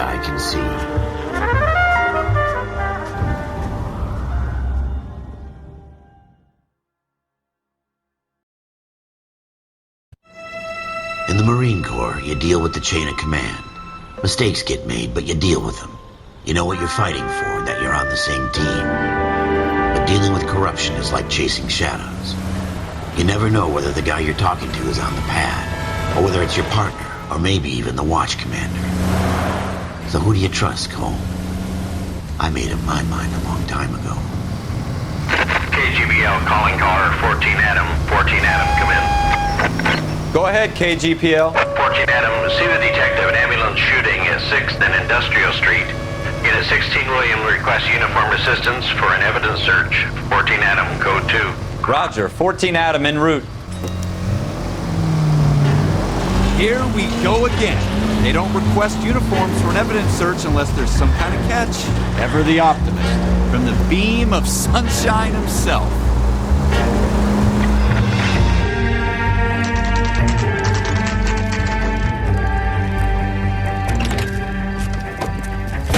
eye can see. In the Marine Corps, you deal with the chain of command. Mistakes get made, but you deal with them. You know what you're fighting for, that you're on the same team. But dealing with corruption is like chasing shadows. You never know whether the guy you're talking to is on the pad, or whether it's your partner, or maybe even the watch commander. So who do you trust, Cole? I made up my mind a long time ago. KGBL calling caller 14 Adam. 14 Adam, come in. Go ahead, KGPL. 14 Adam, see the detective, an ambulance shooting at 6th and Industrial Street. Unit 16 William requests uniform assistance for an evidence search. 14 Adam, code 2. Roger, 14 Adam en route. Here we go again. They don't request uniforms for an evidence search unless there's some kind of catch. Ever the optimist. From the beam of sunshine himself.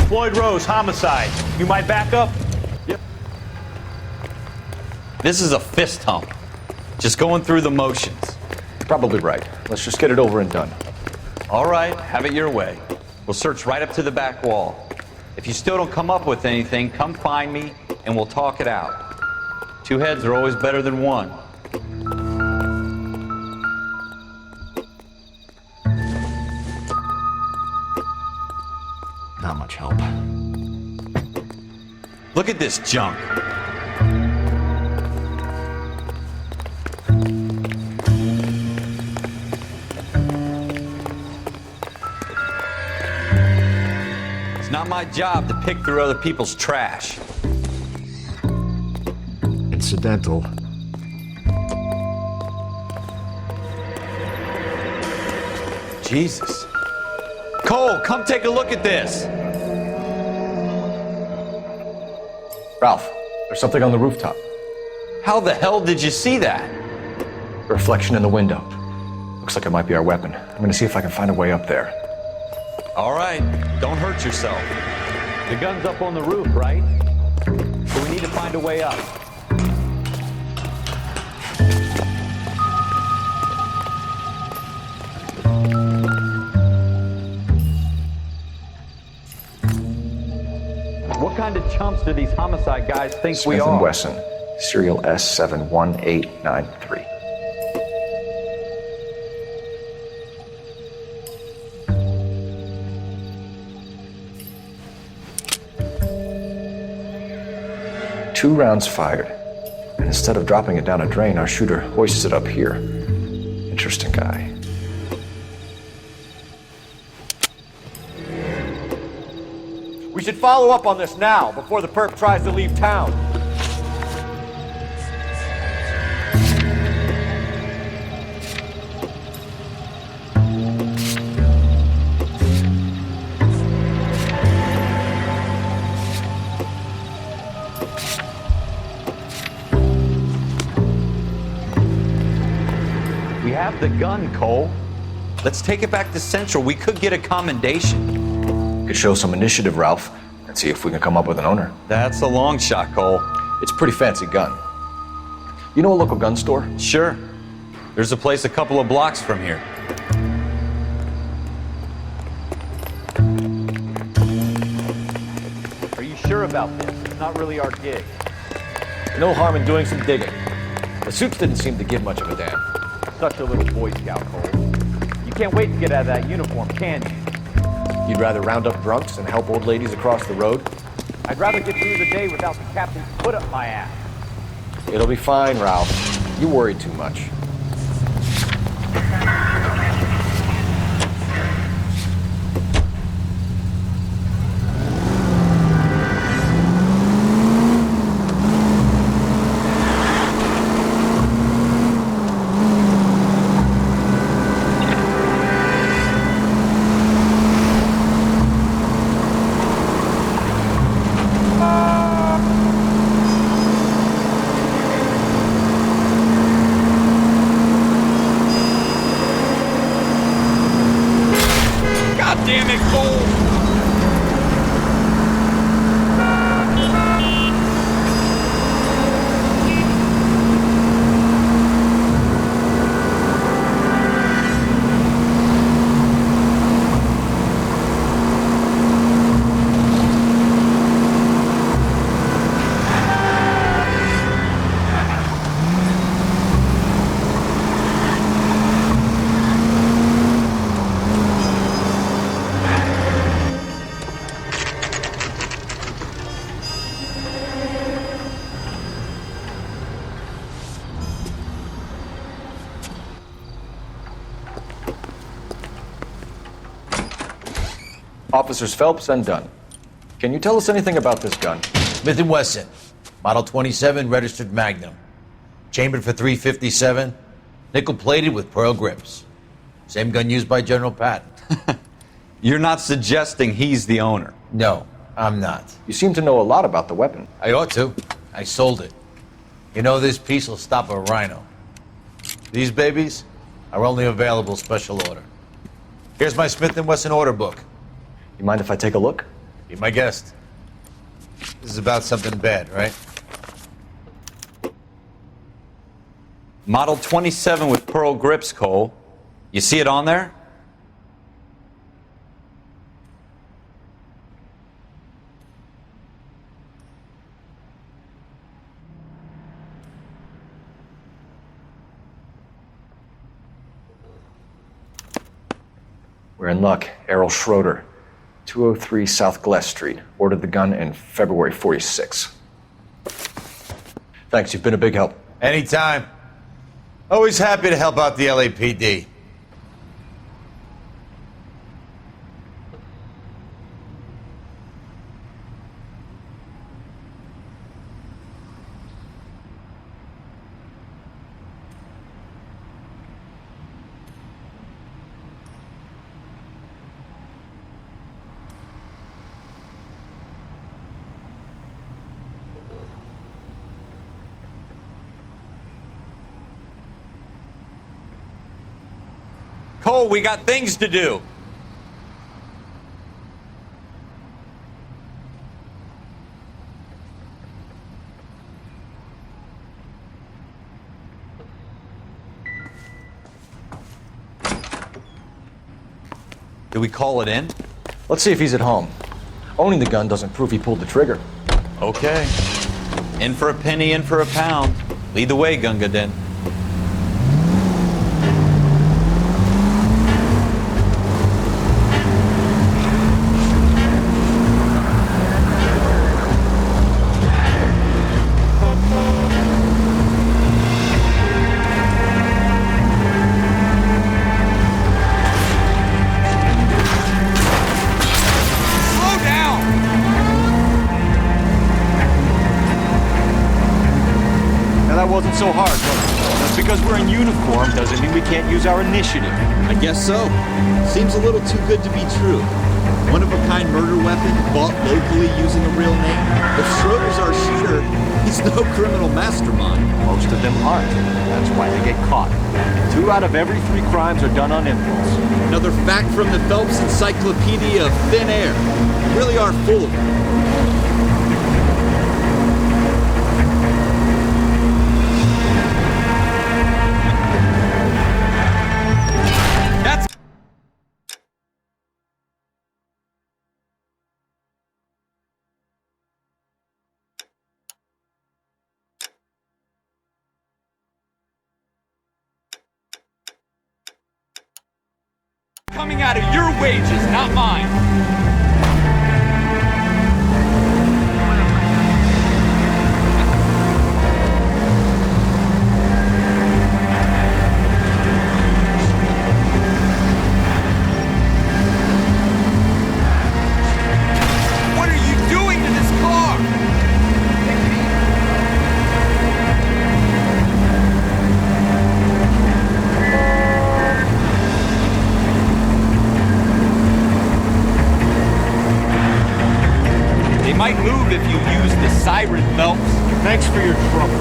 Floyd Rose, homicide. You might back up? Yep. This is a fist hump. Just going through the motions. Probably right. Let's just get it over and done. All right, have it your way. We'll search right up to the back wall. If you still don't come up with anything, come find me and we'll talk it out. Two heads are always better than one. Not much help. Look at this junk. It's not my job to pick through other people's trash. Incidental. Jesus. Cole, come take a look at this. Ralph, there's something on the rooftop. How the hell did you see that? A reflection in the window. Looks like it might be our weapon. I'm gonna see if I can find a way up there. All right, don't hurt yourself. The gun's up on the roof, right? So we need to find a way up. What kind of chumps do these homicide guys think we Smith are? & Wesson, serial S71893. Two rounds fired, and instead of dropping it down a drain, our shooter hoists it up here. Interesting guy. We should follow up on this now, before the perp tries to leave town. We have the gun, Cole. Let's take it back to Central. We could get a commendation. Could show some initiative, Ralph, and see if we can come up with an owner. That's a long shot, Cole. It's a pretty fancy gun. You know a local gun store? Sure. There's a place a couple of blocks from here. Are you sure about this? It's not really our gig. No harm in doing some digging. The suits didn't seem to give much of a damn. Such a little Boy Scout, Cole. You can't wait to get out of that uniform, can you? You'd rather round up drunks and help old ladies across the road? I'd rather get through the day without the captain's foot up my ass. It'll be fine, Ralph. You worry too much. Officers Phelps and Dunn. Can you tell us anything about this gun? Smith & Wesson, Model 27, registered Magnum. Chambered for .357, nickel-plated with pearl grips. Same gun used by General Patton. You're not suggesting he's the owner? No, I'm not. You seem to know a lot about the weapon. I ought to. I sold it. You know, this piece will stop a rhino. These babies are only available special order. Here's my Smith & Wesson order book. You mind if I take a look? Be my guest. This is about something bad, right? Model 27 with pearl grips, Cole. You see it on there? We're in luck. Errol Schroeder, 203 South Glass Street. Ordered the gun in February '46. Thanks, you've been a big help. Anytime. Always happy to help out the LAPD. Cole, we got things to do. Do we call it in? Let's see if he's at home. Owning the gun doesn't prove he pulled the trigger. Okay. In for a penny, in for a pound. Lead the way, Gunga Din. Wasn't so hard, was it? Just because we're in uniform doesn't mean we can't use our initiative. I guess so. Seems a little too good to be true. One-of-a-kind murder weapon bought locally using a real name. If Schroeder's our shooter, he's no criminal mastermind. Most of them aren't. That's why they get caught. 2 out of every 3 crimes are done on impulse. Another fact from the Phelps Encyclopedia of Thin Air. We really are full of it. Coming out of your wages, not mine. What are you doing to this car? They might move if you use the siren, Phelps. Thanks for your trouble.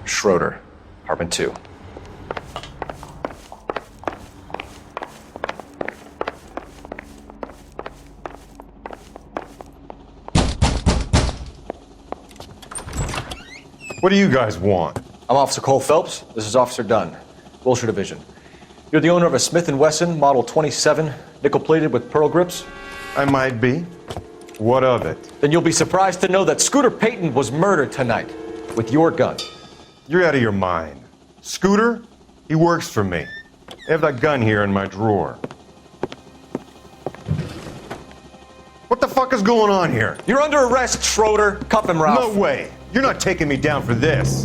Schroeder, apartment 2. What do you guys want? I'm Officer Cole Phelps. This is Officer Dunn, Wilshire Division. You're the owner of a Smith & Wesson Model 27, nickel-plated with pearl grips? I might be. What of it? Then you'll be surprised to know that Scooter Payton was murdered tonight with your gun. You're out of your mind. Scooter? He works for me. I have that gun here in my drawer. What the fuck is going on here? You're under arrest, Schroeder. Cuff him, Ralph. No way. You're not taking me down for this.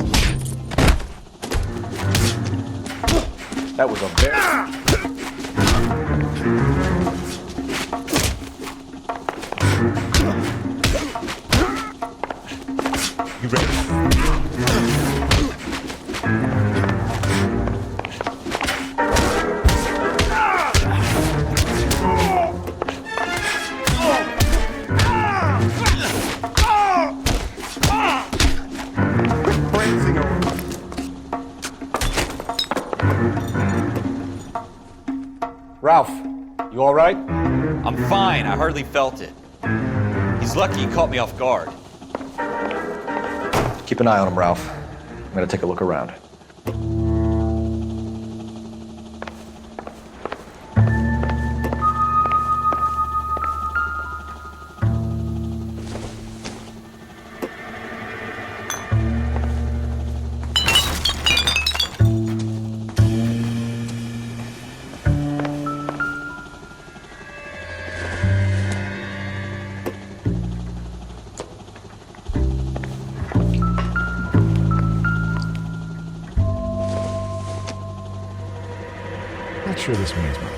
That was a very... You ready? Quit prancing around. Ralph, you all right? I'm fine. I hardly felt it. He's lucky he caught me off guard. Keep an eye on him, Ralph. I'm gonna take a look around. Not sure this means much.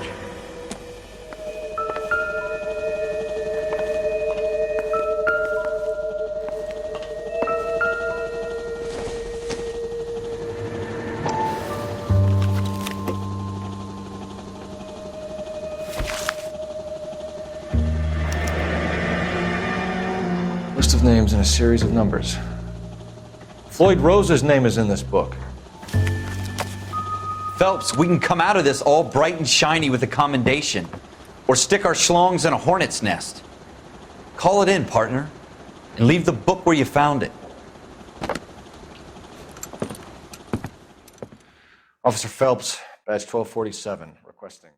List of names and a series of numbers. Floyd Rose's name is in this book. Phelps, we can come out of this all bright and shiny with a commendation, or stick our schlongs in a hornet's nest. Call it in, partner, and leave the book where you found it. Officer Phelps, badge 1247, requesting.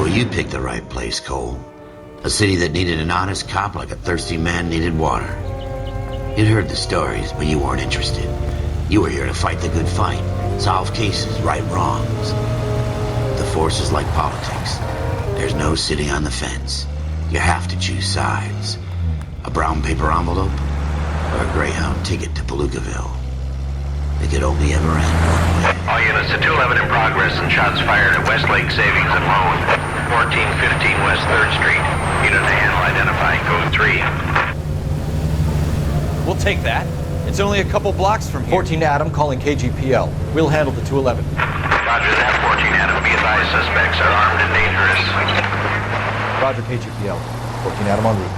You picked the right place, Cole. A city that needed an honest cop like a thirsty man needed water. You'd heard the stories, but you weren't interested. You were here to fight the good fight, solve cases, right wrongs. The force is like politics. There's no sitting on the fence. You have to choose sides. A brown paper envelope or a Greyhound ticket to Palookaville. It could only ever end one way. All units to 211 in progress and shots fired at Westlake Savings and Loan, 1415 West 3rd Street. Unit to handle identifying code 3. We'll take that. It's only a couple blocks from here. 14 Adam calling KGPL. We'll handle the 211. Roger that, 14 Adam. Be advised, suspects are armed and dangerous. Roger KGPL. 14 Adam en route.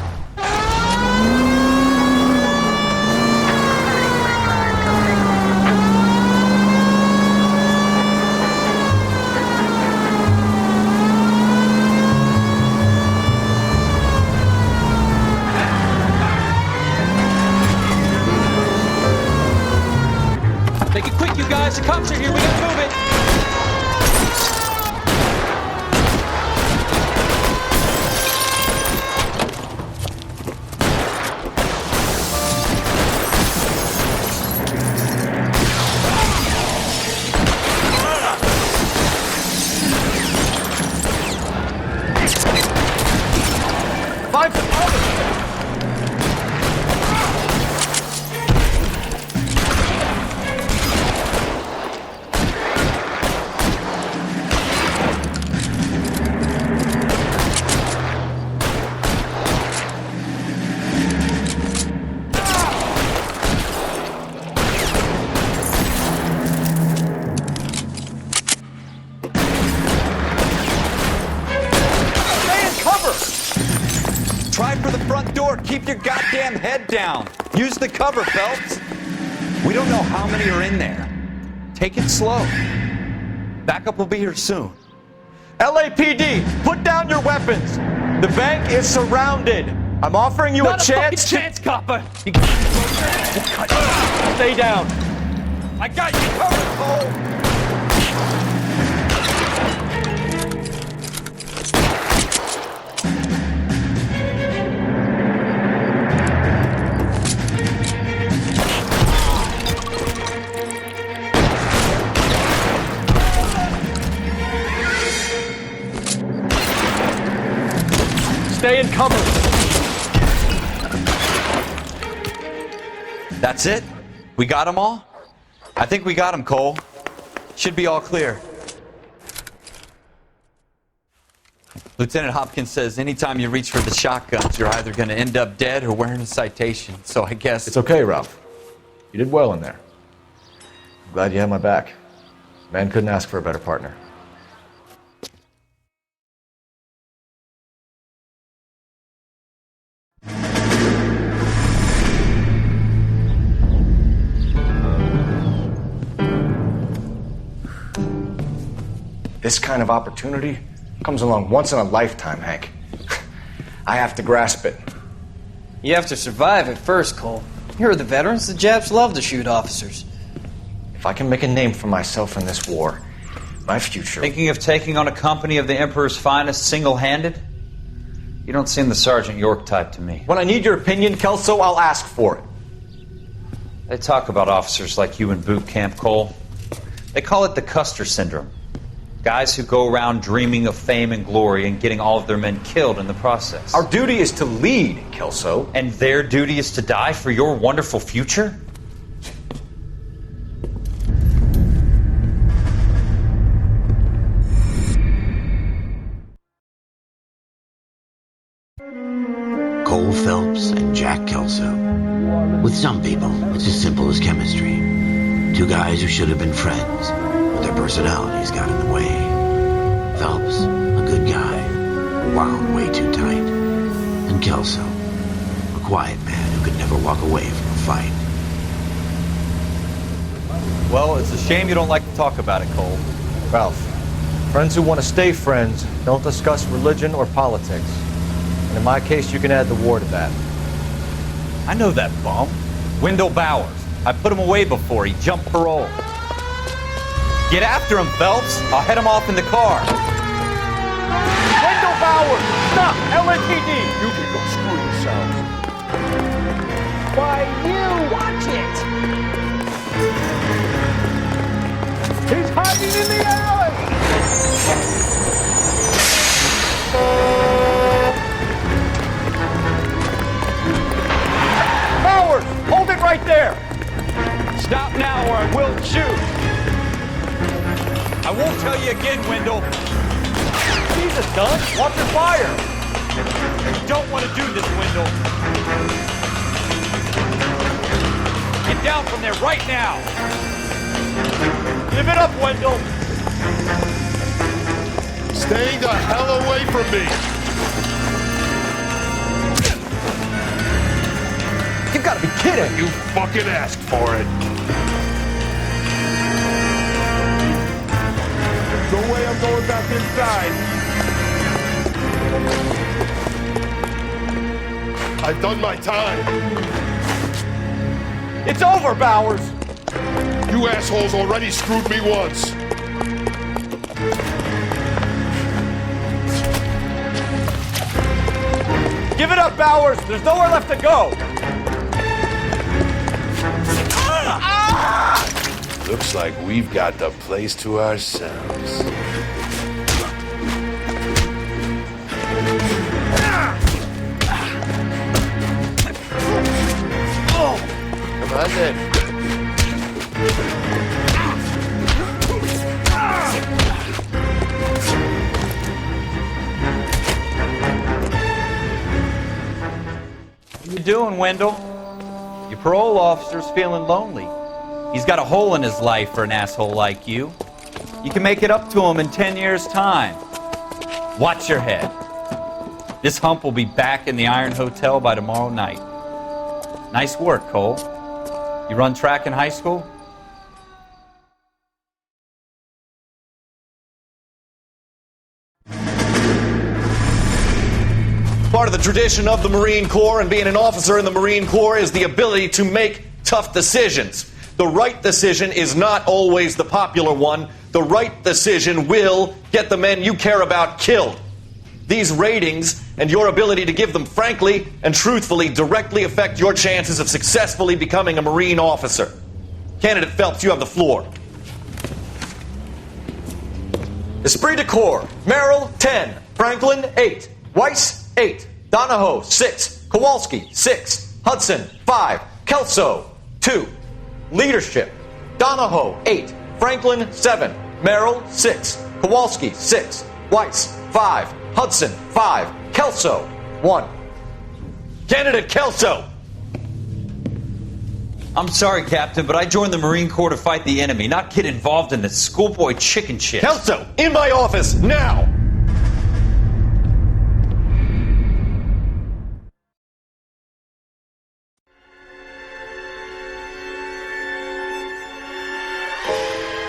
Make it quick, you guys. The cops are here. We gotta move it. for the front door. Keep your goddamn head down. Use the cover, Phelps. We don't know how many are in there. Take it slow. Backup will be here soon. LAPD, put down your weapons. The bank is surrounded. I'm offering you Not a chance. chance, copper. Stay down. I got you covered, Cole. Stay in cover. That's it? We got them all? I think we got them, Cole. Should be all clear. Lieutenant Hopkins says anytime you reach for the shotguns, you're either going to end up dead or wearing a citation. So I guess... It's okay, Ralph. You did well in there. I'm glad you had my back. Man couldn't ask for a better partner. This kind of opportunity comes along once in a lifetime, Hank. I have to grasp it. You have to survive it first, Cole. You're the veterans. The Japs love to shoot officers. If I can make a name for myself in this war, my future... Thinking of taking on a company of the Emperor's finest single-handed? You don't seem the Sergeant York type to me. When I need your opinion, Kelso, I'll ask for it. They talk about officers like you in boot camp, Cole. They call it the Custer Syndrome. Guys who go around dreaming of fame and glory and getting all of their men killed in the process. Our duty is to lead, Kelso. And their duty is to die for your wonderful future? Cole Phelps and Jack Kelso. With some people, it's as simple as chemistry. Two guys who should have been friends, but their personalities got in the way. Phelps, a good guy, wound way too tight. And Kelso, a quiet man who could never walk away from a fight. Well, it's a shame you don't like to talk about it, Cole. Ralph, friends who want to stay friends don't discuss religion or politics. And in my case, you can add the war to that. I know that bum. Wendell Bowers. I put him away before he jumped parole. Get after him, Phelps. I'll head him off in the car. Wendell Bowers! Stop! LAPD! You can go screw yourselves. Why, you watch it. He's hiding in the alley. Bowers! Hold it right there! Stop now or I will shoot. I won't tell you again, Wendell. Jesus, Dunn! Watch your fire! You don't want to do this, Wendell. Get down from there right now. Give it up, Wendell! Stay the hell away from me! You've got to be kidding! You fucking asked for it! No way I'm going back inside! I've done my time! It's over, Bowers! You assholes already screwed me once! Give it up, Bowers! There's nowhere left to go! Looks like we've got the place to ourselves. Come on then. What you doing, Wendell? Your parole officer's feeling lonely. He's got a hole in his life for an asshole like you. You can make it up to him in 10 years' time. Watch your head. This hump will be back in the Iron Hotel by tomorrow night. Nice work, Cole. You run track in high school? Part of the tradition of the Marine Corps and being an officer in the Marine Corps is the ability to make tough decisions. The right decision is not always the popular one. The right decision will get the men you care about killed. These ratings and your ability to give them frankly and truthfully directly affect your chances of successfully becoming a Marine officer. Candidate Phelps, you have the floor. Esprit de Corps, Merrill, 10. Franklin, 8. Weiss, 8. Donahoe, 6. Kowalski, 6. Hudson, 5. Kelso, 2. Leadership, Donahoe, 8. Franklin, 7. Merrill, 6. Kowalski, 6. Weiss, 5. Hudson, 5. Kelso, 1. Candidate Kelso! I'm sorry, Captain, but I joined the Marine Corps to fight the enemy, not get involved in this schoolboy chicken shit. Kelso, in my office, now!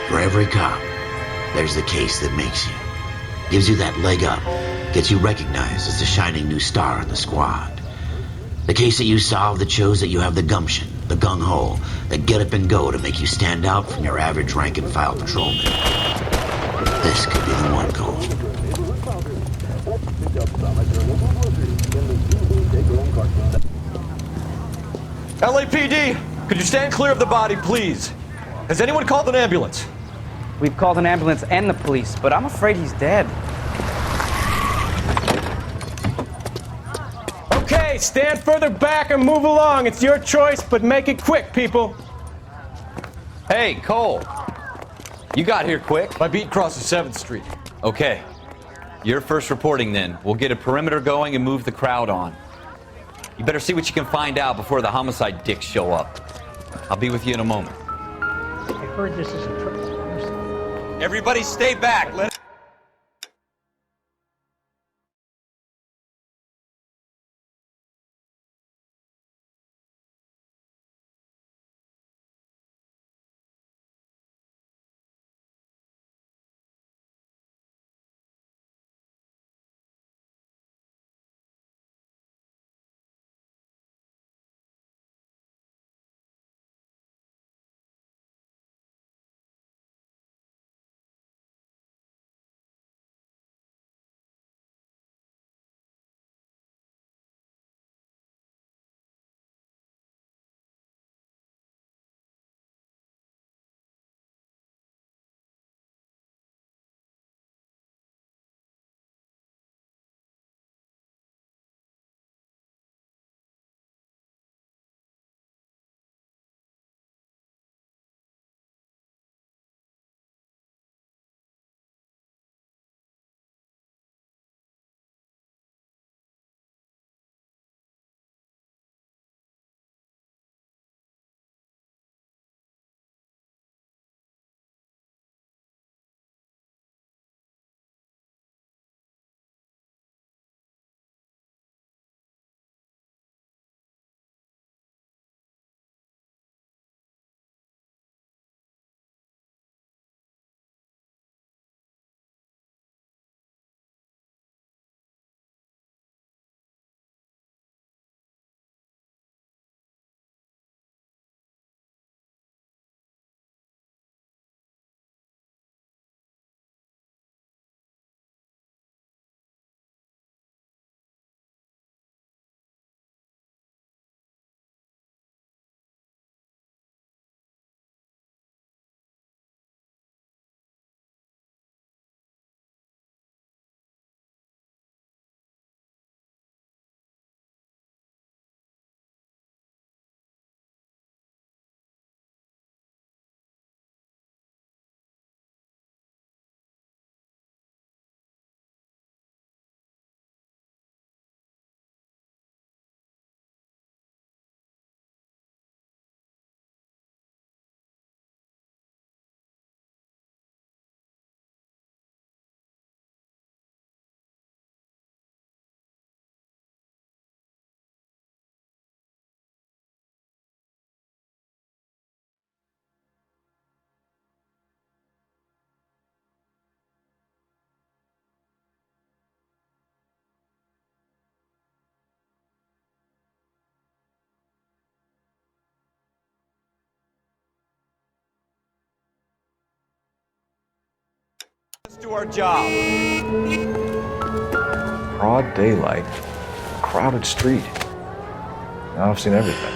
For every cop, there's the case that makes you. Gives you that leg up, gets you recognized as the shining new star in the squad. The case that you solve that shows that you have the gumption, the gung-ho, the get up and go to make you stand out from your average rank-and-file patrolman. This could be the one, Cole. LAPD, could you stand clear of the body, please? Has anyone called an ambulance? We've called an ambulance and the police, but I'm afraid he's dead. Okay, stand further back and move along. It's your choice, but make it quick, people. Hey, Cole. You got here quick. My beat crosses 7th Street. Okay. You're first reporting then. We'll get a perimeter going and move the crowd on. You better see what you can find out before the homicide dicks show up. I'll be with you in a moment. I heard this is a triple. Everybody stay back. Let Let's do our job. Broad daylight, crowded street. Now I've seen everything.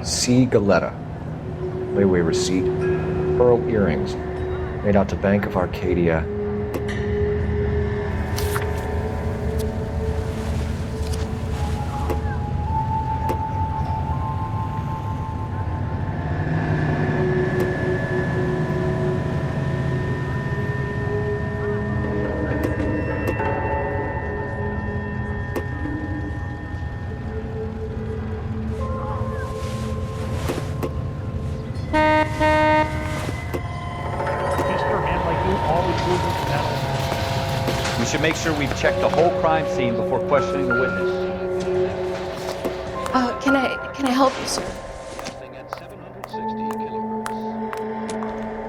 C. Galetta. Layaway receipt. Pearl earrings. Made out to Bank of Arcadia. We should make sure we've checked the whole crime scene before questioning the witness. Can I help you, sir?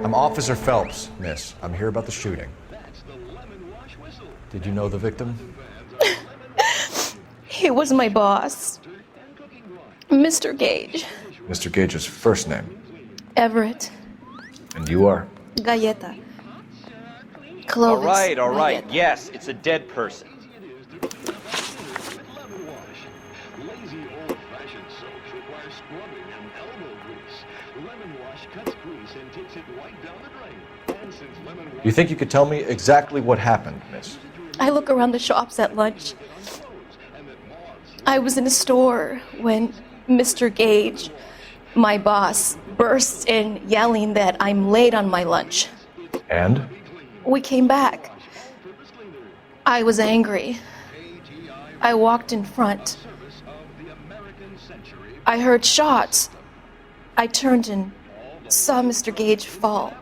I'm Officer Phelps, miss. I'm here about the shooting. Did you know the victim? He was my boss, Mr. Gage. Mr. Gage's first name. Everett. And you are? Galleta. Clovis. All right. Galleta. Yes, it's a dead person. You think you could tell me exactly what happened, miss? I look around the shops at lunch. I was in a store when Mr. Gage, my boss, burst in yelling that I'm late on my lunch. And? We came back. I was angry. I walked in front. I heard shots. I turned and saw Mr. Gage fall.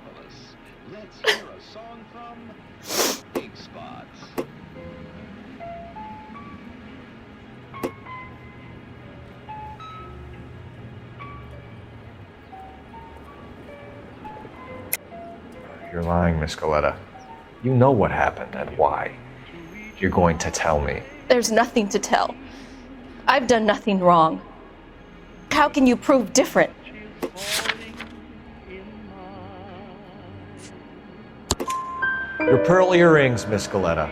You're lying, Miss Galetta. You know what happened and why. You're going to tell me. There's nothing to tell. I've done nothing wrong. How can you prove different? Your pearl earrings, Miss Galetta.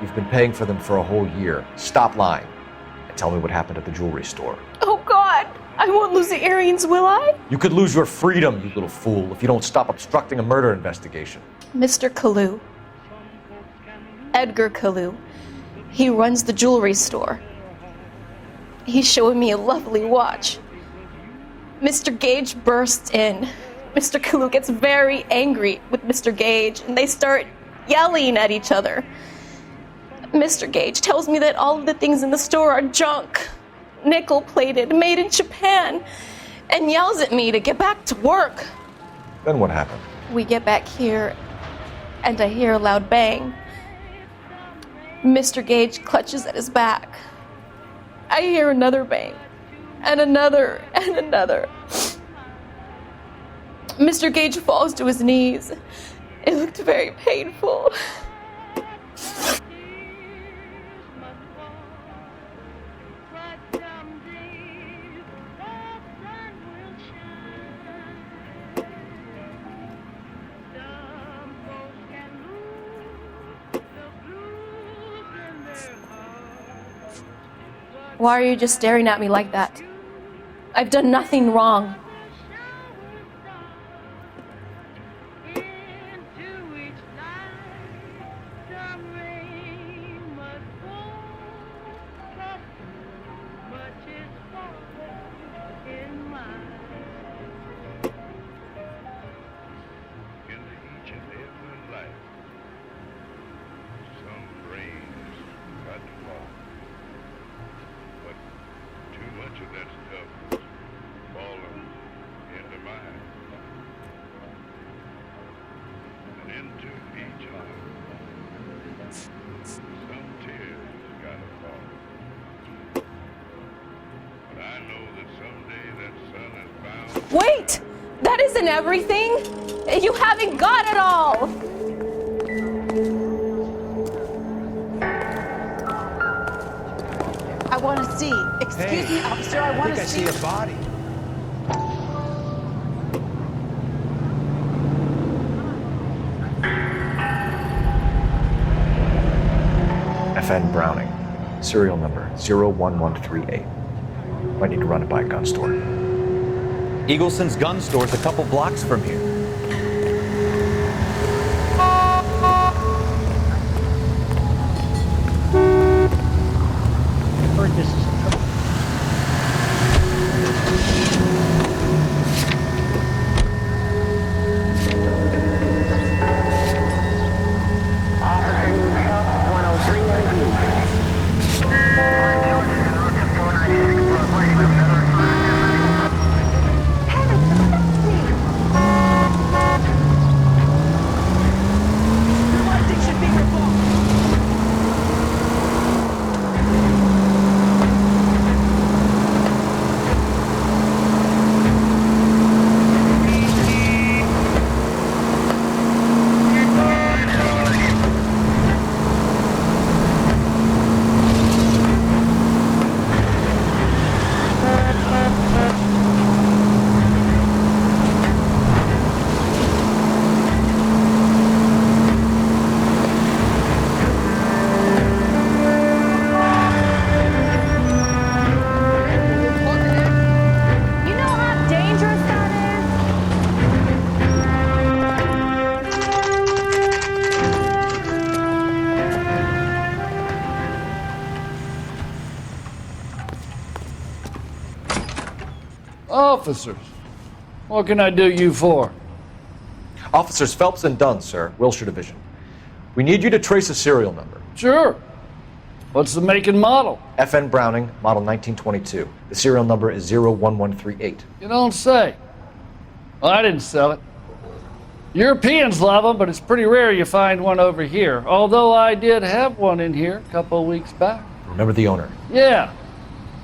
You've been paying for them for a whole year. Stop lying and tell me what happened at the jewelry store. Oh, God! I won't lose the earrings, will I? You could lose your freedom, you little fool, if you don't stop obstructing a murder investigation. Mr. Kalu. Edgar Kalu. He runs the jewelry store. He's showing me a lovely watch. Mr. Gage bursts in. Mr. Kalu gets very angry with Mr. Gage, and they start yelling at each other. Mr. Gage tells me that all of the things in the store are junk, nickel-plated, made in Japan, and yells at me to get back to work. Then what happened? We get back here, and I hear a loud bang. Mr. Gage clutches at his back. I hear another bang, and another, and another. Mr. Gage falls to his knees. It looked very painful. Why are you just staring at me like that? I've done nothing wrong. Wait! That isn't everything! You haven't got it all! I want to see. Excuse me, officer, I want to see. I see a body. FN Browning, serial number 01138. Might need to run it by a gun store. Eagleson's gun store's a couple blocks from here. I heard this is a trick. Officers, what can I do you for? Officers Phelps and Dunn, sir, Wilshire Division. We need you to trace a serial number. Sure. What's the make and model? FN Browning, model 1922. The serial number is 01138. You don't say. Well, I didn't sell it. Europeans love them, but it's pretty rare you find one over here. Although I did have one in here a couple of weeks back. Remember the owner? Yeah.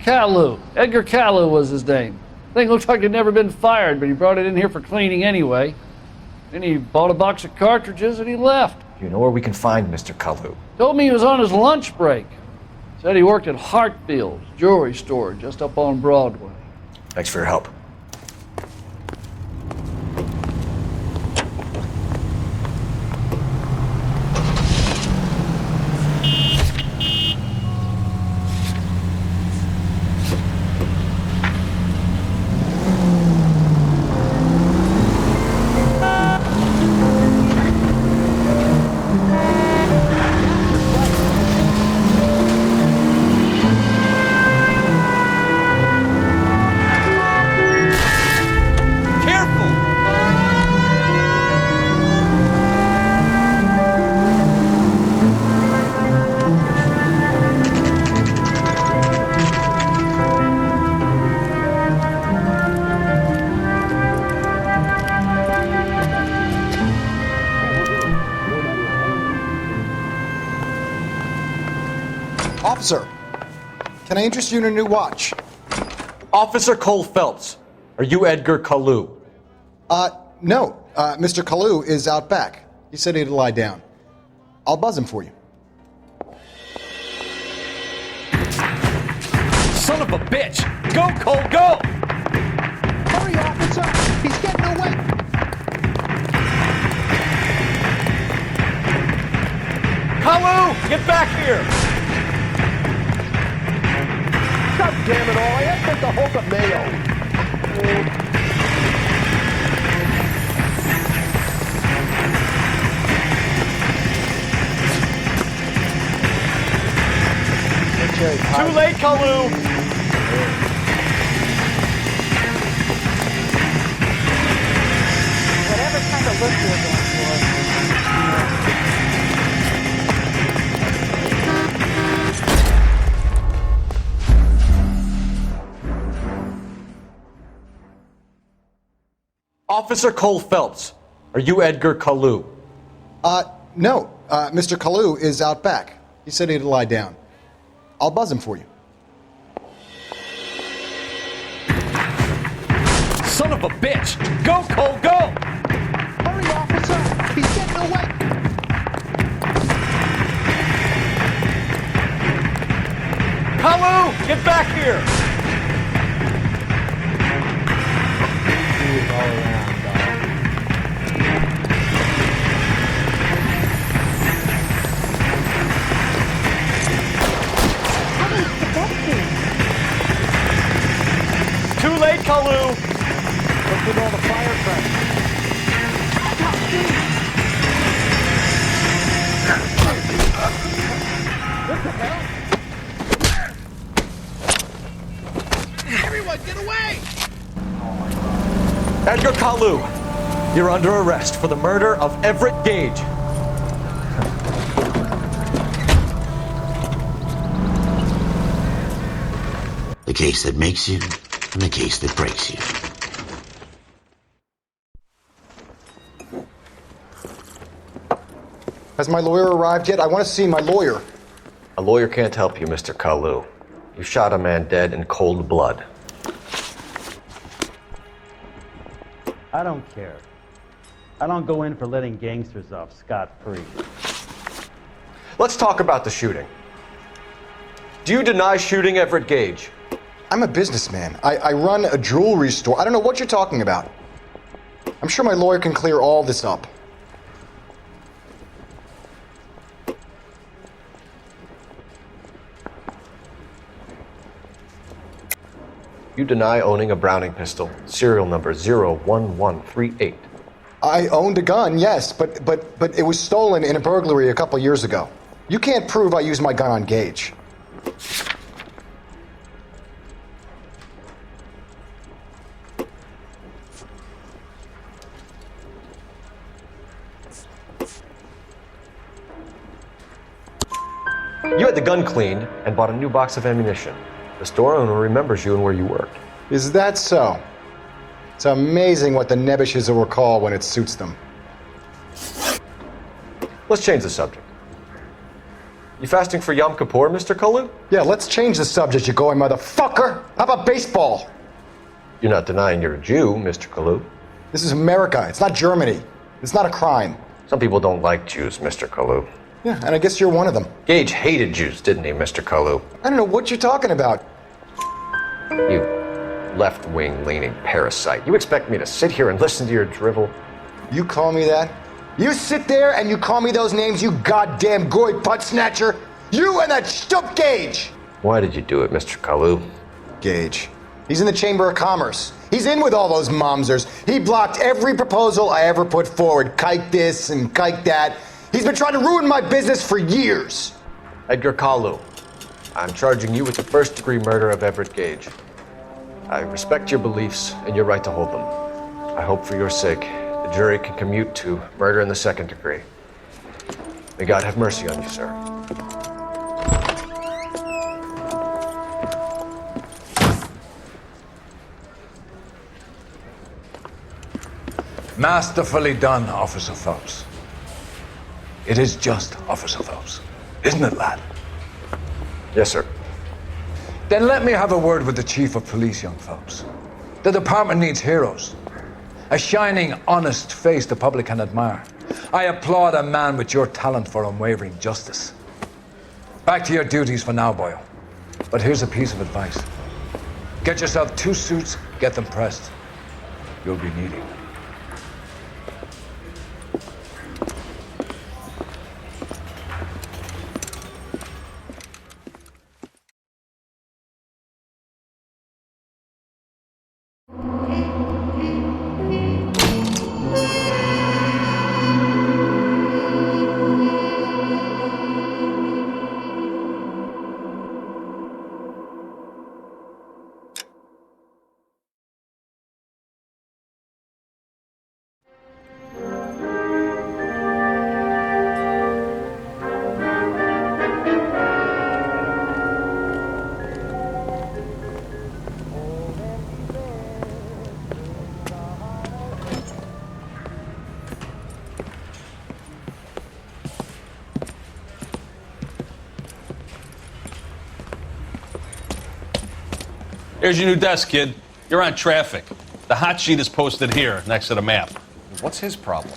Kalu. Edgar Kalu was his name. Thing looked like it'd never been fired, but he brought it in here for cleaning anyway. Then he bought a box of cartridges and he left. You know where we can find Mr. Kalu? Told me he was on his lunch break. Said he worked at Hartfield's jewelry store just up on Broadway. Thanks for your help. Officer, can I interest you in a new watch? Officer Cole Phelps, are you Edgar Kalu? No. Mr. Kalu is out back. He said he'd lie down. I'll buzz him for you. Son of a bitch! Go, Cole, go! Hurry, officer! He's getting away! Kalu, get back here! God damn it all, I had to hold up mayo. Too late, Kalu! Whatever kind of look you're going for. Officer Cole Phelps, are you Edgar Kalu? No. Mr. Kalu is out back. He said he'd lie down. I'll buzz him for you. Son of a bitch! Go, Cole, go! Hurry, officer! He's getting away! Kalu, get back here! Too late, Kalu! Look at all the firecrackers. What the hell? Everyone, get away! Edgar Kalu, you're under arrest for the murder of Everett Gage. The case that makes you, and the case that breaks you. Has my lawyer arrived yet? I want to see my lawyer. A lawyer can't help you, Mr. Kalu. You shot a man dead in cold blood. I don't care. I don't go in for letting gangsters off scot-free. Let's talk about the shooting. Do you deny shooting Everett Gage? I'm a businessman. I run a jewelry store. I don't know what you're talking about. I'm sure my lawyer can clear all this up. You deny owning a Browning pistol, serial number 01138. I owned a gun, yes, but it was stolen in a burglary a couple years ago. You can't prove I used my gun on Gage. You had the gun cleaned and bought a new box of ammunition. The store owner remembers you and where you worked. Is that so? It's amazing what the nebbishes will recall when it suits them. Let's change the subject. You fasting for Yom Kippur, Mr. Kalu? Yeah, let's change the subject, you going motherfucker! How about baseball? You're not denying you're a Jew, Mr. Kalu. This is America. It's not Germany. It's not a crime. Some people don't like Jews, Mr. Kalu. Yeah, and I guess you're one of them. Gage hated Jews, didn't he, Mr. Kalu? I don't know what you're talking about. You left-wing leaning parasite. You expect me to sit here and listen to your drivel? You call me that? You sit there and you call me those names, you goddamn goy butt snatcher? You and that stup Gage! Why did you do it, Mr. Kalu? Gage. He's in the Chamber of Commerce. He's in with all those momsers. He blocked every proposal I ever put forward. Kike this and kike that. He's been trying to ruin my business for years. Edgar Kalu, I'm charging you with the first-degree murder of Everett Gage. I respect your beliefs and your right to hold them. I hope for your sake the jury can commute to murder in the second degree. May God have mercy on you, sir. Masterfully done, Officer Phelps. It is just Officer Phelps, isn't it, lad? Yes, sir. Then let me have a word with the Chief of Police, young Phelps. The department needs heroes. A shining, honest face the public can admire. I applaud a man with your talent for unwavering justice. Back to your duties for now, Boyle. But here's a piece of advice. Get yourself 2 suits, get them pressed. You'll be needing them. Here's your new desk, kid. You're on traffic. The hot sheet is posted here, next to the map. What's his problem?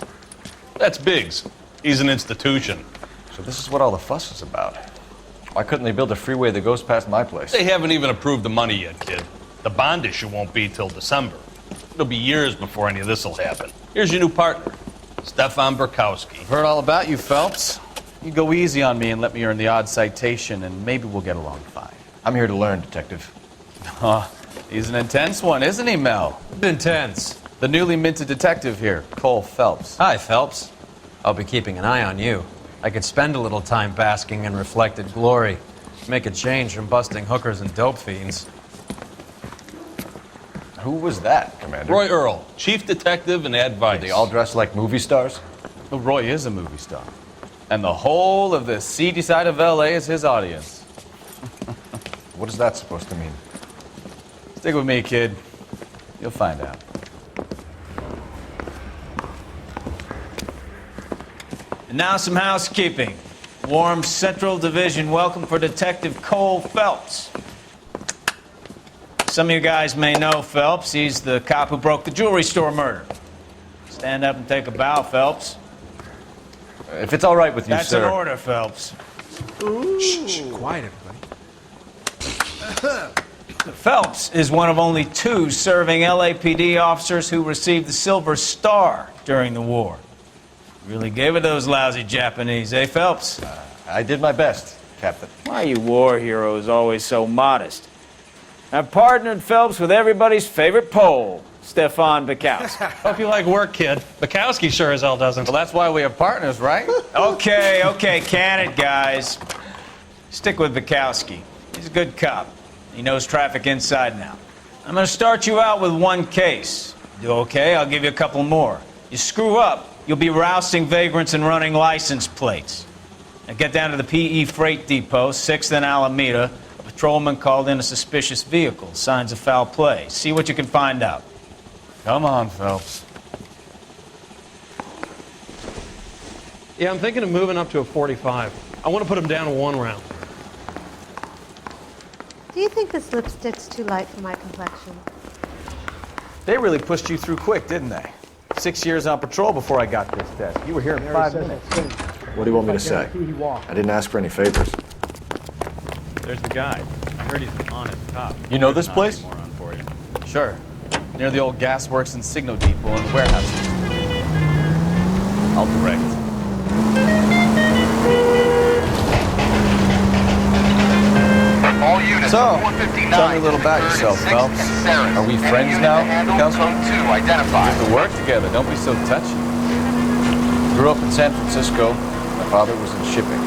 That's Biggs. He's an institution. So this is what all the fuss is about. Why couldn't they build a freeway that goes past my place? They haven't even approved the money yet, kid. The bond issue won't be till December. It'll be years before any of this will happen. Here's your new partner, Stefan Burkowski. I've heard all about you, Phelps. You go easy on me and let me earn the odd citation, and maybe we'll get along fine. I'm here to learn, Detective. Oh, he's an intense one, isn't he, Mel? Intense. The newly minted detective here, Cole Phelps. Hi, Phelps. I'll be keeping an eye on you. I could spend a little time basking in reflected glory. Make a change from busting hookers and dope fiends. Who was that, Commander? Roy Earl, chief detective and advice. They all dress like movie stars? Well, Roy is a movie star. And the whole of the seedy side of L.A. is his audience. What is that supposed to mean? Stick with me, kid. You'll find out. And now some housekeeping. Warm Central Division welcome for Detective Cole Phelps. Some of you guys may know Phelps. He's the cop who broke the jewelry store murder. Stand up and take a bow, Phelps. If it's all right with you, That's sir. That's an order, Phelps. Shh, quiet, everybody. Phelps is one of only 2 serving LAPD officers who received the Silver Star during the war. Really gave it those lousy Japanese, eh, Phelps? I did my best, Captain. Why are you war heroes always so modest? I've partnered Phelps with everybody's favorite Pole, Stefan Burkowski. Hope you like work, kid. Bukowski sure as hell doesn't. Well, that's why we have partners, right? Okay, can it, guys. Stick with Bukowski. He's a good cop. He knows traffic inside and out. I'm going to start you out with 1 case. Do okay? I'll give you a couple more. You screw up, you'll be rousting vagrants and running license plates. Now get down to the PE Freight Depot, 6th and Alameda. A patrolman called in a suspicious vehicle. Signs of foul play. See what you can find out. Come on, Phelps. Yeah, I'm thinking of moving up to a 45. I want to put him down to 1 round. Do you think this lipstick's too light for my complexion? They really pushed you through quick, didn't they? 6 years on patrol before I got this test. You were here in 5 minutes. What do you want me to say? I didn't ask for any favors. There's the guy. I heard he's an honest cop. You know this place? For you. Sure. Near the old gasworks and Signo Depot and the warehouses. I'll direct. All units, So, 459, tell me a little about yourself, Phelps. Are we friends now, Counselor? Code 2 identified. We have to work together. Don't be so touchy. Grew up in San Francisco. My father was in shipping.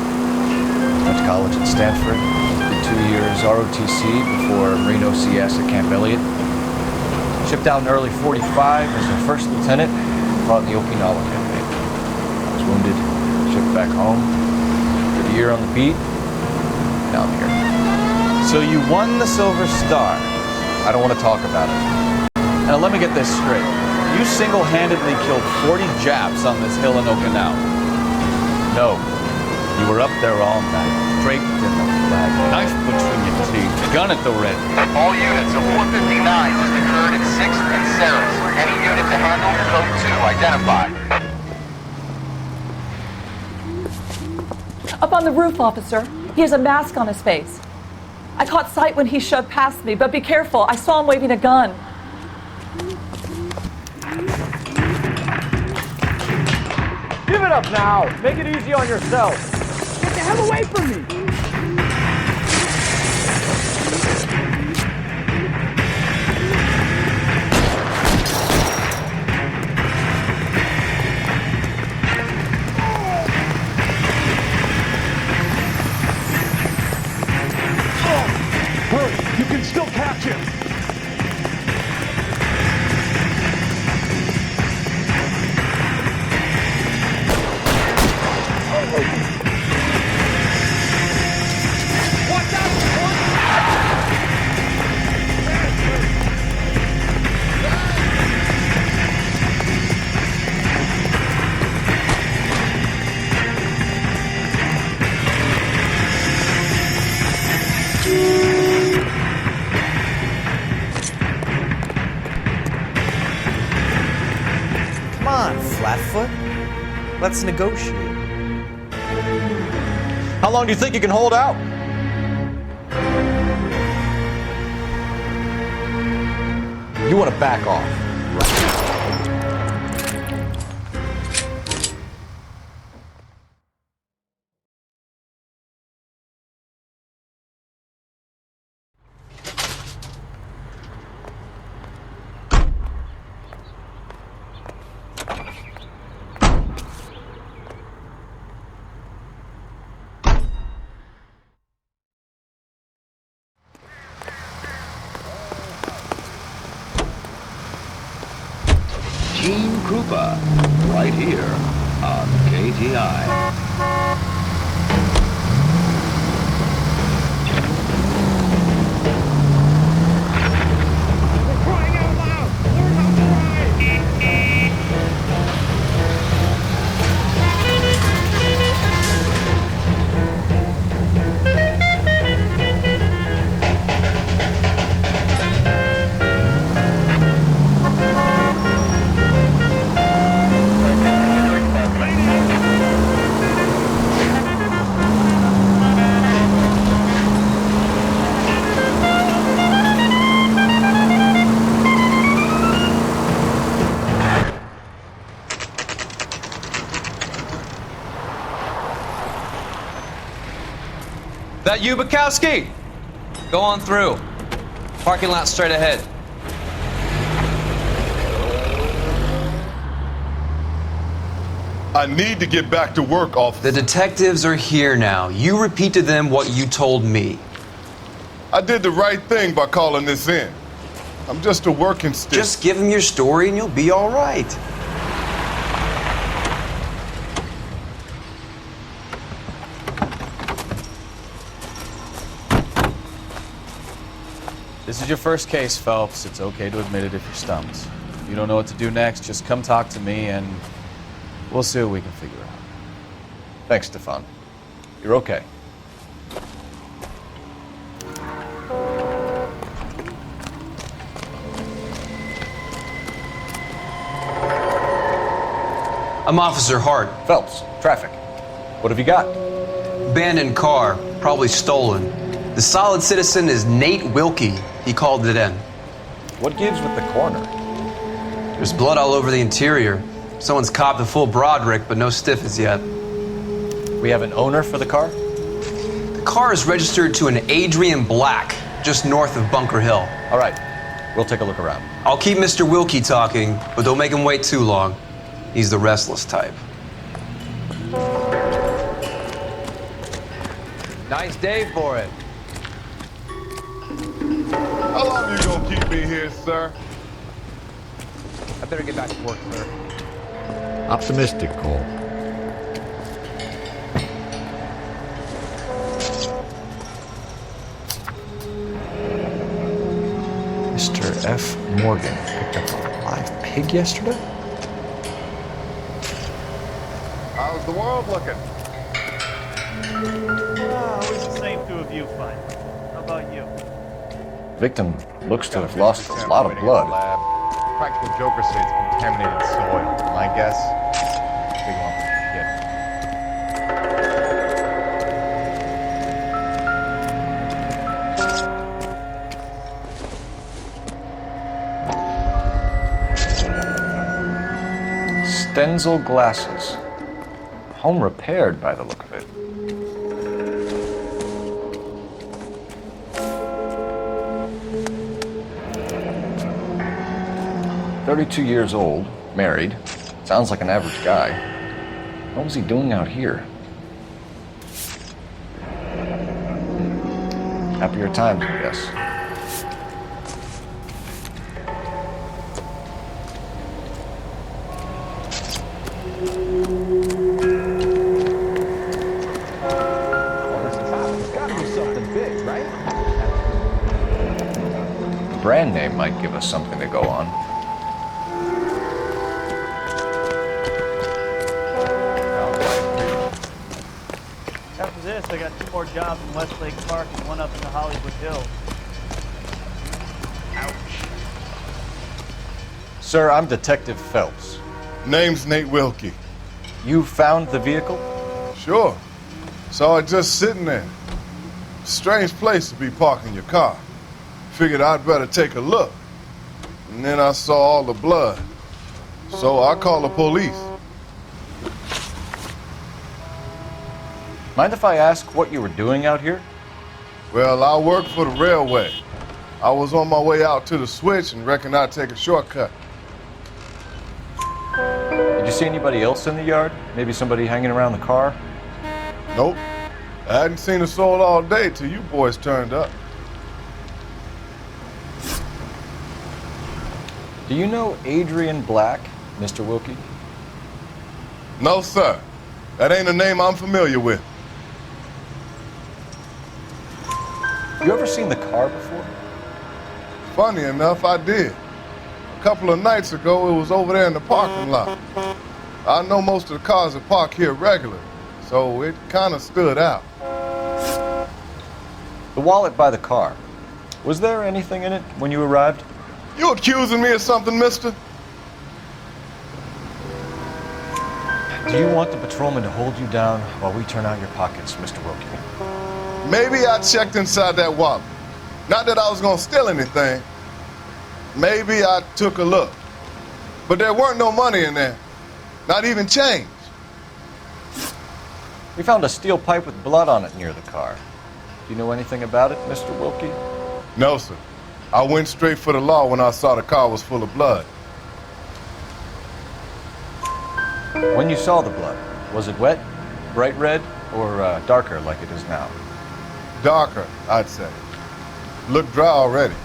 Went to college at Stanford. Did 2 years ROTC before Marine OCS at Camp Elliott. Shipped out in early 45 as a first lieutenant. Fought in the Okinawa campaign. I was wounded. Shipped back home. Did a year on the beat. Now I'm here. So you won the Silver Star. I don't want to talk about it. Now let me get this straight. You single-handedly killed 40 Japs on this hill in Okinawa. No. You were up there all night, draped in the flag, knife between your teeth, gun at the ready. All units, a 459 just occurred at 6th and Sarah's. Any unit to handle, code 2 identified. Up on the roof, officer. He has a mask on his face. I caught sight when he shoved past me, but be careful. I saw him waving a gun. Give it up now. Make it easy on yourself. Get the hell away from me. Hurry, you can still catch him. Come on, Flatfoot. Let's negotiate. How long do you think you can hold out? You want to back off. Gene Krupa, right here on KTI. That you, Bukowski? Go on through. Parking lot straight ahead. I need to get back to work, officer. The detectives are here now. You repeat to them what you told me. I did the right thing by calling this in. I'm just a working stick. Just give them your story and you'll be all right. This is your first case, Phelps. It's okay to admit it if you're stumped. If you don't know what to do next, just come talk to me and we'll see what we can figure out. Thanks, Stefan. You're okay. I'm Officer Hart. Phelps, traffic. What have you got? Abandoned car, probably stolen. The solid citizen is Nate Wilkie. He called it in. What gives with the coroner? There's blood all over the interior. Someone's copped a full Broderick, but no stiff as yet. We have an owner for the car? The car is registered to an Adrian Black, just north of Bunker Hill. All right, we'll take a look around. I'll keep Mr. Wilkie talking, but don't make him wait too long. He's the restless type. Nice day for it. How long you gonna keep me here, sir? I better get back to work, sir. Optimistic, Cole. Mr. F. Morgan picked up a live pig yesterday? How's the world looking? Always the same two of you fight. How about you? Victim looks to have lost a lot of blood. Practical Joker says it's contaminated soil. My guess, big lump of shit. Stenzel glasses. Home repaired by the look of it. "32 years old, married. Sounds like an average guy. What was he doing out here?" Happier times, I guess. Brand name might give us something to go on. After this, I got 2 more jobs in Westlake Park and 1 up in the Hollywood Hills. Ouch. Sir, I'm Detective Phelps. Name's Nate Wilkie. You found the vehicle? Sure. Saw it just sitting there. Strange place to be parking your car. Figured I'd better take a look. and then I saw all the blood. So I called the police. Mind if I ask what you were doing out here? Well, I work for the railway. I was on my way out to the switch and reckoned I'd take a shortcut. Did you see anybody else in the yard? Maybe somebody hanging around the car? Nope. I hadn't seen a soul all day till you boys turned up. Do you know Adrian Black, Mr. Wilkie? No, sir. That ain't a name I'm familiar with. You ever seen the car before? Funny enough, I did. A couple of nights ago, it was over there in the parking lot. I know most of the cars are parked here regularly, so it kind of stood out. The wallet by the car. Was there anything in it when you arrived? You accusing me of something, mister? Do you want the patrolman to hold you down while we turn out your pockets, Mr. Wilkie? Maybe I checked inside that wallet. Not that I was gonna steal anything. Maybe I took a look. But there weren't no money in there. Not even change. We found a steel pipe with blood on it near the car. Do you know anything about it, Mr. Wilkie? No, sir. I went straight for the law when I saw the car was full of blood. When you saw the blood, was it wet, bright red, or darker like it is now? Darker, I'd say. Looked dry already.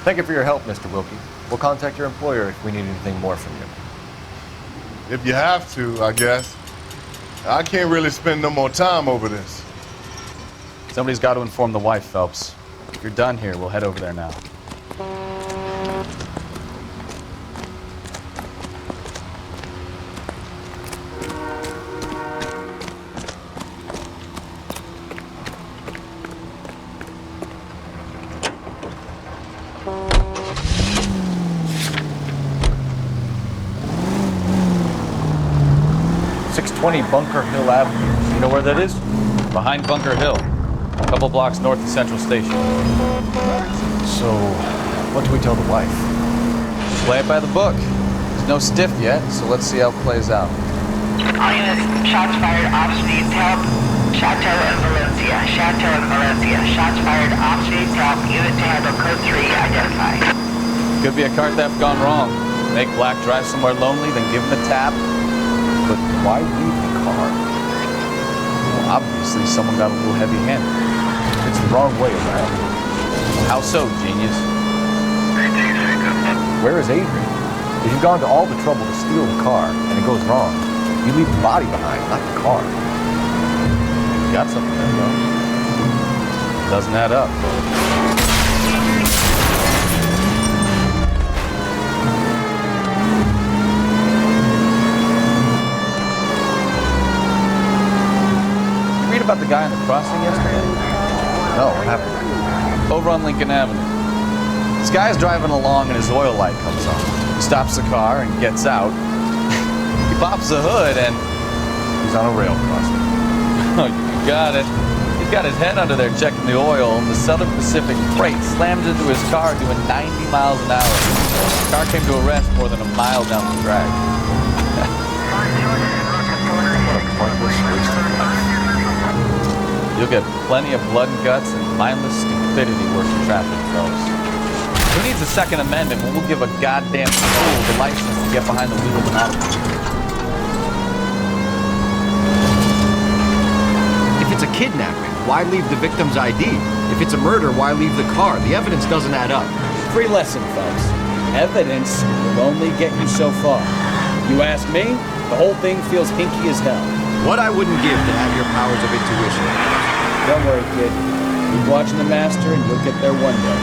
Thank you for your help, Mr. Wilkie. We'll contact your employer if we need anything more from you. If you have to, I guess. I can't really spend no more time over this. Somebody's got to inform the wife, Phelps. If you're done here, we'll head over there now. Bunker Hill Avenue. You know where that is? Behind Bunker Hill. A couple blocks north of Central Station. So, what do we tell the wife? Play it by the book. There's no stiff yet, so let's see how it plays out. All units, shots fired off speed, help. Chateau and Valencia. Chateau and Valencia. Shots fired off speed, help. Unit to handle code 3 identified. Could be a car theft gone wrong. Make Black drive somewhere lonely, then give him a tap. But why leave the car? Well, obviously someone got a little heavy-handed. It's the wrong way around. How so, genius? Where is Adrian? If you've gone to all the trouble to steal the car and it goes wrong, you leave the body behind, not the car. You got something there, though. Doesn't add up. About the guy on the crossing yesterday? No, what happened? Over on Lincoln Avenue. This guy's driving along and his oil light comes on. He stops the car and gets out. He pops the hood and he's on a rail crossing. Oh, you got it. He's got his head under there checking the oil. The Southern Pacific freight slams into his car doing 90 miles an hour. The car came to a rest more than a mile down the drag. What a pointless waste of life. You'll get plenty of blood and guts and mindless stupidity worse than traffic goes. Who needs a Second Amendment when we'll give a goddamn fool the license to get behind the wheel of an automobile? If it's a kidnapping, why leave the victim's ID? If it's a murder, why leave the car? The evidence doesn't add up. Free lesson, folks. Evidence will only get you so far. You ask me, the whole thing feels hinky as hell. What I wouldn't give to have your powers of intuition. Don't worry, kid. Keep watching the master and you'll get there one day.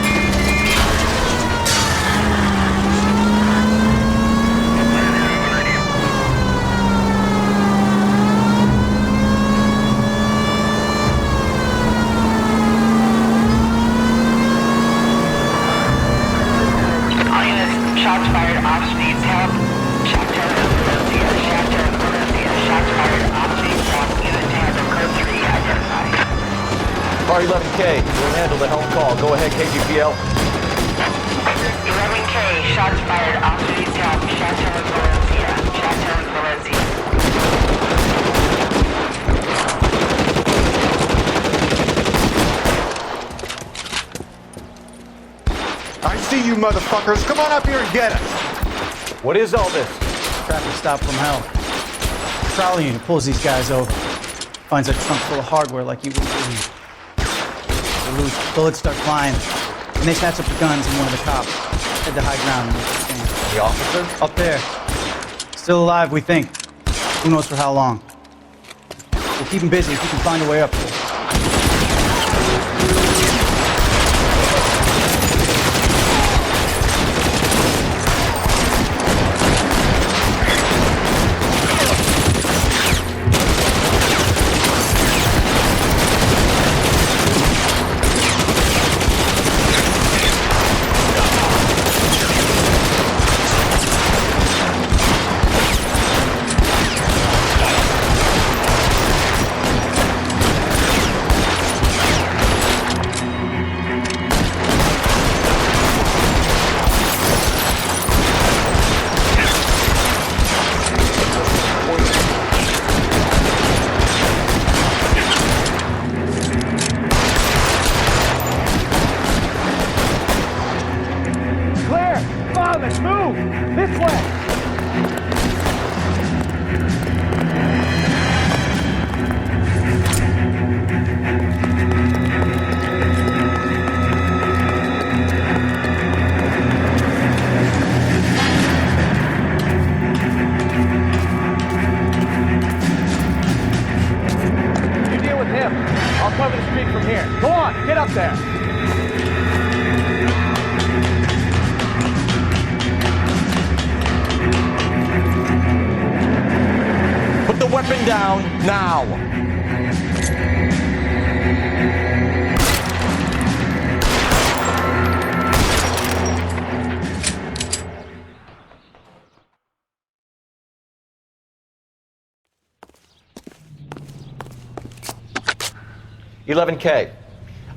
All units, shots fired off speed, help. Chateau and Valencia. Chateau and Valencia. Shots fired off speed, help. Unit to handle code 3 identified. Car 11K, we'll handle the help call. Go ahead, KGPL. 11K, shots fired off speed, help. Chateau and Valencia. Chateau and Valencia. I see you motherfuckers. Come on up here and get us. What is all this? Traffic stop from hell. Trolley unit pulls these guys over. Finds a trunk full of hardware like you wouldn't believe. They lose. Bullets start flying. And they snatch up the guns and one of the cops. Head to high ground and make a stand. The officer? Up there. Still alive, we think. Who knows for how long. We'll keep him busy if we can find a way up there. weapon down now. $11K.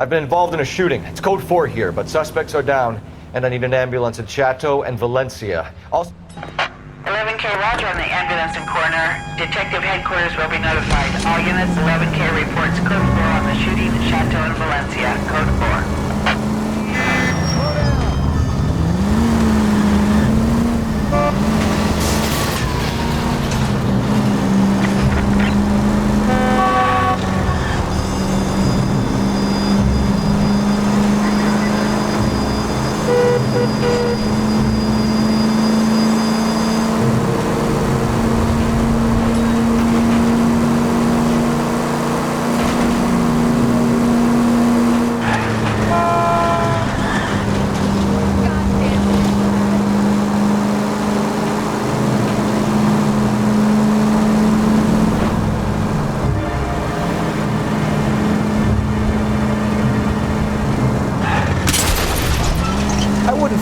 I've been involved in a shooting. It's code 4 here, but suspects are down, and I need an ambulance in Chateau and Valencia. Also, 11K, roger on the ambulance and coroner. Detective headquarters will be notified. All units, 11K reports code 4 on the shooting in Chateau and Valencia. Code 4.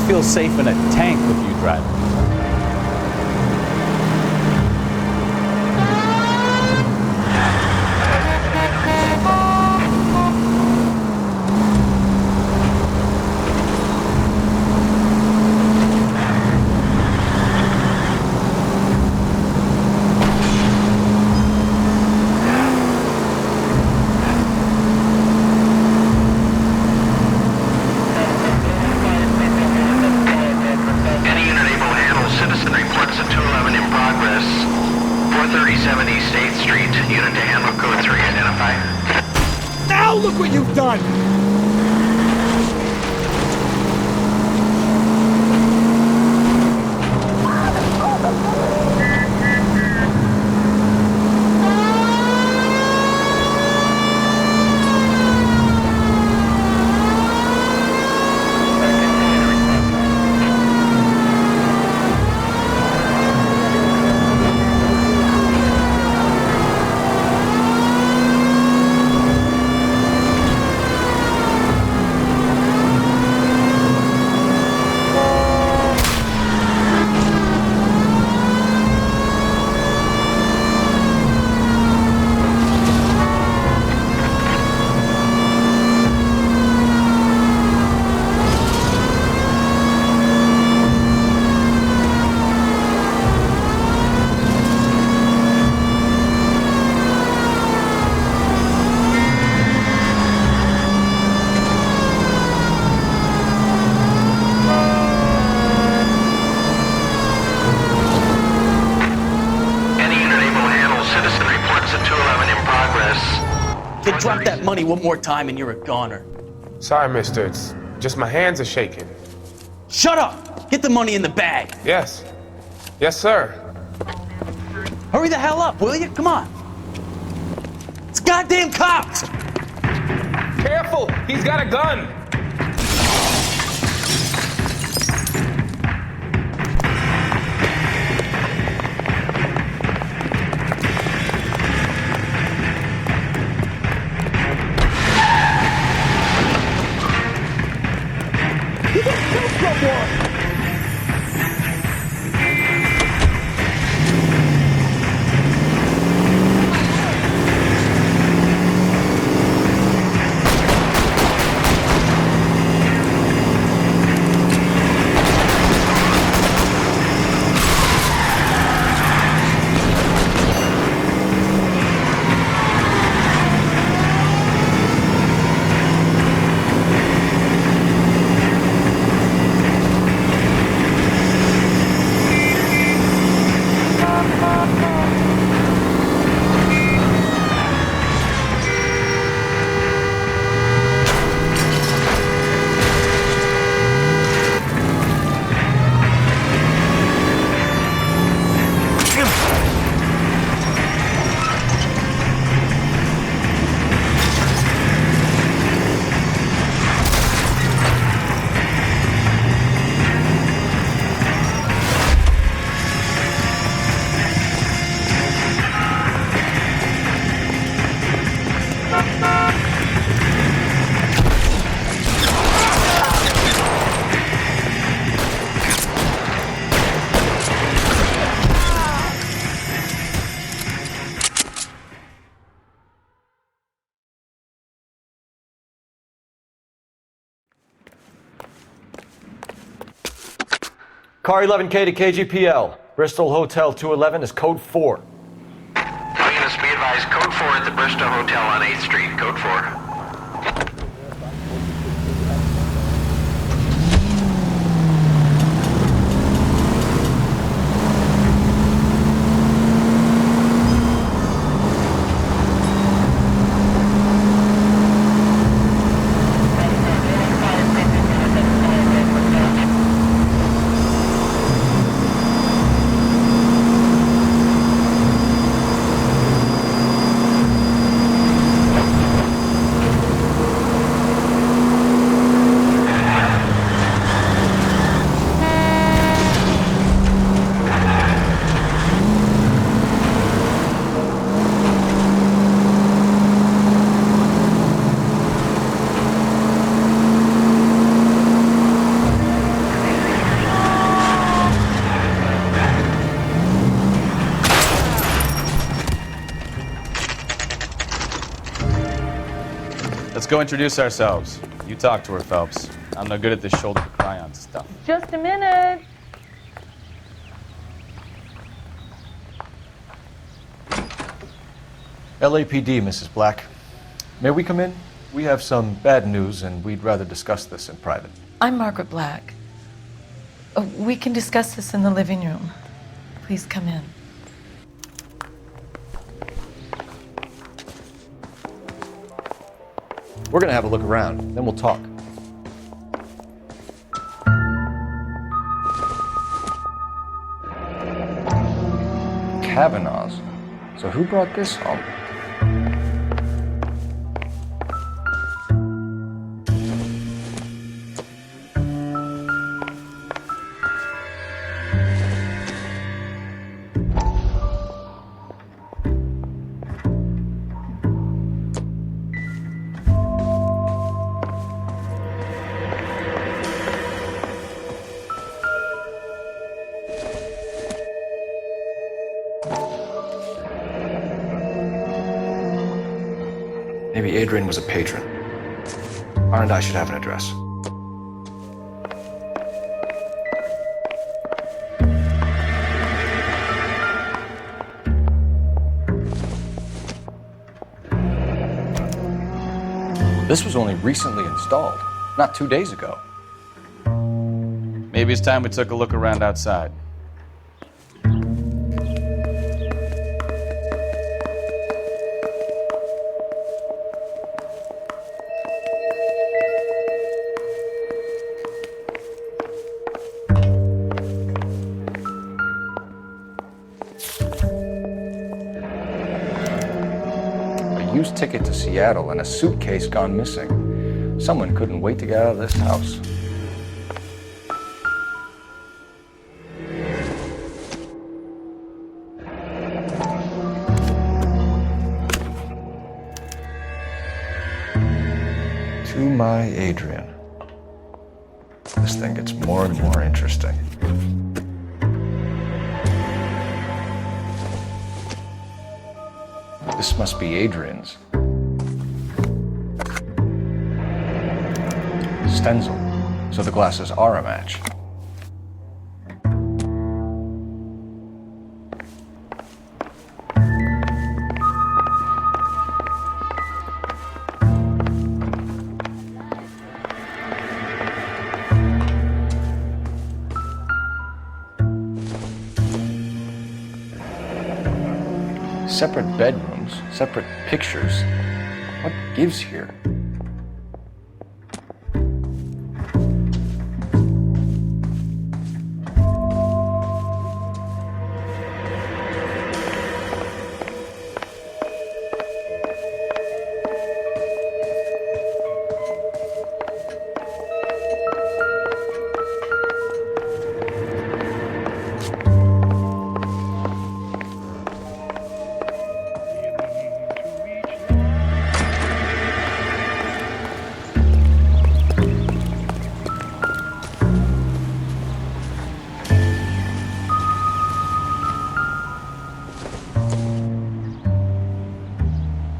Feel safe in a tank with you driving. Look what you've done! Drop that money one more time and you're a goner. Sorry, mister. It's just my hands are shaking. Shut up! Get the money in the bag. Yes. Yes, sir. Hurry the hell up, will you? Come on. It's goddamn cops! Careful! He's got a gun! Car 11K to KGPL. Bristol Hotel 211 is code 4. Units, be advised, code 4 at the Bristol Hotel on 8th Street, code 4. Let's go introduce ourselves. You talk to her, Phelps. I'm no good at this shoulder to cry on stuff. Just a minute. LAPD, Mrs. Black. May we come in? We have some bad news, and we'd rather discuss this in private. I'm Margaret Black. We can discuss this in the living room. Please come in. We're gonna have a look around, then we'll talk. Kavanaugh's. So who brought this home? Maybe Adrian was a patron. R&I should have an address. This was only recently installed, not 2 days ago. Maybe it's time we took a look around outside. Used ticket to Seattle and a suitcase gone missing. Someone couldn't wait to get out of this house. To my Adrian. This thing gets more and more interesting. This must be Adrian's. Stencil, so the glasses are a match. Separate bedrooms, separate pictures. What gives here?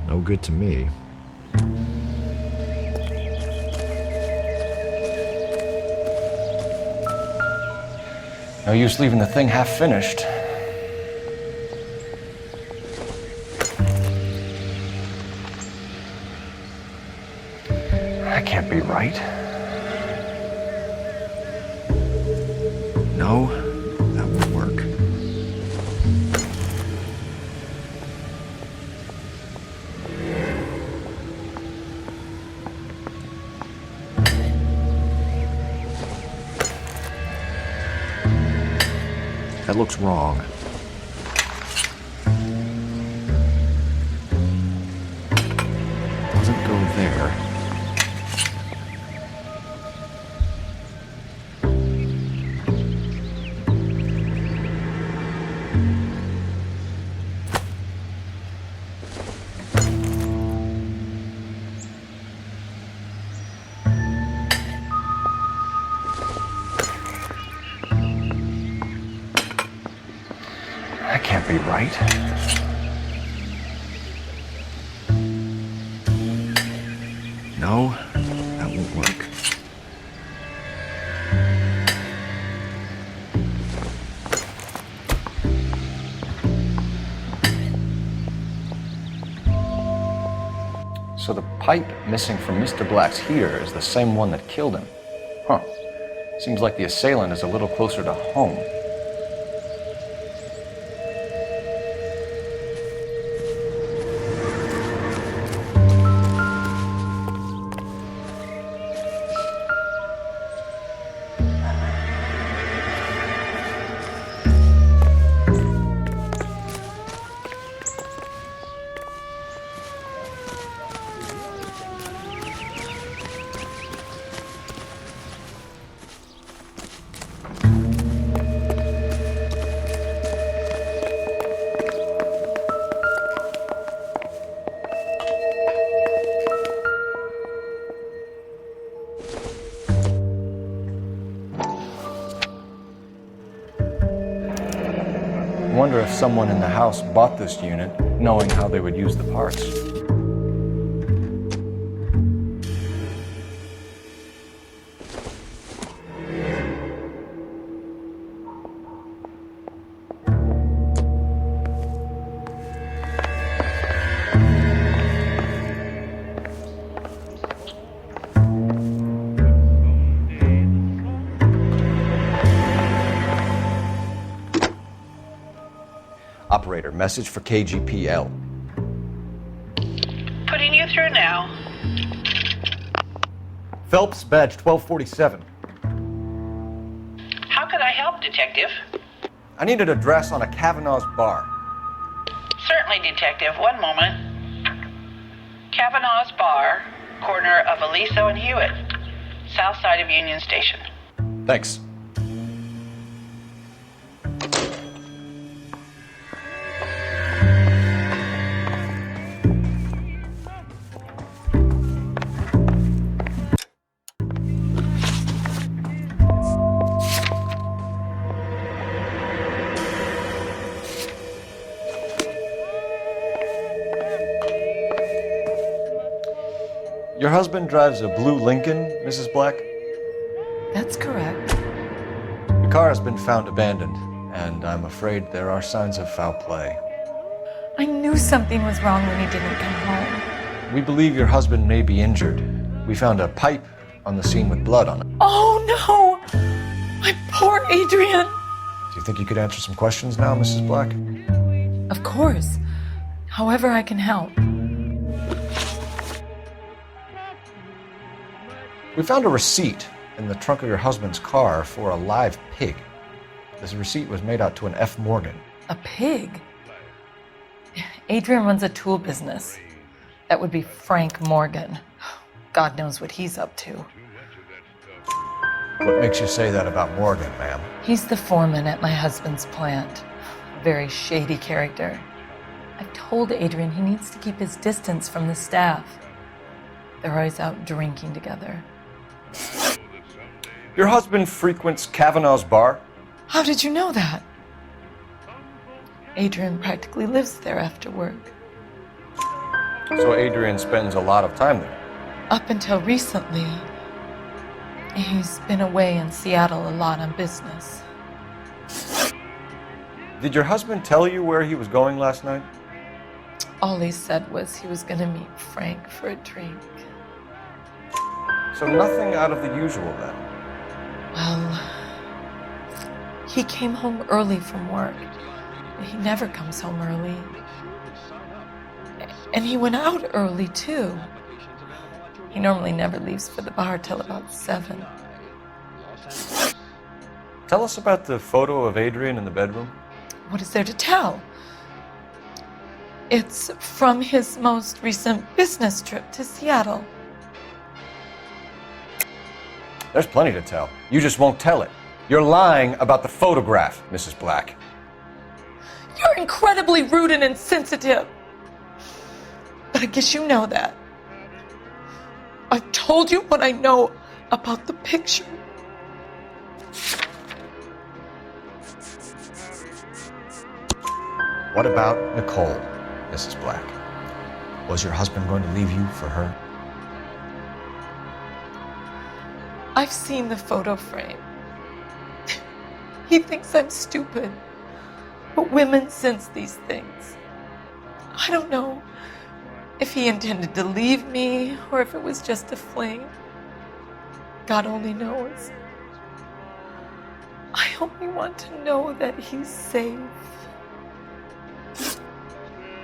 No good to me. No use leaving the thing half finished. That can't be right. No, that won't work. That looks wrong. Doesn't go there. That can't be right. No, that won't work. So the pipe missing from Mr. Black's heater is the same one that killed him. Huh. Seems like the assailant is a little closer to home. I wonder if someone in the house bought this unit, knowing how they would use the parts. Operator, message for KGPL. Putting you through now. Phelps, badge 1247. How could I help, Detective? I need an address on a Kavanaugh's bar. Certainly, Detective. One moment. Kavanaugh's Bar, corner of Aliso and Hewitt, south side of Union Station. Thanks. Your husband drives a blue Lincoln, Mrs. Black? That's correct. The car has been found abandoned, and I'm afraid there are signs of foul play. I knew something was wrong when he didn't come home. We believe your husband may be injured. We found a pipe on the scene with blood on it. Oh no! My poor Adrian! Do you think you could answer some questions now, Mrs. Black? Of course. However I can help. We found a receipt in the trunk of your husband's car for a live pig. This receipt was made out to an F. Morgan. A pig? Adrian runs a tool business. That would be Frank Morgan. God knows what he's up to. What makes you say that about Morgan, ma'am? He's the foreman at my husband's plant. A very shady character. I've told Adrian he needs to keep his distance from the staff. They're always out drinking together. Your husband frequents Kavanaugh's bar? How did you know that? Adrian practically lives there after work. So Adrian spends a lot of time there? Up until recently, he's been away in Seattle a lot on business. Did your husband tell you where he was going last night? All he said was he was going to meet Frank for a drink. So nothing out of the usual then? Well, he came home early from work. He never comes home early. And he went out early, too. He normally never leaves for the bar till about 7. Tell us about the photo of Adrian in the bedroom. What is there to tell? It's from his most recent business trip to Seattle. There's plenty to tell. You just won't tell it. You're lying about the photograph, Mrs. Black. You're incredibly rude and insensitive. But I guess you know that. I've told you what I know about the picture. What about Nicole, Mrs. Black? Was your husband going to leave you for her? I've seen the photo frame. He thinks I'm stupid. But women sense these things. I don't know if he intended to leave me or if it was just a fling. God only knows. I only want to know that he's safe.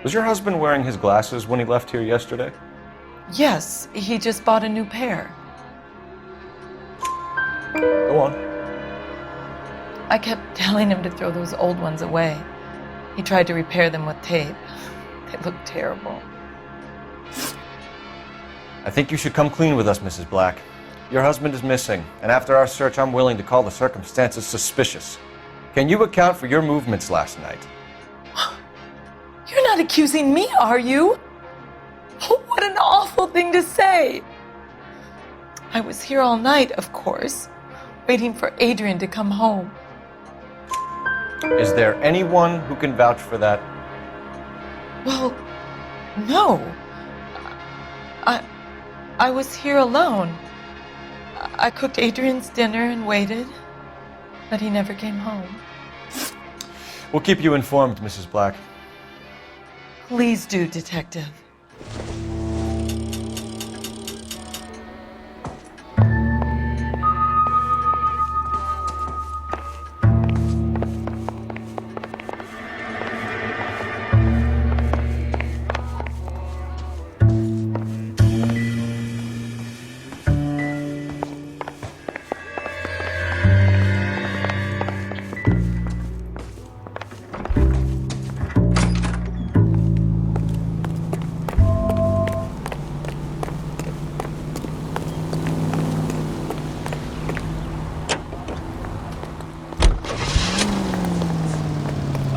Was your husband wearing his glasses when he left here yesterday? Yes, he just bought a new pair. Go on. I kept telling him to throw those old ones away. He tried to repair them with tape. They look terrible. I think you should come clean with us, Mrs. Black. Your husband is missing, and after our search, I'm willing to call the circumstances suspicious. Can you account for your movements last night? You're not accusing me, are you? What an awful thing to say. I was here all night, of course, waiting for Adrian to come home. Is there anyone who can vouch for that? Well, no. I was here alone. I cooked Adrian's dinner and waited, but he never came home. We'll keep you informed, Mrs. Black. Please do, Detective.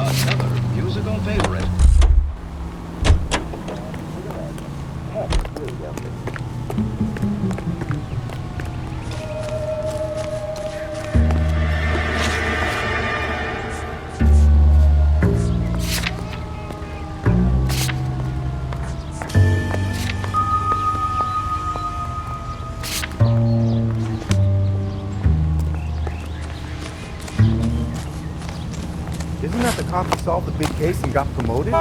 Another musical favorite. Isn't that the cop who solved the big case and got promoted?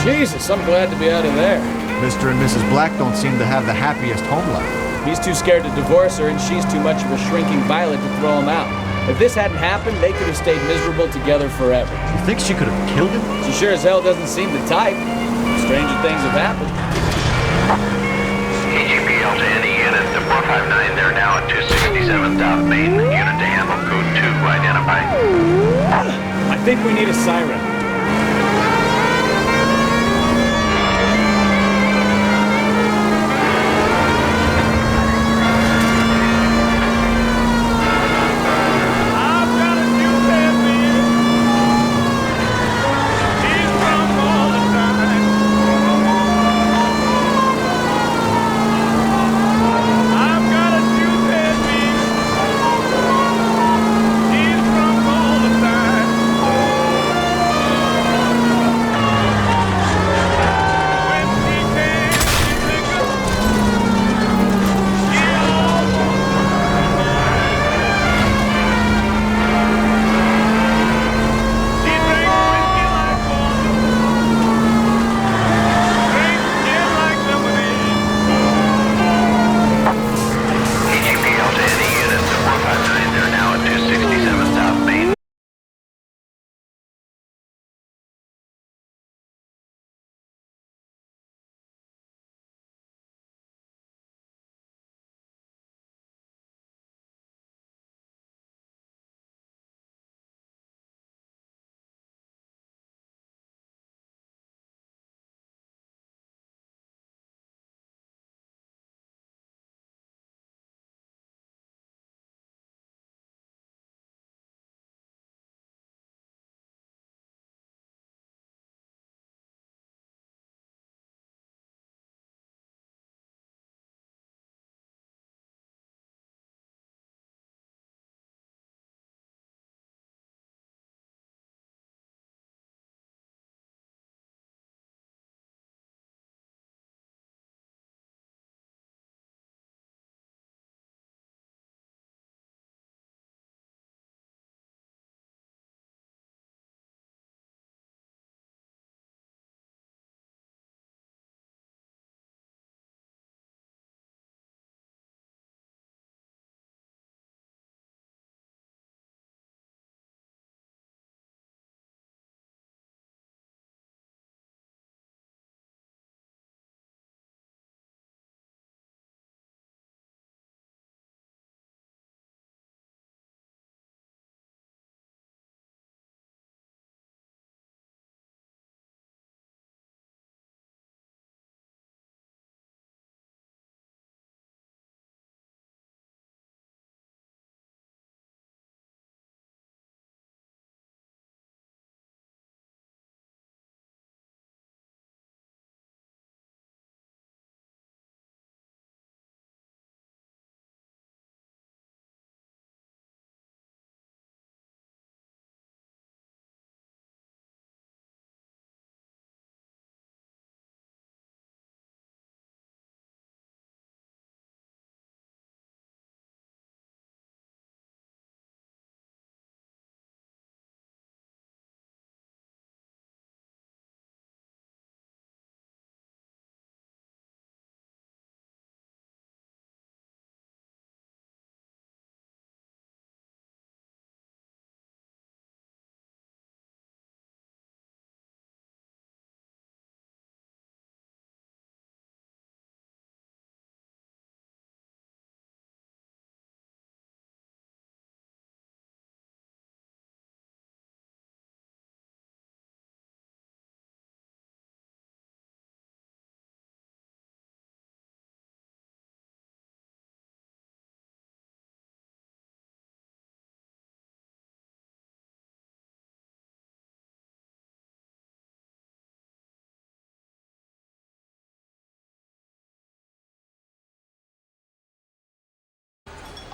Jesus, I'm glad to be out of there. Mr. and Mrs. Black don't seem to have the happiest home life. He's too scared to divorce her, and she's too much of a shrinking violet to throw him out. If this hadn't happened, they could have stayed miserable together forever. You think she could have killed him? She sure as hell doesn't seem the type. Stranger things have happened. KGPL to any unit, the 459, they're now at 267 South Main. Unit to handle code 2, identified. I think we need a siren.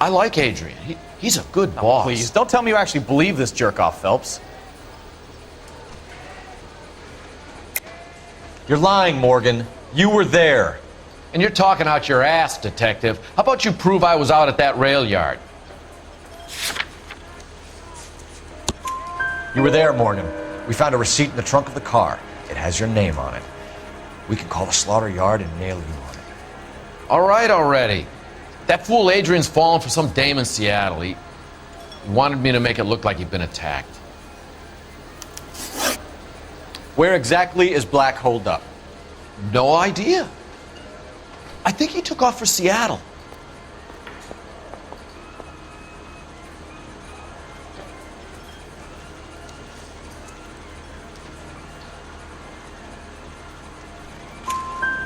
I like Adrian. He's a good boss. Please, don't tell me you actually believe this jerk-off, Phelps. You're lying, Morgan. You were there. And you're talking out your ass, detective. How about you prove I was out at that rail yard? You were there, Morgan. We found a receipt in the trunk of the car. It has your name on it. We can call the slaughter yard and nail you on it. All right already. That fool Adrian's fallen for some dame in Seattle. He wanted me to make it look like he'd been attacked. Where exactly is Black holed up? No idea. I think he took off for Seattle.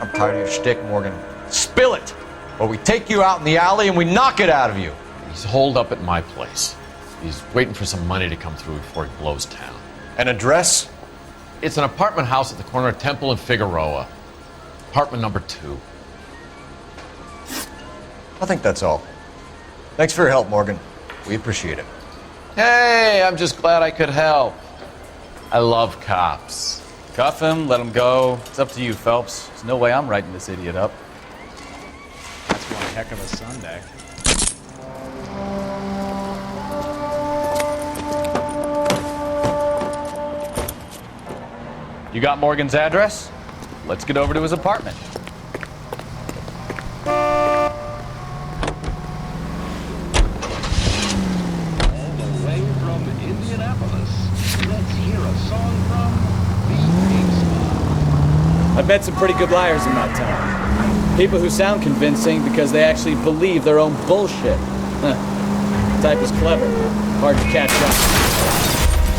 I'm tired of your shtick, Morgan. Spill it! Or we take you out in the alley and we knock it out of you. He's holed up at my place. He's waiting for some money to come through before he blows town. An address? It's an apartment house at the corner of Temple and Figueroa. Apartment number 2. I think that's all. Thanks for your help, Morgan. We appreciate it. Hey, I'm just glad I could help. I love cops. Cuff him, let him go. It's up to you, Phelps. There's no way I'm writing this idiot up. That's one heck of a Sunday. You got Morgan's address? Let's get over to his apartment. All the way from Indianapolis, let's hear a song from the I've met some pretty good liars in my time. People who sound convincing because they actually believe their own bullshit. The type is clever, hard to catch up.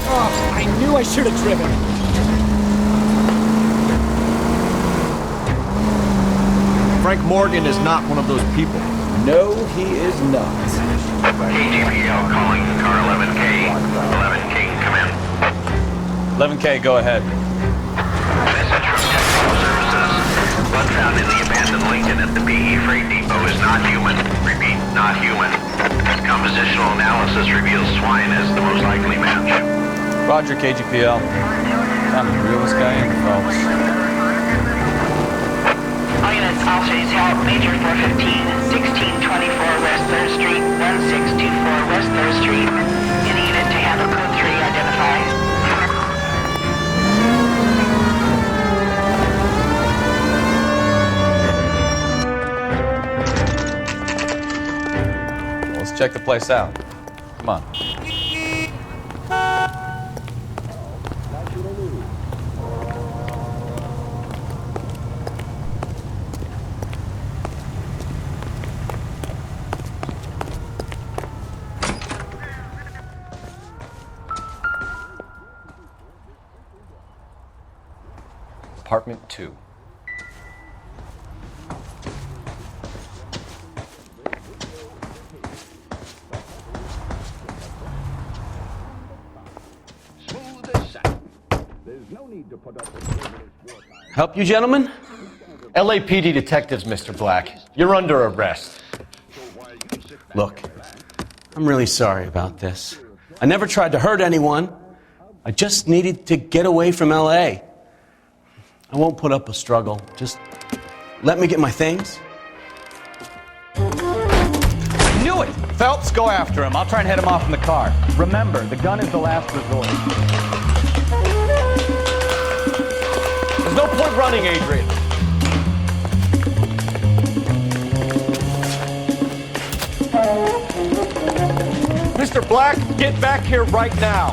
Oh, I knew I should have driven. Frank Morgan is not one of those people. No, he is not. KGPL calling car 11K. 11K, come in. 11K, go ahead. Message from Technical Services. Blood found in the abandoned Lincoln at the PE Freight Depot is not human. Repeat, not human. Compositional analysis reveals swine as the most likely match. Roger, KGPL. Time to reel this guy in, Phelps. All units, officers help Major 415, 1624 West 3rd Street, 1624 West 3rd Street. Any unit to handle code 3, identify. Let's check the place out. Come on. Apartment 2. Help you, gentlemen? LAPD detectives, Mr. Black. You're under arrest. Look, I'm really sorry about this. I never tried to hurt anyone. I just needed to get away from L.A. I won't put up a struggle. Just let me get my things. I knew it! Phelps, go after him. I'll try and head him off in the car. Remember, the gun is the last resort. There's no point running, Adrian. Mr. Black, get back here right now.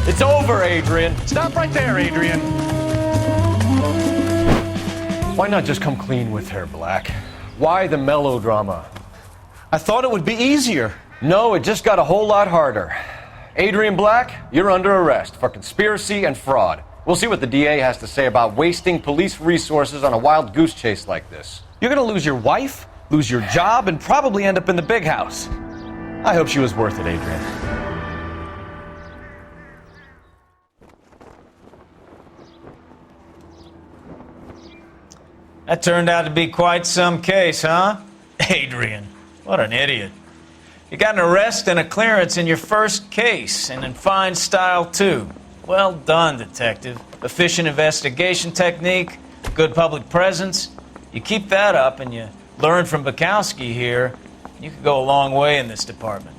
It's over, Adrian. Stop right there, Adrian. Why not just come clean with her, Black? Why the melodrama? I thought it would be easier. No, it just got a whole lot harder. Adrian Black, you're under arrest for conspiracy and fraud. We'll see what the DA has to say about wasting police resources on a wild goose chase like this. You're gonna lose your wife, lose your job, and probably end up in the big house. I hope she was worth it, Adrian. That turned out to be quite some case, huh? Adrian, what an idiot. You got an arrest and a clearance in your first case, and in fine style, too. Well done, detective. Efficient investigation technique, good public presence. You keep that up and you learn from Bukowski here, you could go a long way in this department.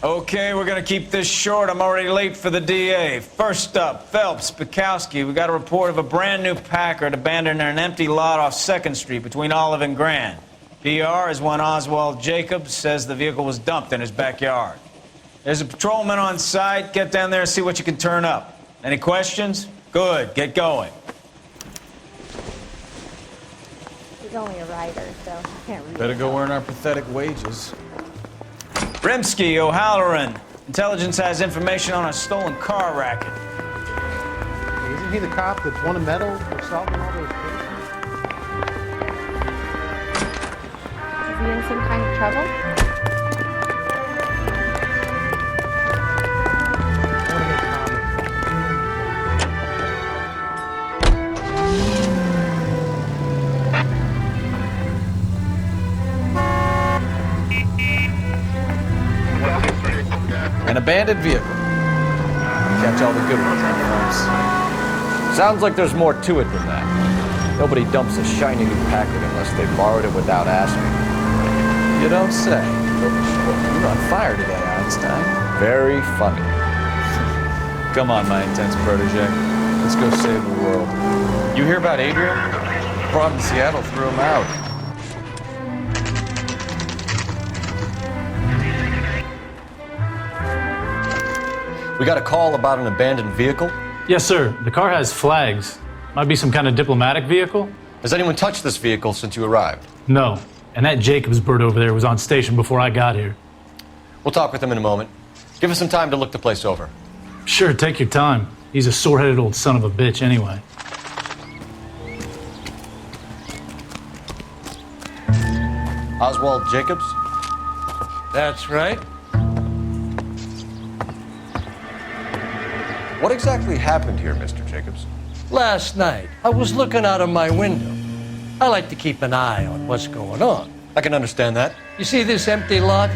Okay, we're gonna keep this short. I'm already late for the DA. First up, Phelps, Bukowski. We got a report of a brand new Packard abandoned in an empty lot off 2nd Street between Olive and Grand. PR is when Oswald Jacobs says the vehicle was dumped in his backyard. There's a patrolman on site. Get down there and see what you can turn up. Any questions? Good, get going. He's only a writer, so I can't read. Better go earn our pathetic wages. Rimsky, O'Halloran. Intelligence has information on a stolen car racket. Isn't he the cop that's won a medal for solving all those cases? Is he in some kind of trouble? An abandoned vehicle. Catch all the good ones on films. Sounds like there's more to it than that. Nobody dumps a shiny new Packard unless they borrowed it without asking. You don't say. You're on fire today, Einstein. Very funny. Come on, my intense protege. Let's go save the world. You hear about Adrian? The problem in Seattle threw him out. We got a call about an abandoned vehicle? Yes, sir. The car has flags. Might be some kind of diplomatic vehicle. Has anyone touched this vehicle since you arrived? No. And that Jacobs bird over there was on station before I got here. We'll talk with him in a moment. Give us some time to look the place over. Sure, take your time. He's a sore-headed old son of a bitch anyway. Oswald Jacobs? That's right. What exactly happened here, Mr. Jacobs? Last night, I was looking out of my window. I like to keep an eye on what's going on. I can understand that. You see this empty lot?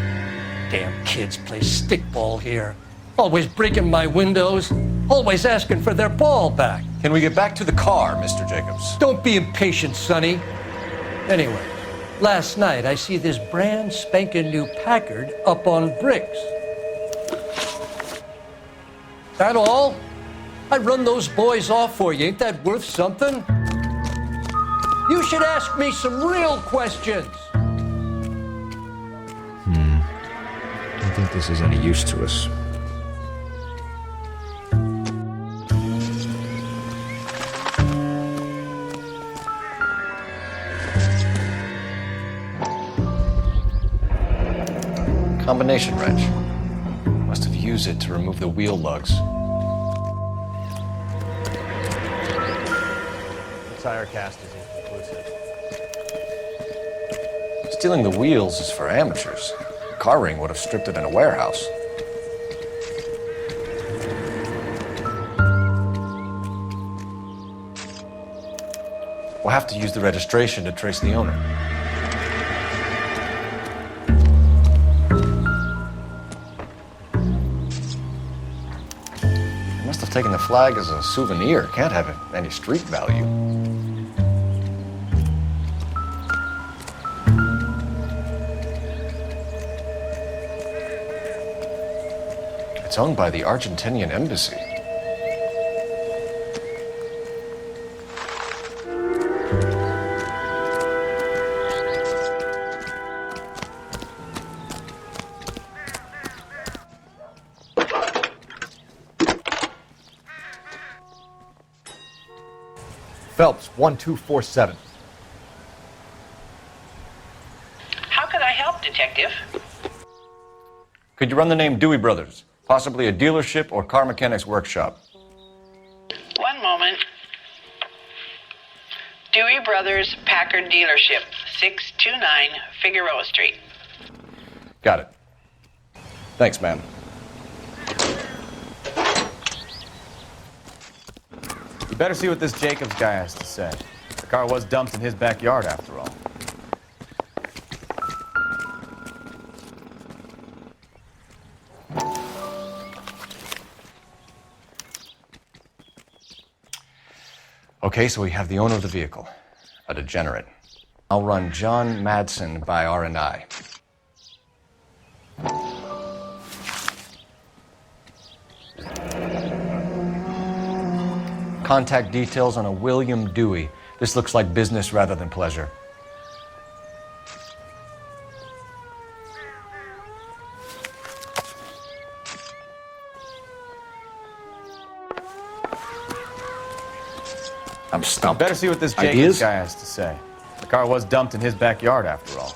Damn kids play stickball here. Always breaking my windows, always asking for their ball back. Can we get back to the car, Mr. Jacobs? Don't be impatient, Sonny. Anyway, last night I see this brand spanking new Packard up on bricks. That all? I run those boys off for you. Ain't that worth something? You should ask me some real questions. Don't think this is any use to us. Combination wrench. Must have used it to remove the wheel lugs. The tire cast is inconclusive. Stealing the wheels is for amateurs. A car ring would have stripped it in a warehouse. We'll have to use the registration to trace the owner. Taking the flag as a souvenir can't have any street value. It's owned by the Argentinian embassy. Phelps, 1247. How could I help, Detective? Could you run the name Dewey Brothers? Possibly a dealership or car mechanics workshop. One moment. Dewey Brothers Packard Dealership, 629 Figueroa Street. Got it. Thanks, ma'am. You better see what this Jacobs guy has to say. The car was dumped in his backyard, after all. Okay, so we have the owner of the vehicle, a degenerate. I'll run John Madsen by R&I. Contact details on a William Dewey. This looks like business rather than pleasure. I'm stumped. Better see what this Jacobs Ideas? guy has to say. The car was dumped in his backyard, after all.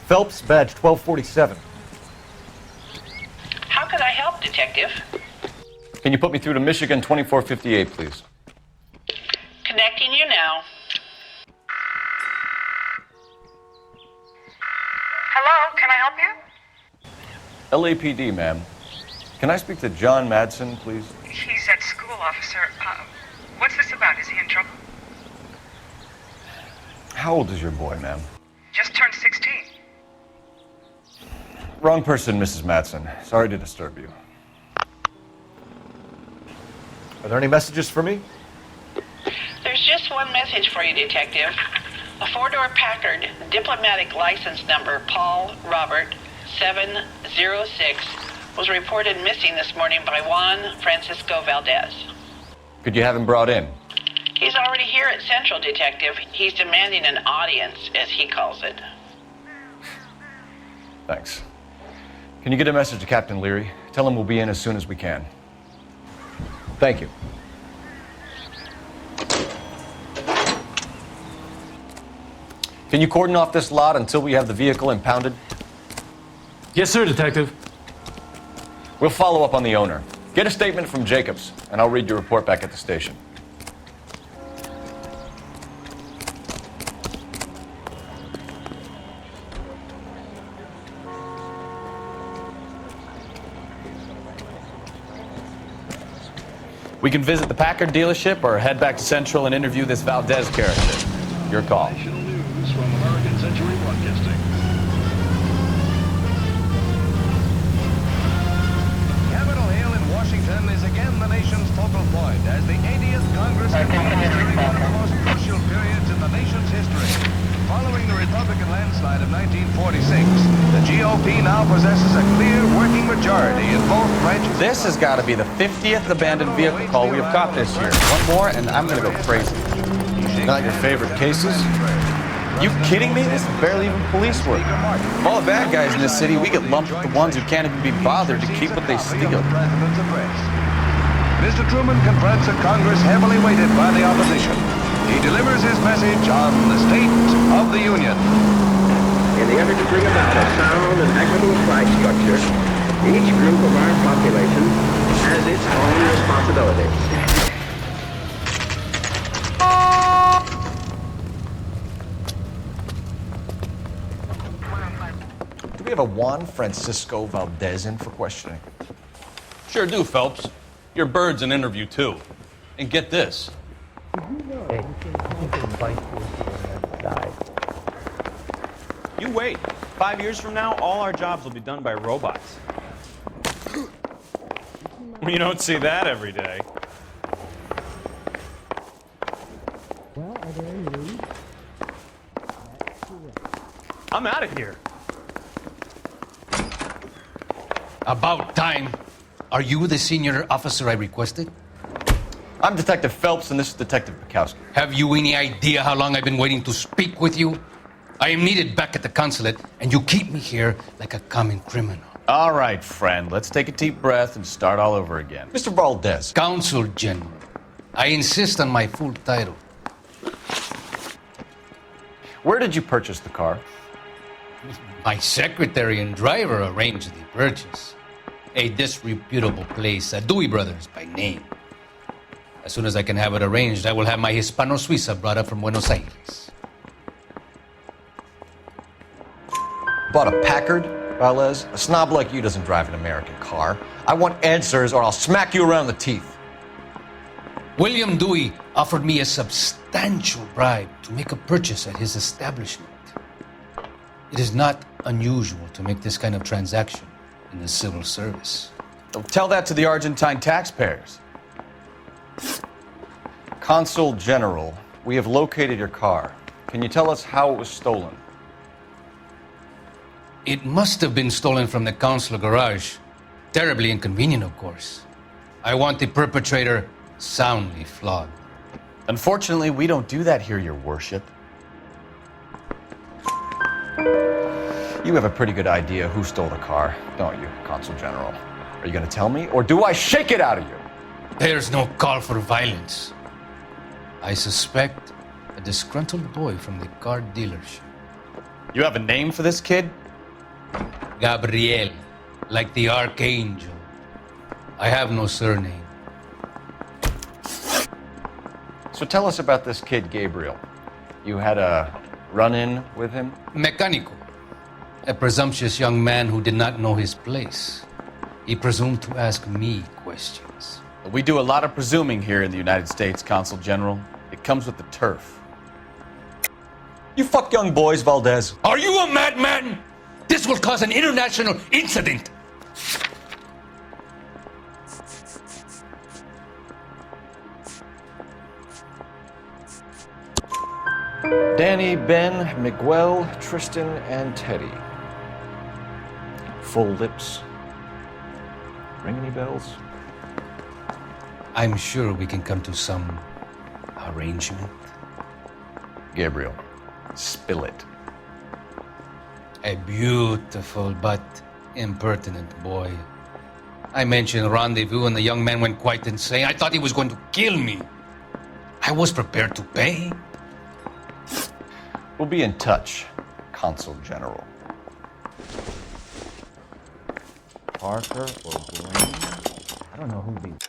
Phelps, badge 1247. How could I help, Detective? Can you put me through to Michigan 2458, please? Connecting you now. Hello, can I help you? LAPD, ma'am. Can I speak to John Madsen, please? He's at school, officer. What's this about? Is he in trouble? How old is your boy, ma'am? Just turned 16. Wrong person, Mrs. Madsen. Sorry to disturb you. Are there any messages for me? There's just one message for you, Detective. A four-door Packard, diplomatic license number Paul Robert 706, was reported missing this morning by Juan Francisco Valdez. Could you have him brought in? He's already here at Central, Detective. He's demanding an audience, as he calls it. Thanks. Can you get a message to Captain Leary? Tell him we'll be in as soon as we can. Thank you. Can you cordon off this lot until we have the vehicle impounded? Yes, sir, Detective. We'll follow up on the owner. Get a statement from Jacobs, and I'll read your report back at the station. We can visit the Packard dealership or head back to Central and interview this Valdez character. Your call. National news from American Century Broadcasting. Capitol Hill in Washington is again the nation's focal point as the 80th Congress concludes during one of the most crucial periods in the nation's history. Following the Republican landslide of 1946, the GOP now possesses a clear working majority in both branches. This has got to be the 50th abandoned vehicle call we have caught this year. One more, and I'm going to go crazy. Not your favorite cases? You kidding me? This is barely even police work. Of all the bad guys in this city, we get lumped with the ones who can't even be bothered to keep what they steal. Mr. Truman confronts a Congress heavily weighted by the opposition. He delivers his message on the State of the Union. In the effort to bring about a sound and equitable price structure, each group of our population has its own responsibilities. Do we have a Juan Francisco Valdez in for questioning? Sure do, Phelps. Your bird's an interview, too. And get this. You wait. 5 years from now, all our jobs will be done by robots. You don't see that every day. Well, are there any leads? I'm out of here. About time. Are you the senior officer I requested? I'm Detective Phelps, and this is Detective Bukowski. Have you any idea how long I've been waiting to speak with you? I am needed back at the consulate, and you keep me here like a common criminal. All right, friend. Let's take a deep breath and start all over again. Mr. Valdez. Consul General. I insist on my full title. Where did you purchase the car? My secretary and driver arranged the purchase. A disreputable place, a Dewey Brothers by name. As soon as I can have it arranged, I will have my Hispano Suiza brought up from Buenos Aires. Bought a Packard, Valdez? A snob like you doesn't drive an American car. I want answers or I'll smack you around the teeth. William Dewey offered me a substantial bribe to make a purchase at his establishment. It is not unusual to make this kind of transaction in the civil service. Don't tell that to the Argentine taxpayers. Consul General, we have located your car. Can you tell us how it was stolen? It must have been stolen from the consular garage. Terribly inconvenient, of course. I want the perpetrator soundly flogged. Unfortunately, we don't do that here, Your Worship. You have a pretty good idea who stole the car, don't you, Consul General? Are you going to tell me, or do I shake it out of you? There's no call for violence. I suspect a disgruntled boy from the car dealership. You have a name for this kid? Gabriel, like the archangel. I have no surname. So tell us about this kid, Gabriel. You had a run-in with him? Mecánico. A presumptuous young man who did not know his place. He presumed to ask me questions. We do a lot of presuming here in the United States, Consul General. It comes with the turf. You fuck young boys, Valdez. Are you a madman? This will cause an international incident. Danny, Ben, Miguel, Tristan, and Teddy. Full lips. Ring any bells? I'm sure we can come to some arrangement. Gabriel, spill it. A beautiful but impertinent boy. I mentioned rendezvous and the young man went quite insane. I thought he was going to kill me. I was prepared to pay. We'll be in touch, Consul General. Parker or Blaine? I don't know who these...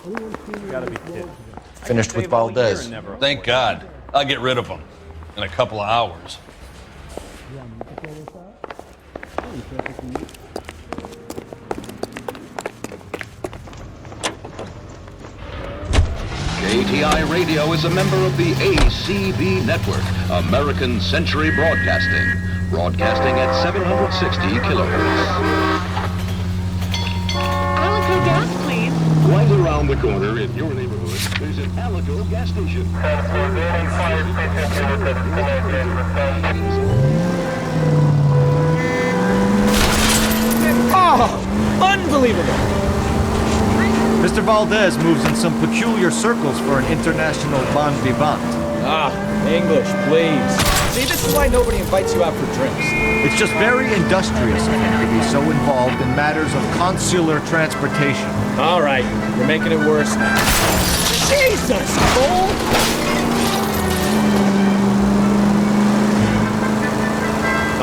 You gotta be kidding. Finished with Valdez. Thank God. I'll get rid of him in a couple of hours. KTI Radio is a member of the ACB Network, American Century Broadcasting, broadcasting at 760 kilohertz. Alico gas, please. Right around the corner in your neighborhood, there's an Alico gas station. Oh, unbelievable! Mr. Valdez moves in some peculiar circles for an international bon vivant. Ah, English, please. See, this is why nobody invites you out for drinks. It's just very industrious of him to be so involved in matters of consular transportation. All right, you're making it worse now. Jesus, Cole!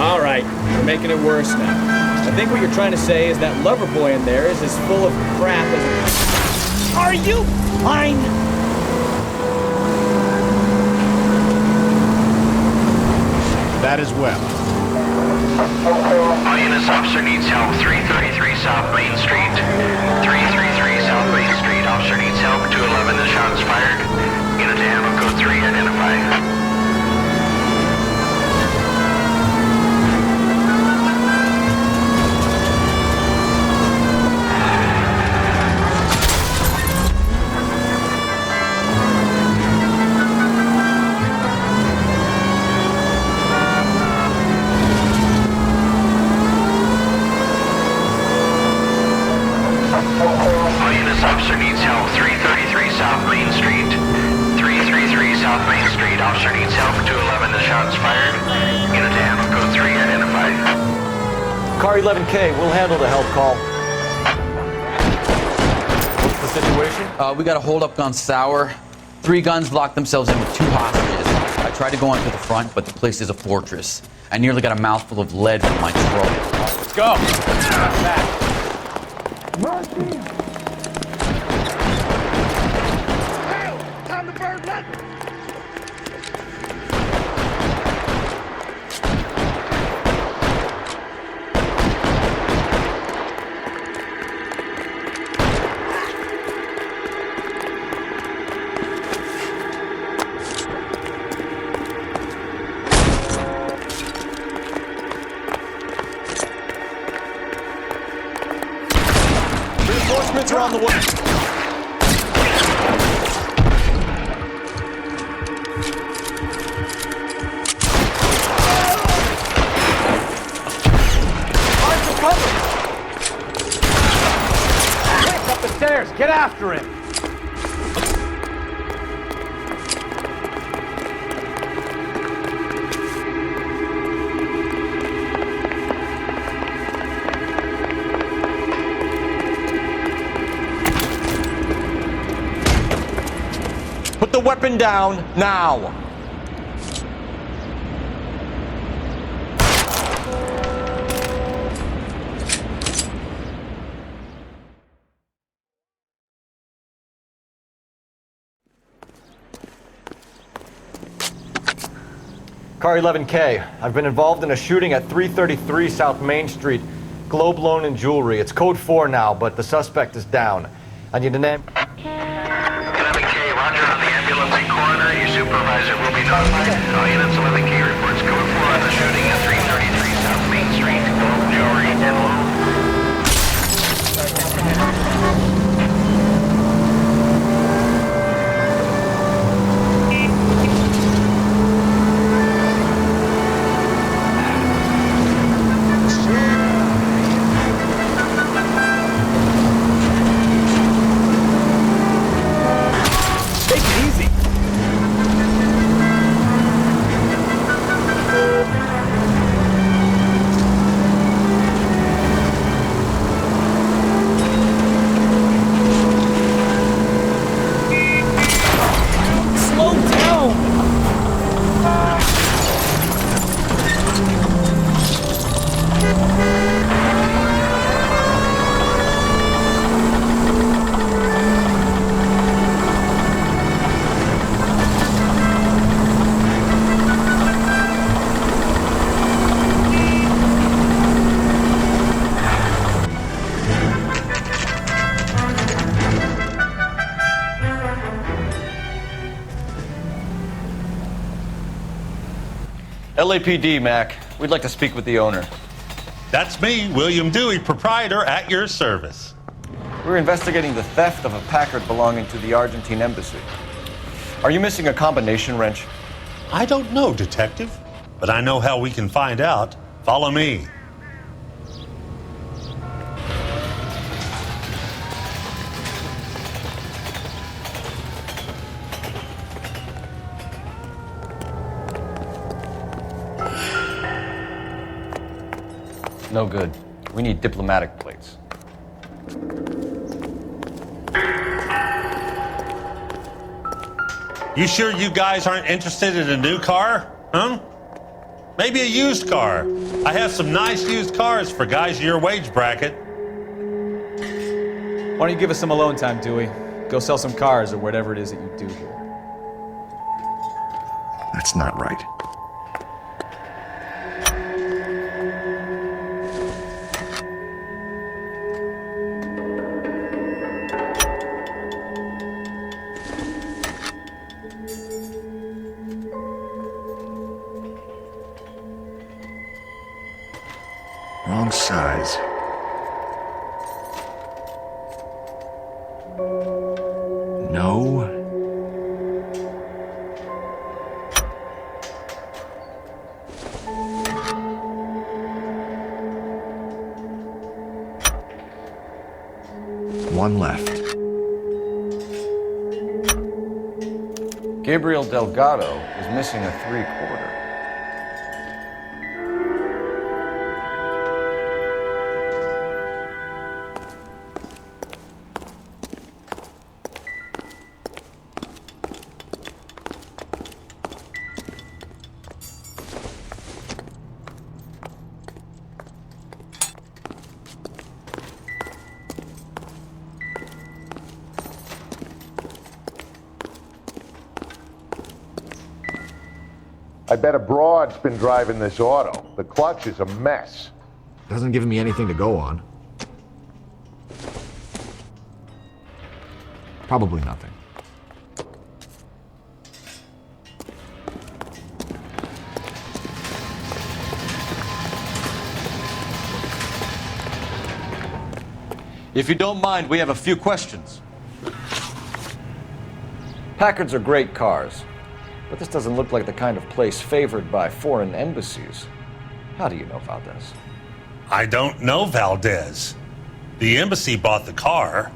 All right, you're making it worse now. I think what you're trying to say is that lover boy in there is as full of crap as... Are you fine? That as well. All units, officer needs help. 333 South Main Street. 333 South Main Street. Officer needs help. 211, the shots fired. Unit to handle code 3, identify. Officer needs help. 333 South Main Street. 333 South Main Street. Officer needs help. 211, the shots fired. Unit to handle code 3, identified. Car 11K, we'll handle the help call. What's the situation? We got a hold-up gun sour. 3 guns locked themselves in with 2 hostages. I tried to go onto the front, but the place is a fortress. I nearly got a mouthful of lead from my throat. Let's go. Back. Reinforcements are on the way. Quick, up the stairs. Get after him. Put the weapon down, now! Car 11K, I've been involved in a shooting at 333 South Main Street. Globe Loan and Jewelry. It's code 4 now, but the suspect is down. I need an name. 11K, roger on the ambulance and coroner. Your supervisor will be notified. All units, 11K reports code 4 on the shooting at 333 South Main Street. Globe Jewelry and Loan. LAPD, Mac. We'd like to speak with the owner. That's me, William Dewey, proprietor, at your service. We're investigating the theft of a Packard belonging to the Argentine embassy. Are you missing a combination wrench? I don't know, Detective, but I know how we can find out. Follow me. No good. We need diplomatic plates. You sure you guys aren't interested in a new car? Huh? Maybe a used car. I have some nice used cars for guys in your wage bracket. Why don't you give us some alone time, Dewey? Go sell some cars or whatever it is that you do here. That's not right. Wrong size. No. One left. Gabriel Delgado is missing a 3/4. I bet a broad's been driving this auto. The clutch is a mess. Doesn't give me anything to go on. Probably nothing. If you don't mind, we have a few questions. Packards are great cars, but this doesn't look like the kind of place favored by foreign embassies. How do you know Valdez? I don't know Valdez. The embassy bought the car.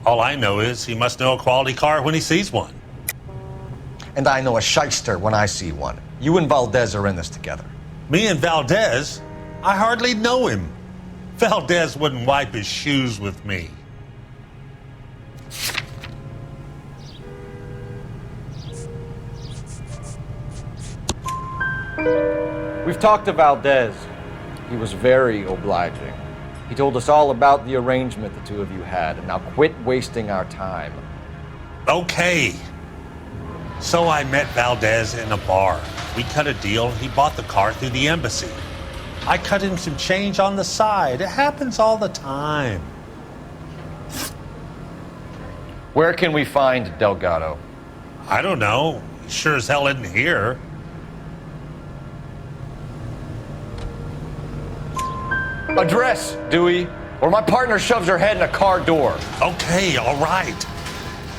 All I know is he must know a quality car when he sees one. And I know a shyster when I see one. You and Valdez are in this together. Me and Valdez? I hardly know him. Valdez wouldn't wipe his shoes with me. We've talked to Valdez. He was very obliging. He told us all about the arrangement the two of you had, and now quit wasting our time. Okay. So I met Valdez in a bar. We cut a deal. He bought the car through the embassy. I cut him some change on the side. It happens all the time. Where can we find Delgado? I don't know. He sure as hell isn't here. Address, Dewey, or my partner shoves her head in a car door. Okay, all right.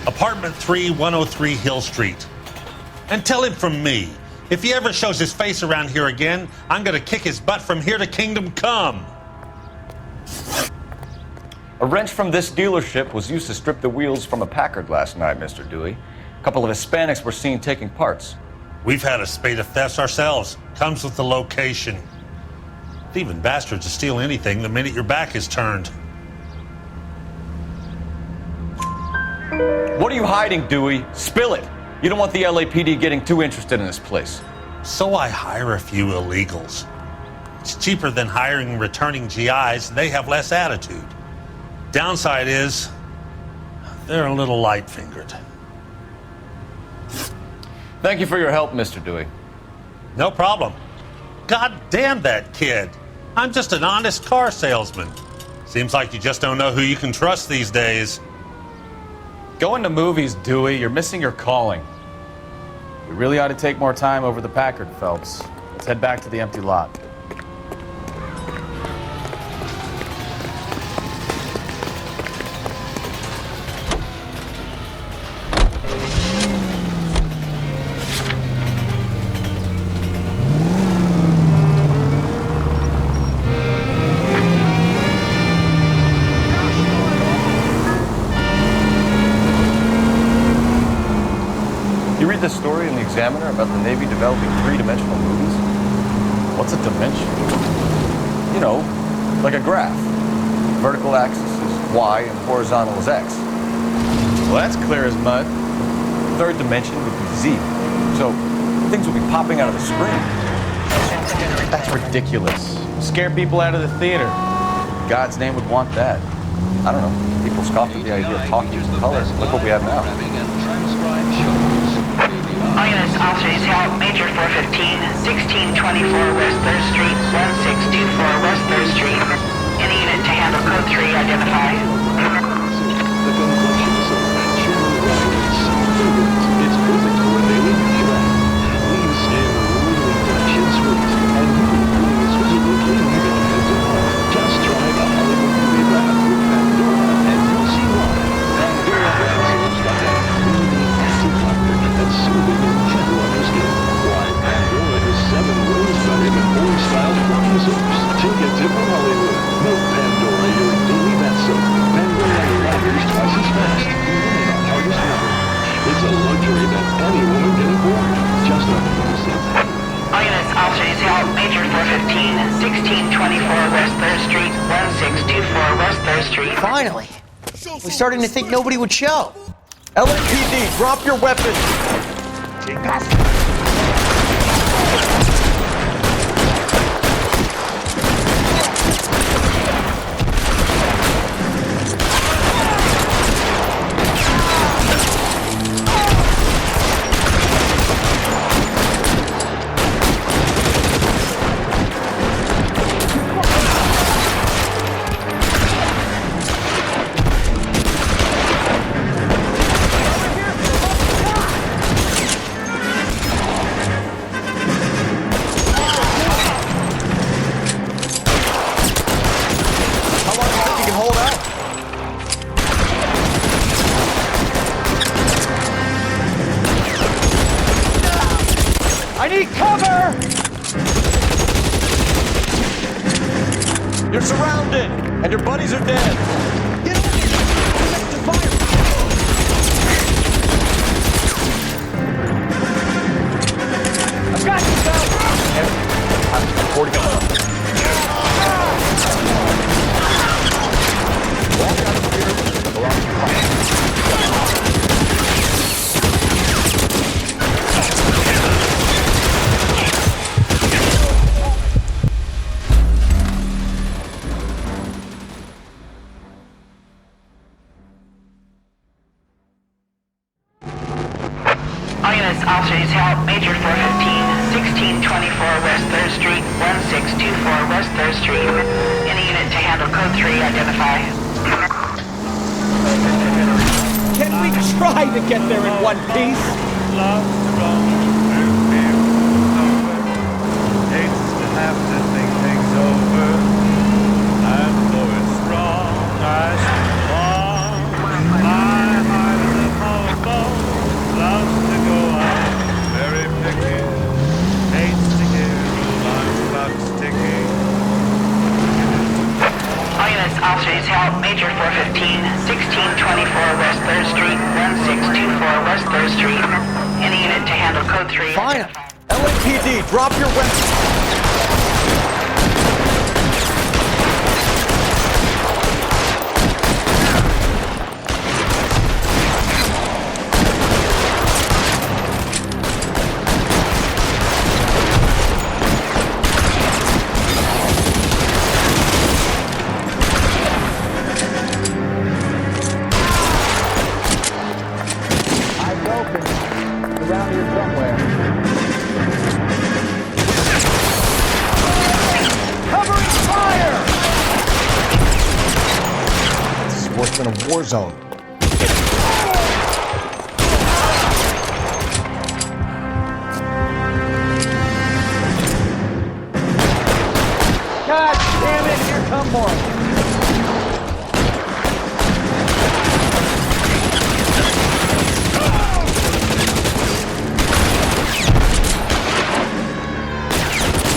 Apartment 3, 103 Hill Street. And tell him from me, if he ever shows his face around here again, I'm gonna kick his butt from here to Kingdom Come. A wrench from this dealership was used to strip the wheels from a Packard last night, Mr. Dewey. A couple of Hispanics were seen taking parts. We've had a spate of thefts ourselves. Comes with the location. Thieving bastards will steal anything the minute your back is turned. What are you hiding, Dewey? Spill it. You don't want the LAPD getting too interested in this place. So I hire a few illegals. It's cheaper than hiring returning GIs. They have less attitude. Downside is, they're a little light-fingered. Thank you for your help, Mr. Dewey. No problem. God damn that kid. I'm just an honest car salesman. Seems like you just don't know who you can trust these days. Going to movies, Dewey. You're missing your calling. You really ought to take more time over the Packard, Phelps. Let's head back to the empty lot. You read this story in the Examiner about the Navy developing three-dimensional movies? What's a dimension? You know, like a graph. Vertical axis is Y and horizontal is X. Well, that's clear as mud. Third dimension would be Z. So things will be popping out of the screen. That's ridiculous. Scare people out of the theater. God's name would want that. I don't know. People scoffed at the idea of talking in color. Look what we have now. All units, officers, help, Major 415, 1624 West 3rd Street, 1624 West 3rd Street. Any unit to handle code 3, identify. The complexions of Manchurian rice, it's perfect for a daily track. Lean, skin, really fresh and sweet, and really is visibly clean from head to toe. Just try the Hollywood movie wrap with Pandora, and you'll see why. Pandora pencils got that creamy acid factor that's soothing and gentle on your skin. Why, Pandora is 7 ways better than old-style cooking soaps. Take a tip from Hollywood. Make Pandora your daily bath soap. Pandora lathers twice as fast, even on hardest weather. It's a luxury that any woman can afford. Just a $0.20. All units, officers, help, Major 415, 1624 West 3rd Street, 1624 West 3rd Street. Finally. We're starting to think nobody would show. LAPD, drop your weapons! I need cover! You're surrounded, and your buddies are dead. Get on! Set to fire! I've got you, Sal! I'm 40 going up. Walk out of here, go out to fire. All units, officers, help, Major 415, 1624 West 3rd Street, 1624 West 3rd Street. Any unit to handle code 3, identify. Can we try to get there in one piece? Hates to have to think things over. And though it's wrong, I still want. My heart is a hobo, loves to go out, very picky. Hates to hear alarm clocks ticking. All units, officers, help, Major 415, 1624 West 3rd Street, 1624 West 3rd Street. Any unit to handle code 3. Fine. LAPD, drop your weapons! Around here somewhere. Covering fire! This is worse than a war zone. One more.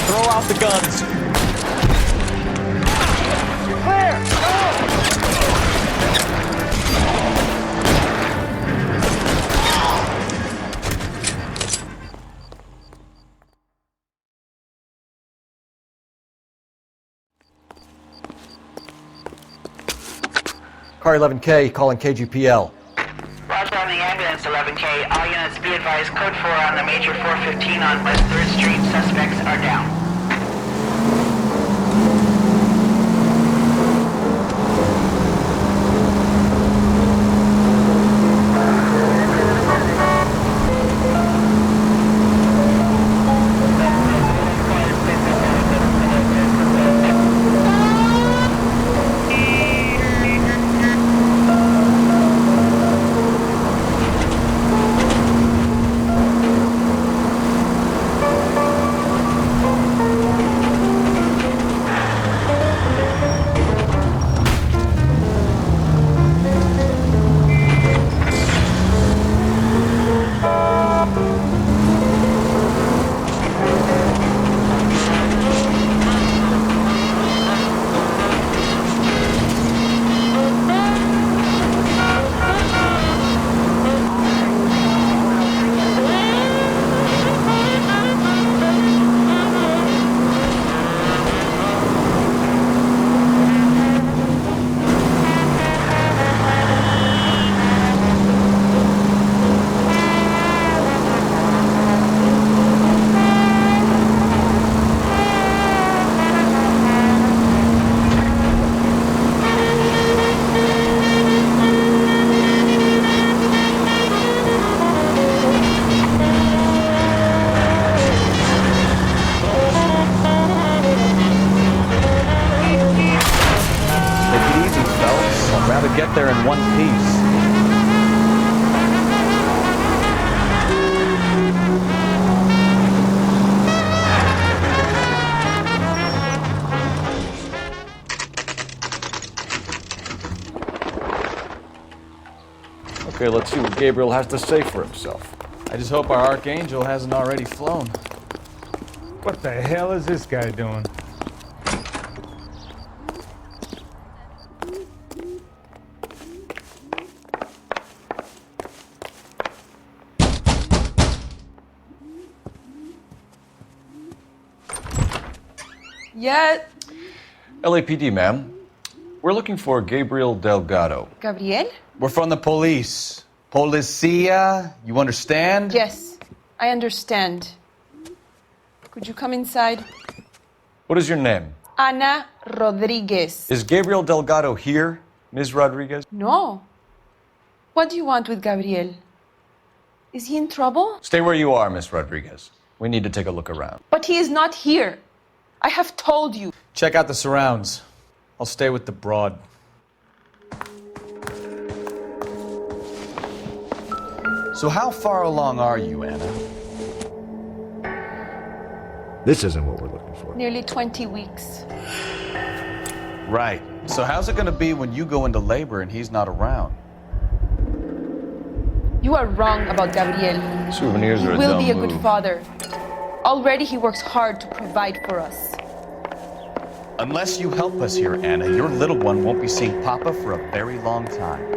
Throw out the guns. Clear! Car 11K, calling KGPL. Roger on the ambulance, 11K. All units be advised, code 4 on the major 415 on West 3rd Street. Suspects are down. Get there in one piece. Okay, let's see what Gabriel has to say for himself. I just hope our Archangel hasn't already flown. What the hell is this guy doing? Yeah. LAPD, ma'am. We're looking for Gabriel Delgado. Gabriel? We're from the police. Policia, you understand? Yes, I understand. Could you come inside? What is your name? Ana Rodriguez. Is Gabriel Delgado here, Ms. Rodriguez? No. What do you want with Gabriel? Is he in trouble? Stay where you are, Ms. Rodriguez. We need to take a look around. But he is not here. I have told you. Check out the surrounds. I'll stay with the broad. So how far along are you, Anna? This isn't what we're looking for. Nearly 20 weeks. Right. So how's it gonna be when you go into labor and he's not around? You are wrong about Gabriel. Souvenirs He are a will dumb be a move. good father. Already he works hard to provide for us. Unless you help us here, Anna, your little one won't be seeing Papa for a very long time.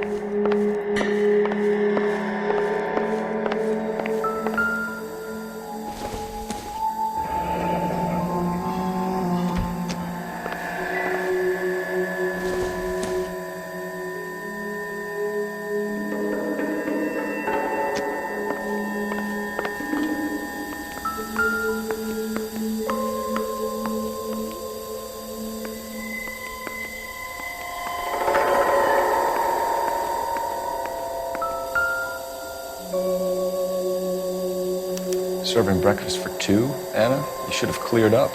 Serving breakfast for two, Anna? You should have cleared up.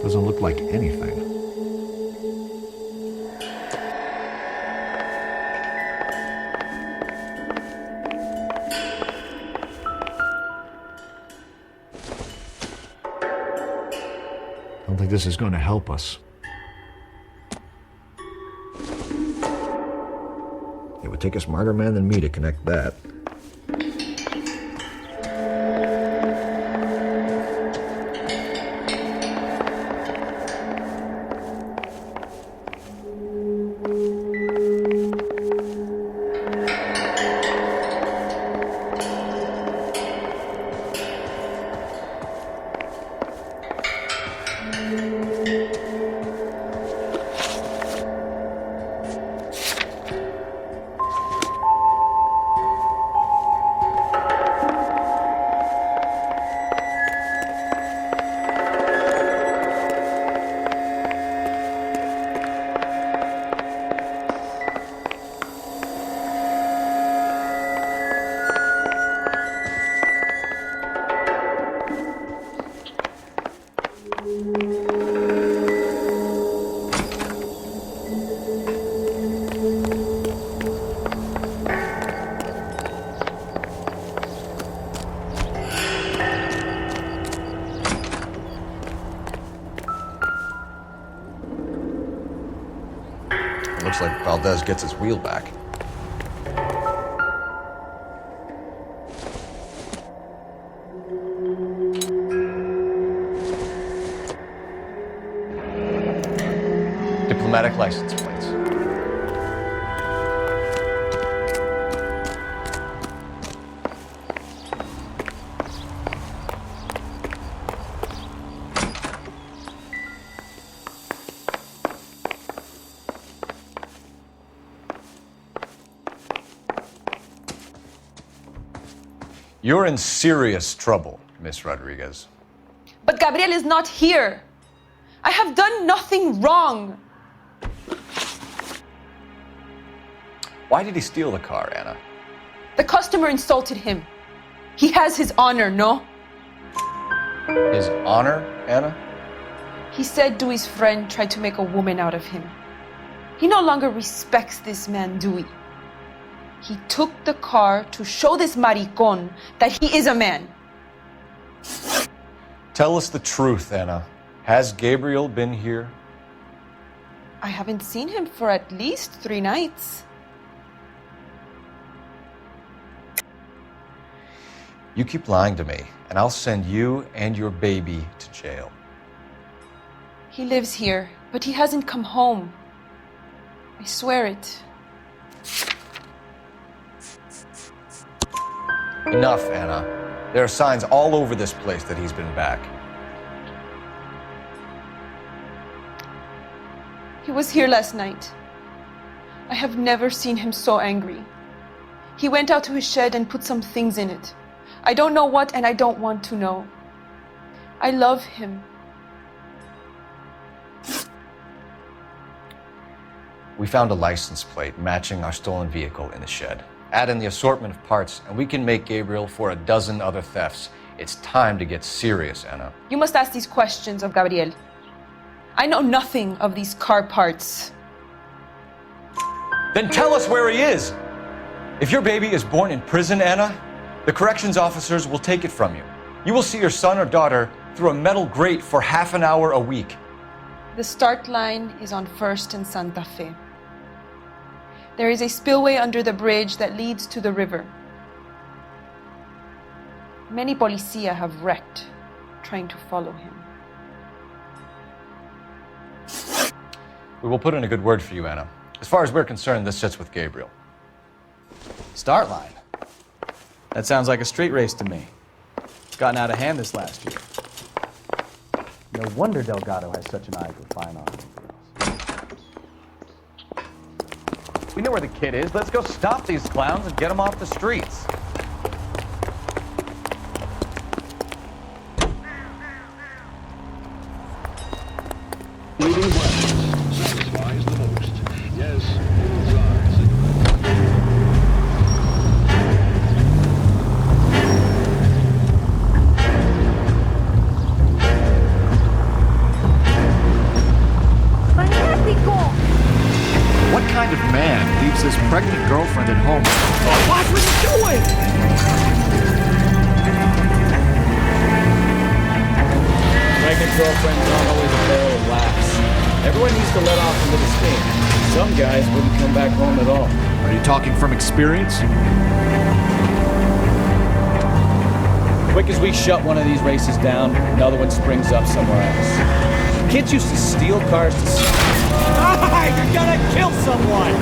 Doesn't look like anything. don't think this is going to help us. It would take a smarter man than me to connect that. Looks like Valdez gets his wheel back. Diplomatic license plates. You're in serious trouble, Miss Rodriguez. But Gabriel is not here. I have done nothing wrong. Why did he steal the car, Anna? The customer insulted him. He has his honor, no? His honor, Anna? He said Dewey's friend tried to make a woman out of him. He no longer respects this man, Dewey. He took the car to show this maricón that he is a man. Tell us the truth, Anna. Has Gabriel been here? I haven't seen him for at least 3 nights. You keep lying to me, and I'll send you and your baby to jail. He lives here, but he hasn't come home. I swear it. Enough, Anna. There are signs all over this place that he's been back. He was here last night. I have never seen him so angry. He went out to his shed and put some things in it. I don't know what, and I don't want to know. I love him. We found a license plate matching our stolen vehicle in the shed. Add in the assortment of parts, and we can make Gabriel for a dozen other thefts. It's time to get serious, Anna. You must ask these questions of Gabriel. I know nothing of these car parts. Then tell us where he is! If your baby is born in prison, Anna, the corrections officers will take it from you. You will see your son or daughter through a metal grate for half an hour a week. The start line is on 1st and Santa Fe. There is a spillway under the bridge that leads to the river. Many policia have wrecked trying to follow him. We will put in a good word for you, Anna. As far as we're concerned, this sits with Gabriel. Start line? That sounds like a street race to me. It's gotten out of hand this last year. No wonder Delgado has such an eye for fine art. We know where the kid is. Let's go stop these clowns and get them off the streets. Leading glasses satisfies the most. Yes, bull's eyes. What kind of man leaves his pregnant girlfriend at home? Watch what you're doing! Pregnant girlfriends aren't always a Everyone used to let off a little steam. Some guys wouldn't come back home at all. Are you talking from experience? Quick as we shut one of these races down, another one springs up somewhere else. Kids used to steal cars to sell. Ah, you're gonna kill someone!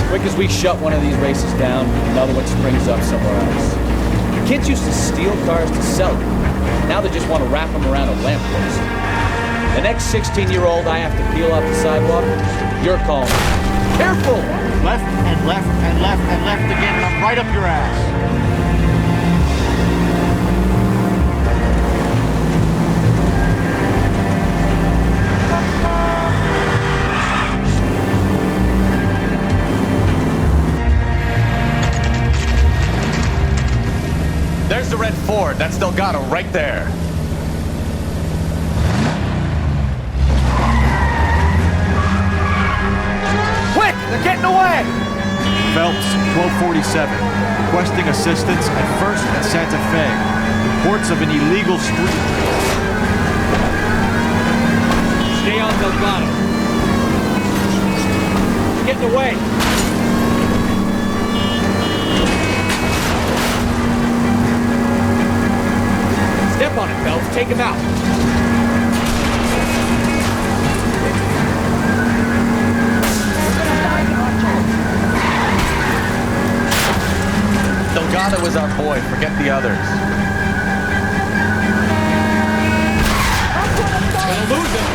Quick as we shut one of these races down, another one springs up somewhere else. Kids used to steal cars to sell them. Now they just want to wrap them around a lamppost. The next 16-year-old I have to peel off the sidewalk, you're calling. Careful! Left and left and left and left again, and I'm right up your ass. There's the red Ford. That's Delgado right there. Quick! They're getting away! Phelps, 1247. Requesting assistance at 1st and Santa Fe. Reports of an illegal street. Stay on Delgado. He's getting away. Step on it, Phelps. Take him out. Delgado is our boy. Forget the others. Gonna lose him.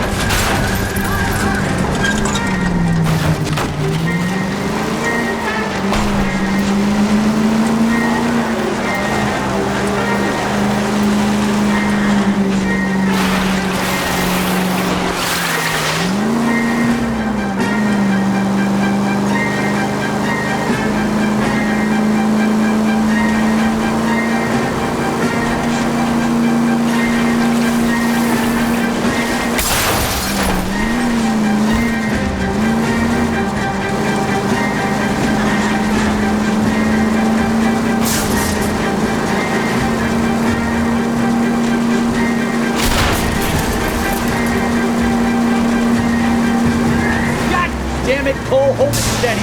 Damn it, Cole, hold it steady.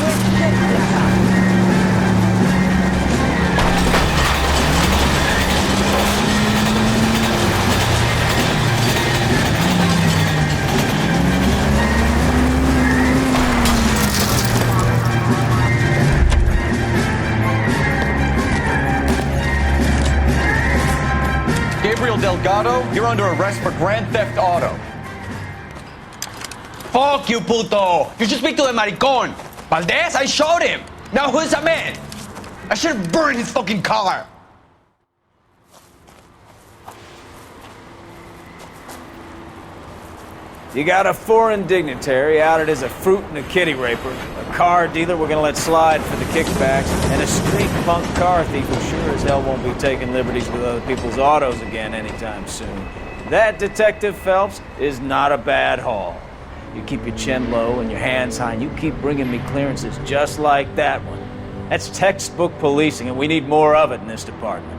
Gabriel Delgado, you're under arrest for Grand Theft Auto. Fuck you, puto! You should speak to the maricón. Valdez, I showed him. Now who's the man? I should have burned his fucking car. You got a foreign dignitary outed as a fruit and a kitty raper, a car dealer we're gonna let slide for the kickbacks, and a street punk car thief who sure as hell won't be taking liberties with other people's autos again anytime soon. That, Detective Phelps, is not a bad haul. You keep your chin low and your hands high, and you keep bringing me clearances just like that one. That's textbook policing, and we need more of it in this department.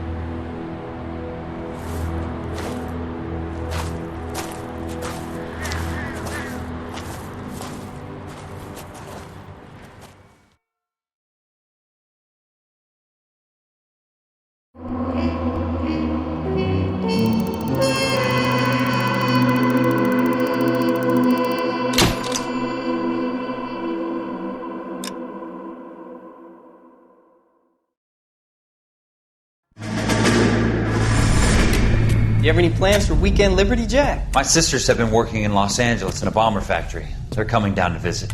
You have any plans for Weekend Liberty, Jack? My sisters have been working in Los Angeles in a bomber factory. They're coming down to visit.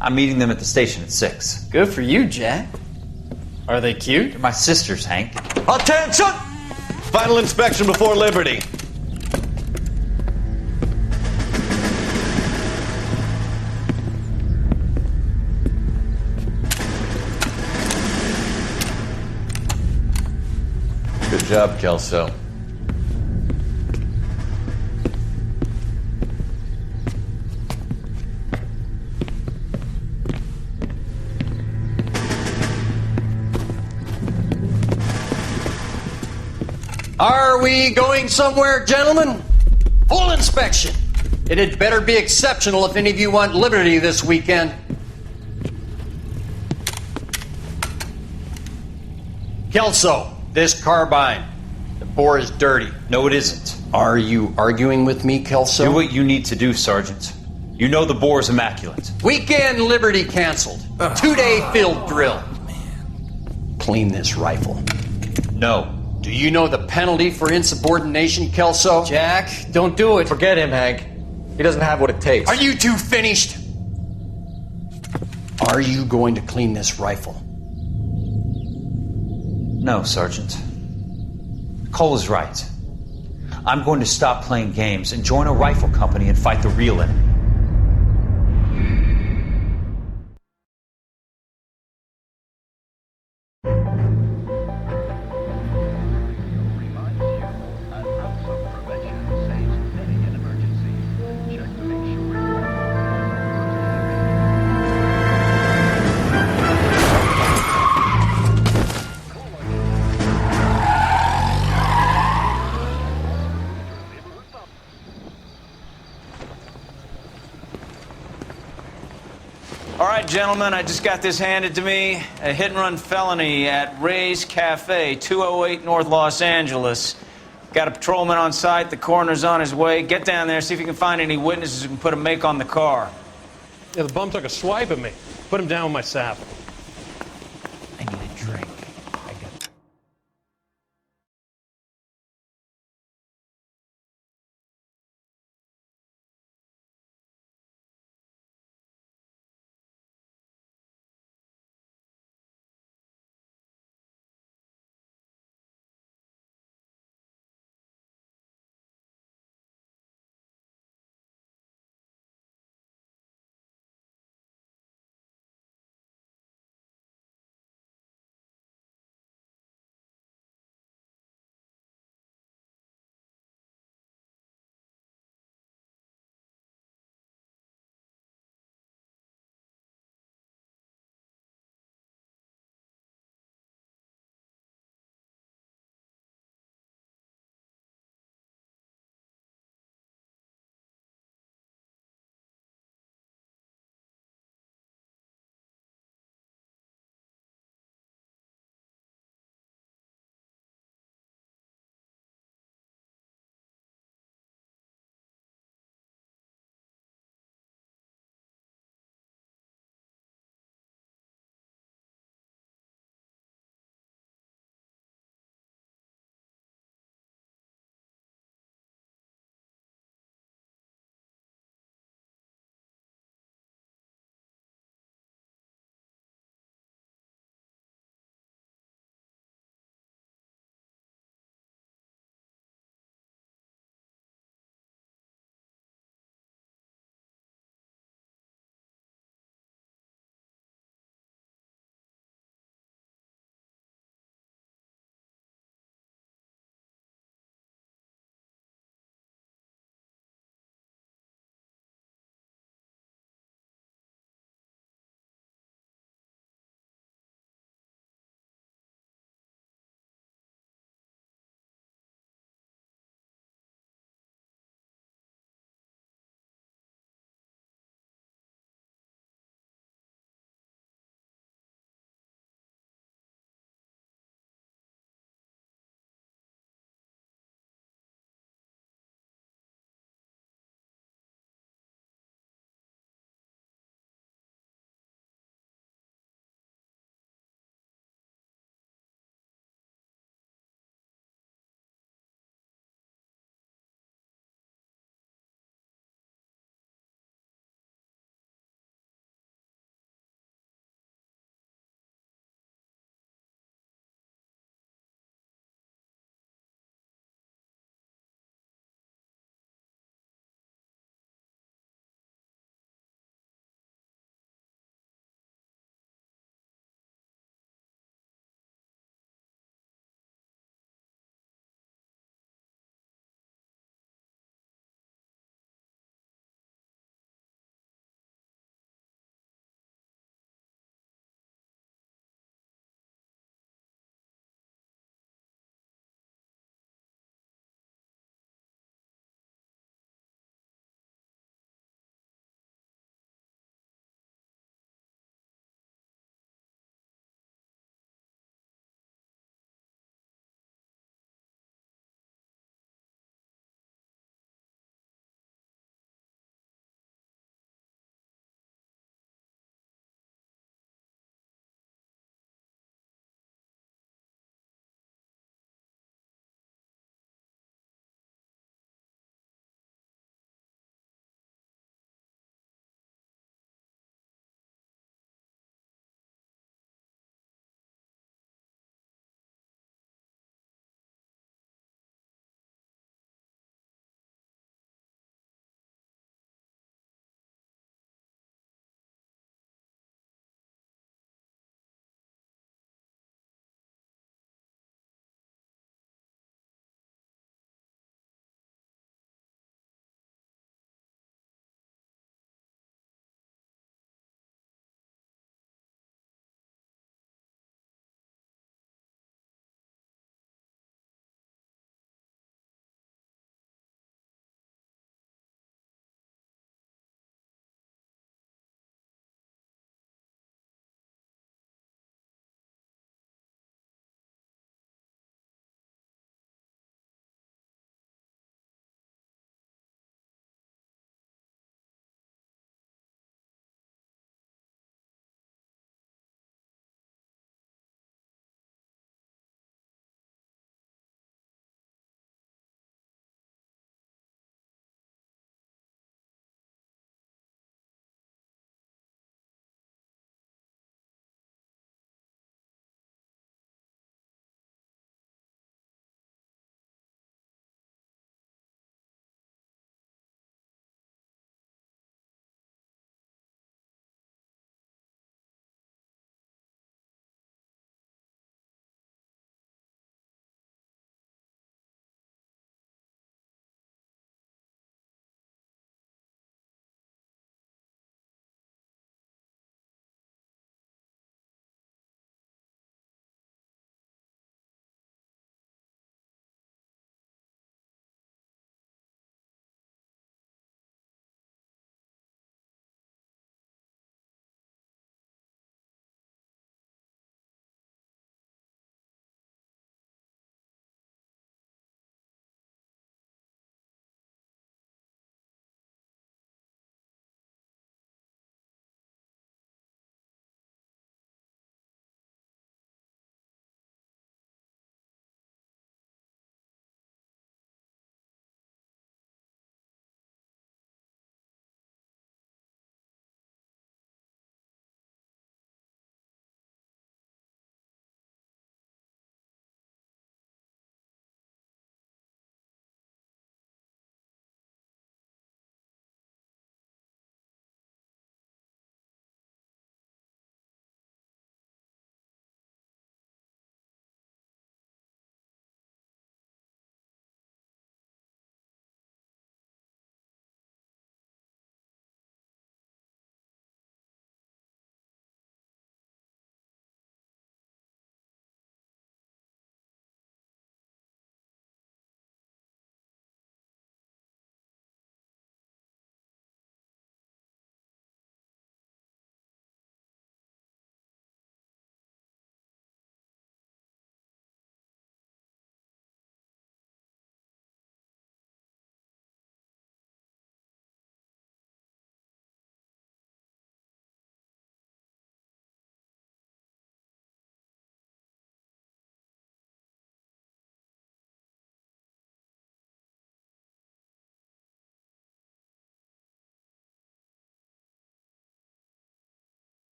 I'm meeting them at the station at 6. Good for you, Jack. Are they cute? They're my sisters, Hank. Attention! Final inspection before Liberty. Good job, Kelso. Are we going somewhere, gentlemen? Full inspection. It had better be exceptional if any of you want liberty this weekend. Kelso, this carbine. The bore is dirty. No, it isn't. Are you arguing with me, Kelso? Do what you need to do, Sergeant. You know the bore is immaculate. Weekend liberty canceled. 2-day field drill. Clean this rifle. No. Do you know the penalty for insubordination, Kelso? Jack, don't do it. Forget him, Hank. He doesn't have what it takes. Are you two finished? Are you going to clean this rifle? No, Sergeant. Cole is right. I'm going to stop playing games and join a rifle company and fight the real enemy. All right, gentlemen, I just got this handed to me. A hit-and-run felony at Ray's Cafe, 208 North Los Angeles. Got a patrolman on site. The coroner's on his way. Get down there, see if you can find any witnesses who can put a make on the car. Yeah, the bum took a swipe at me. Put him down with my sap. I need a drink.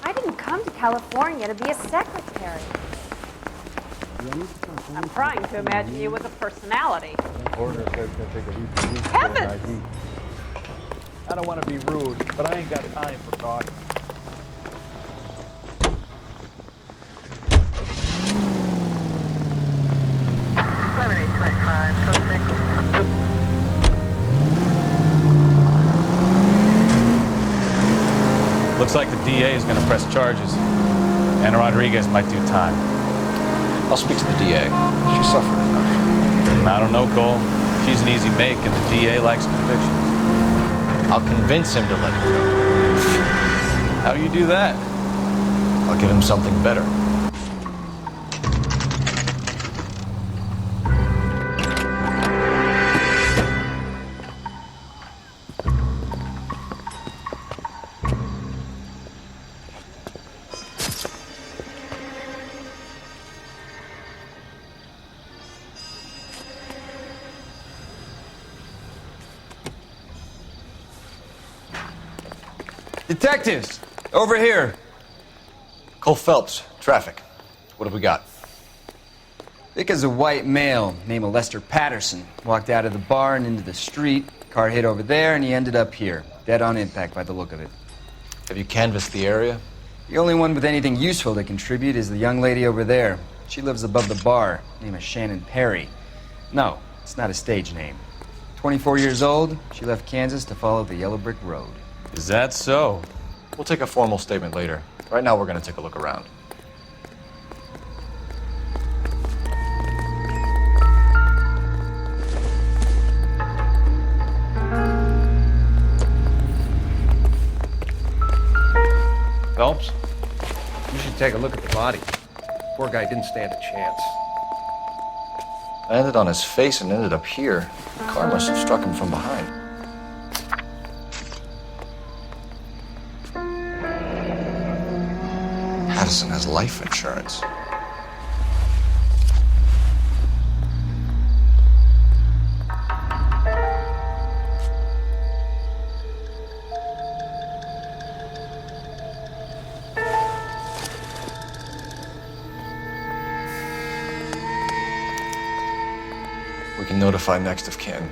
I didn't come to California to be a secretary. I'm trying to imagine you with a personality. Heavens! I don't want to be rude, but I ain't got time for talking. Looks like the DA is going to press charges. And Rodriguez might do time. I'll speak to the DA. She suffered enough. I don't know, Cole. She's an easy make, and the DA likes convictions. I'll convince him to let her go. How do you do that? I'll give him something better. Detectives, over here. Cole Phelps, traffic. What have we got? Vic is a white male named Lester Patterson. Walked out of the bar and into the street. Car hit over there, and he ended up here. Dead on impact by the look of it. Have you canvassed the area? The only one with anything useful to contribute is the young lady over there. She lives above the bar. Name is Shannon Perry. No, it's not a stage name. 24 years old, she left Kansas to follow the yellow brick road. Is that so? We'll take a formal statement later. Right now, we're going to take a look around. Phelps, you should take a look at the body. Poor guy didn't stand a chance. Landed on his face and ended up here. The car must have struck him from behind. Patterson has life insurance. We can notify next of kin.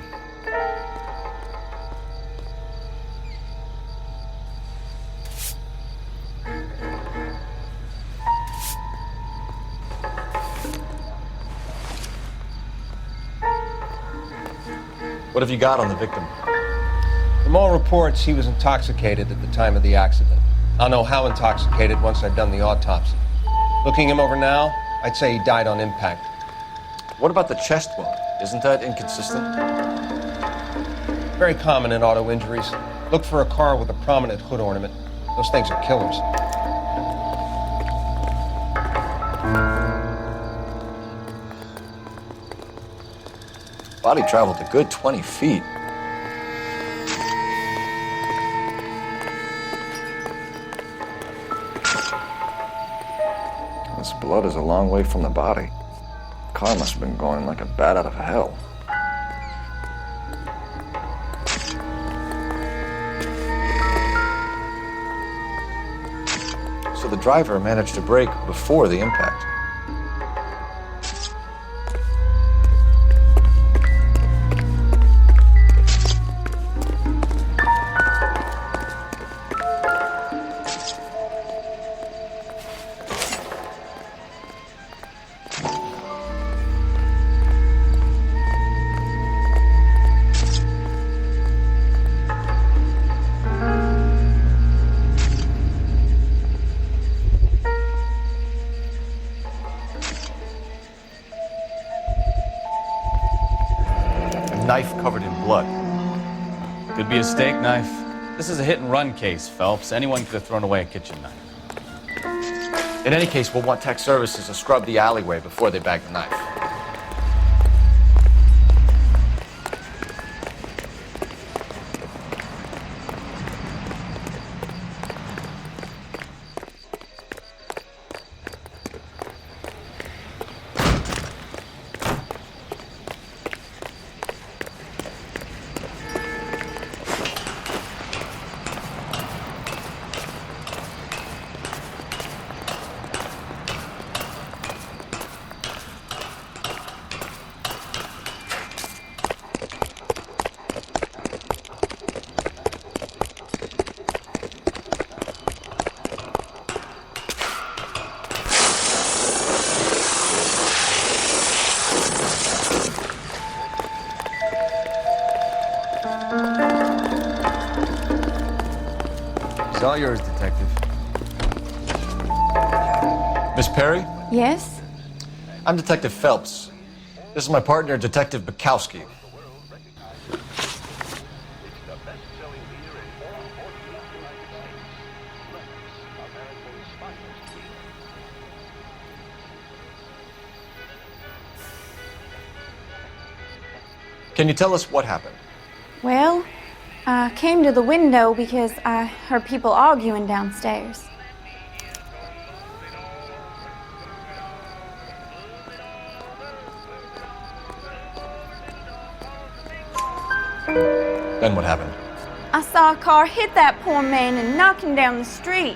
What have you got on the victim? From all reports, he was intoxicated at the time of the accident. I'll know how intoxicated once I've done the autopsy. Looking him over now, I'd say he died on impact. What about the chest wound? Isn't that inconsistent? Very common in auto injuries. Look for a car with a prominent hood ornament. Those things are killers. Body traveled a good 20 feet. This blood is a long way from the body. The car must have been going like a bat out of hell. So the driver managed to brake before the impact. Knife covered in blood. Could be a steak knife. This is a hit and run case, Phelps. Anyone could have thrown away a kitchen knife. In any case, we'll want tech services to scrub the alleyway before they bag the knife. It's all yours, Detective. Miss Perry? Yes? I'm Detective Phelps. This is my partner, Detective Bukowski. Can you tell us what happened? Well, I came to the window because I heard people arguing downstairs. Then what happened? I saw a car hit that poor man and knock him down the street.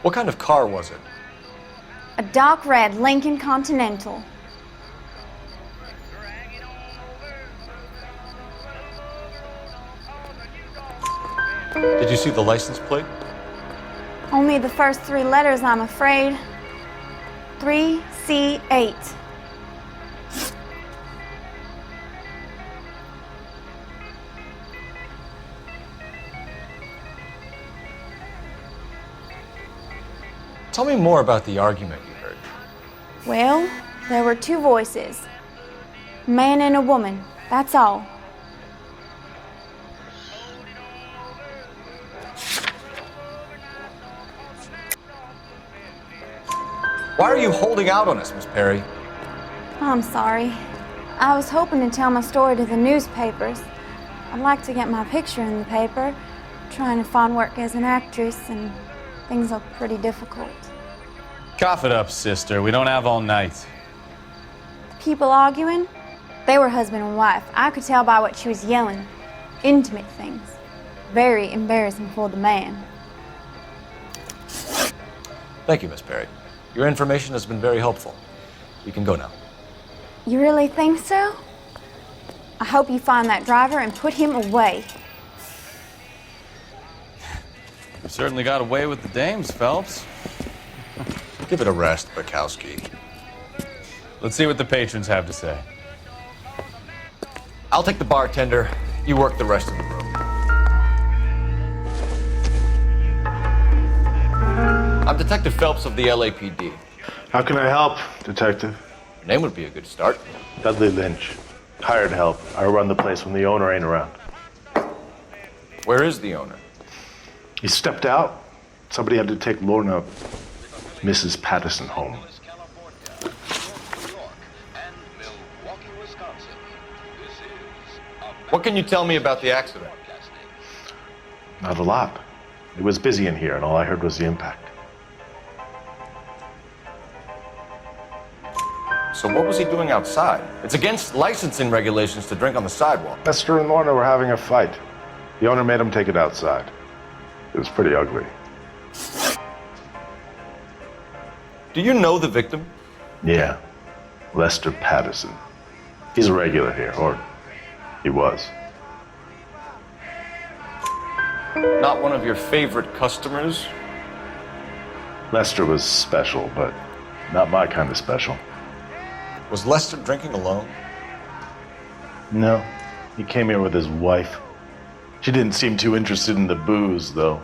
What kind of car was it? A dark red Lincoln Continental. Did you see the license plate? Only the first 3 letters, I'm afraid. 3C8. Tell me more about the argument you heard. Well, there were 2 voices. A man and a woman, that's all. Why are you holding out on us, Miss Perry? I'm sorry. I was hoping to tell my story to the newspapers. I'd like to get my picture in the paper. Trying to find work as an actress, and things look pretty difficult. Cough it up, sister. We don't have all night. People arguing? They were husband and wife. I could tell by what she was yelling. Intimate things. Very embarrassing for the man. Thank you, Miss Perry. Your information has been very helpful. You can go now. You really think so? I hope you find that driver and put him away. You certainly got away with the dames, Phelps. Give it a rest, Bukowski. Let's see what the patrons have to say. I'll take the bartender. You work the rest of the room. I'm Detective Phelps of the LAPD. How can I help, Detective? Your name would be a good start. Dudley Lynch. Hired help. I run the place when the owner ain't around. Where is the owner? He stepped out. Somebody had to take Lorna, Mrs. Patterson, home. What can you tell me about the accident? Not a lot. It was busy in here, and all I heard was the impact. So what was he doing outside? It's against licensing regulations to drink on the sidewalk. Lester and Lorna were having a fight. The owner made him take it outside. It was pretty ugly. Do you know the victim? Yeah. Lester Patterson. He's a regular here, or he was. Not one of your favorite customers? Lester was special, but not my kind of special. Was Lester drinking alone? No. He came here with his wife. She didn't seem too interested in the booze, though.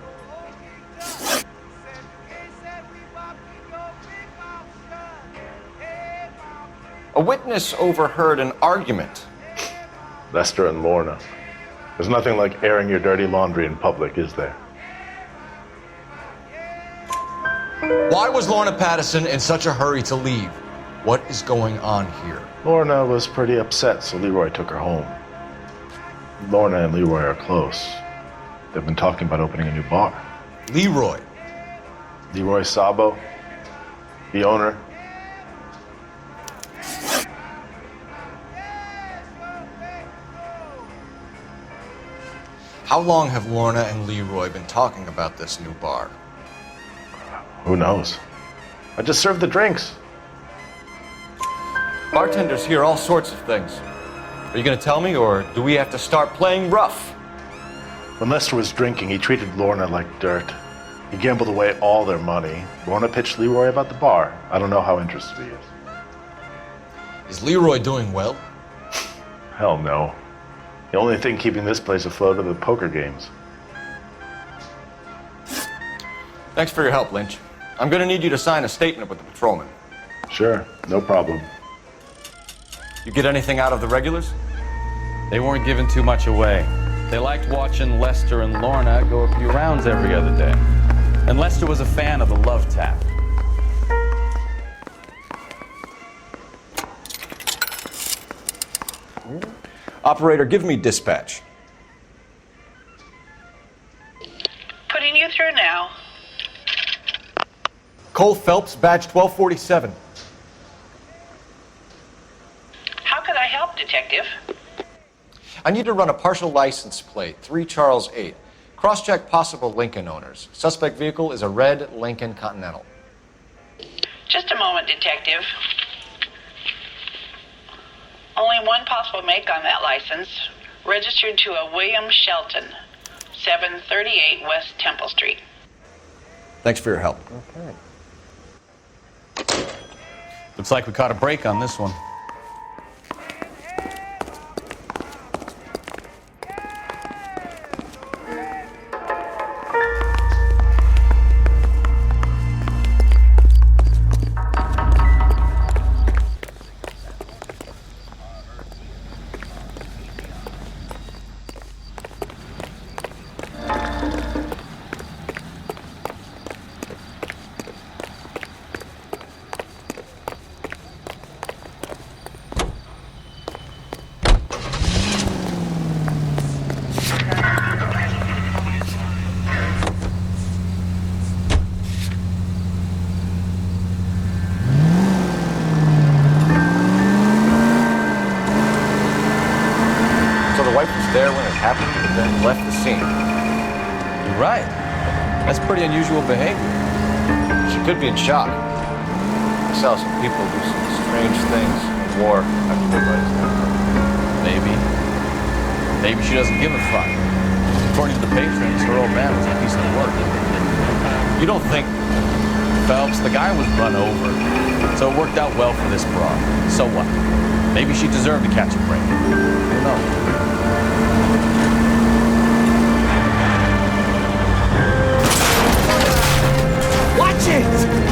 A witness overheard an argument. Lester and Lorna. There's nothing like airing your dirty laundry in public, is there? Why was Lorna Patterson in such a hurry to leave? What is going on here? Lorna was pretty upset, so Leroy took her home. Lorna and Leroy are close. They've been talking about opening a new bar. Leroy? Leroy Sabo, the owner. How long have Lorna and Leroy been talking about this new bar? Who knows? I just served the drinks. Bartenders hear all sorts of things. Are you going to tell me, or do we have to start playing rough? When Lester was drinking, he treated Lorna like dirt. He gambled away all their money. Lorna pitched Leroy about the bar. I don't know how interested he is. Is Leroy doing well? Hell no. The only thing keeping this place afloat are the poker games. Thanks for your help, Lynch. I'm gonna need you to sign a statement with the patrolman. Sure, no problem. You get anything out of the regulars? They weren't giving too much away. They liked watching Lester and Lorna go a few rounds every other day. And Lester was a fan of the love tap. Operator, give me dispatch. Putting you through now. Cole Phelps, badge 1247. How could I help, Detective? I need to run a partial license plate, 3 Charles 8. Cross-check possible Lincoln owners. Suspect vehicle is a red Lincoln Continental. Just a moment, Detective. Only one possible make on that license. Registered to a William Shelton, 738 West Temple Street. Thanks for your help. Okay. Looks like we caught a break on this one. There when it happened, and then left the scene. You're right. That's pretty unusual behavior. She could be in shock. I saw some people do some strange things in war after their buddies got hurt. Maybe she doesn't give a fuck. According to the patrons, her old man was a piece of work. You don't think, Phelps, the guy was run over, so it worked out well for this broad. So what? Maybe she deserved to catch a break. Who knows? Watch it!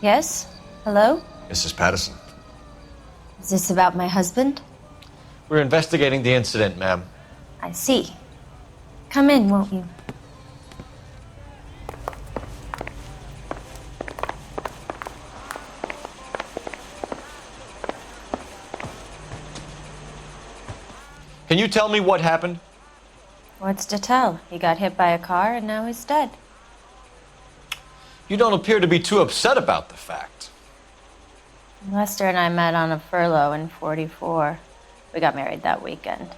Yes? Hello? Mrs. Patterson. Is this about my husband? We're investigating the incident, ma'am. I see. Come in, won't you? Can you tell me what happened? What's to tell? He got hit by a car and now he's dead. You don't appear to be too upset about the fact. Lester and I met on a furlough in '44. We got married that weekend.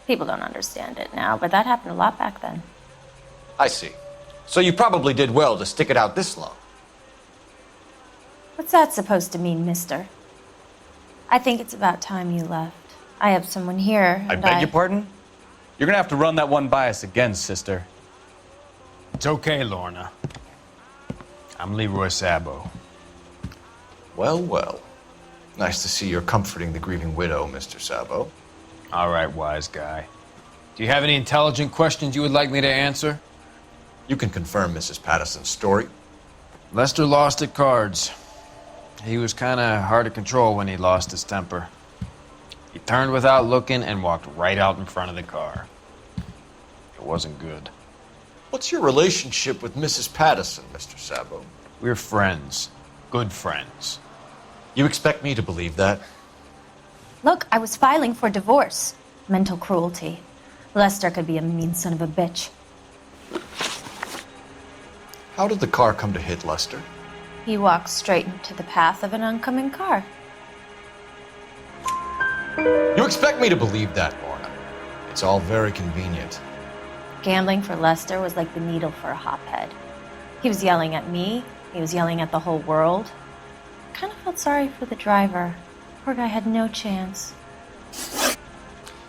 People don't understand it now, but that happened a lot back then. I see. So you probably did well to stick it out this long. What's that supposed to mean, mister? I think it's about time you left. I have someone here, I beg your pardon? You're gonna have to run that one by us again, sister. It's okay, Lorna. I'm Leroy Sabo. Well, well. Nice to see you're comforting the grieving widow, Mr. Sabo. All right, wise guy. Do you have any intelligent questions you would like me to answer? You can confirm Mrs. Patterson's story. Lester lost at cards. He was kind of hard to control when he lost his temper. He turned without looking and walked right out in front of the car. It wasn't good. What's your relationship with Mrs. Patterson, Mr. Sabo? We're friends. Good friends. You expect me to believe that? Look, I was filing for divorce. Mental cruelty. Lester could be a mean son of a bitch. How did the car come to hit Lester? He walked straight into the path of an oncoming car. You expect me to believe that, Lorna? It's all very convenient. Gambling for Lester was like the needle for a hophead. He was yelling at me. He was yelling at the whole world. I kind of felt sorry for the driver. Poor guy had no chance.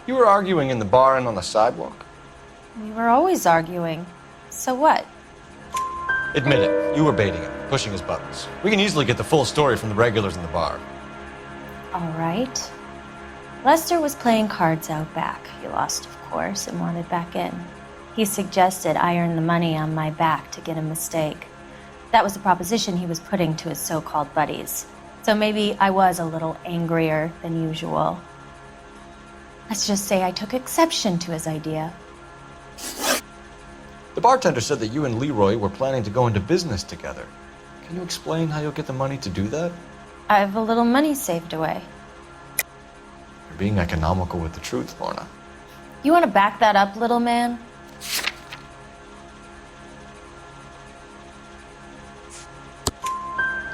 You were arguing in the bar and on the sidewalk? We were always arguing. So what? Admit it, you were baiting him, pushing his buttons. We can easily get the full story from the regulars in the bar. All right. Lester was playing cards out back. He lost, of course, and wanted back in. He suggested I earn the money on my back to get a mistake. That was the proposition he was putting to his so-called buddies. So maybe I was a little angrier than usual. Let's just say I took exception to his idea. The bartender said that you and Leroy were planning to go into business together. Can you explain how you'll get the money to do that? I have a little money saved away. You're being economical with the truth, Lorna. You want to back that up, little man?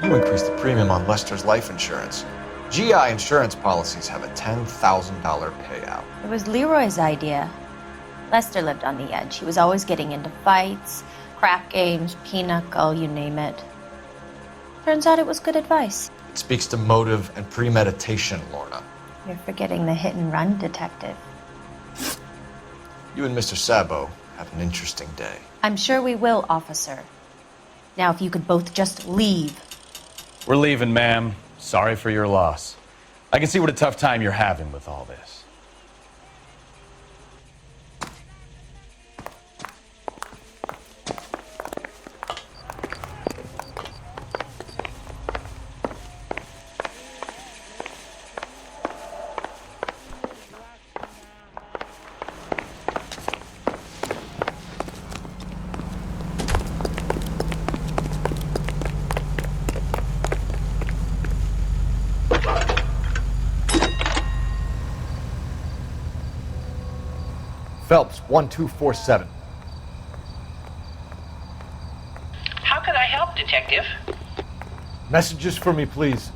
You increased the premium on Lester's life insurance. GI insurance policies have a $10,000 payout. It was Leroy's idea. Lester lived on the edge. He was always getting into fights, crap games, pinochle, you name it. Turns out it was good advice. It speaks to motive and premeditation, Lorna. You're forgetting the hit and run detective. You and Mr. Sabo have an interesting day. I'm sure we will, officer. Now, if you could both just leave. We're leaving, ma'am. Sorry for your loss. I can see what a tough time you're having with all this. Phelps, 1247. How could I help, Detective? Messages for me, please.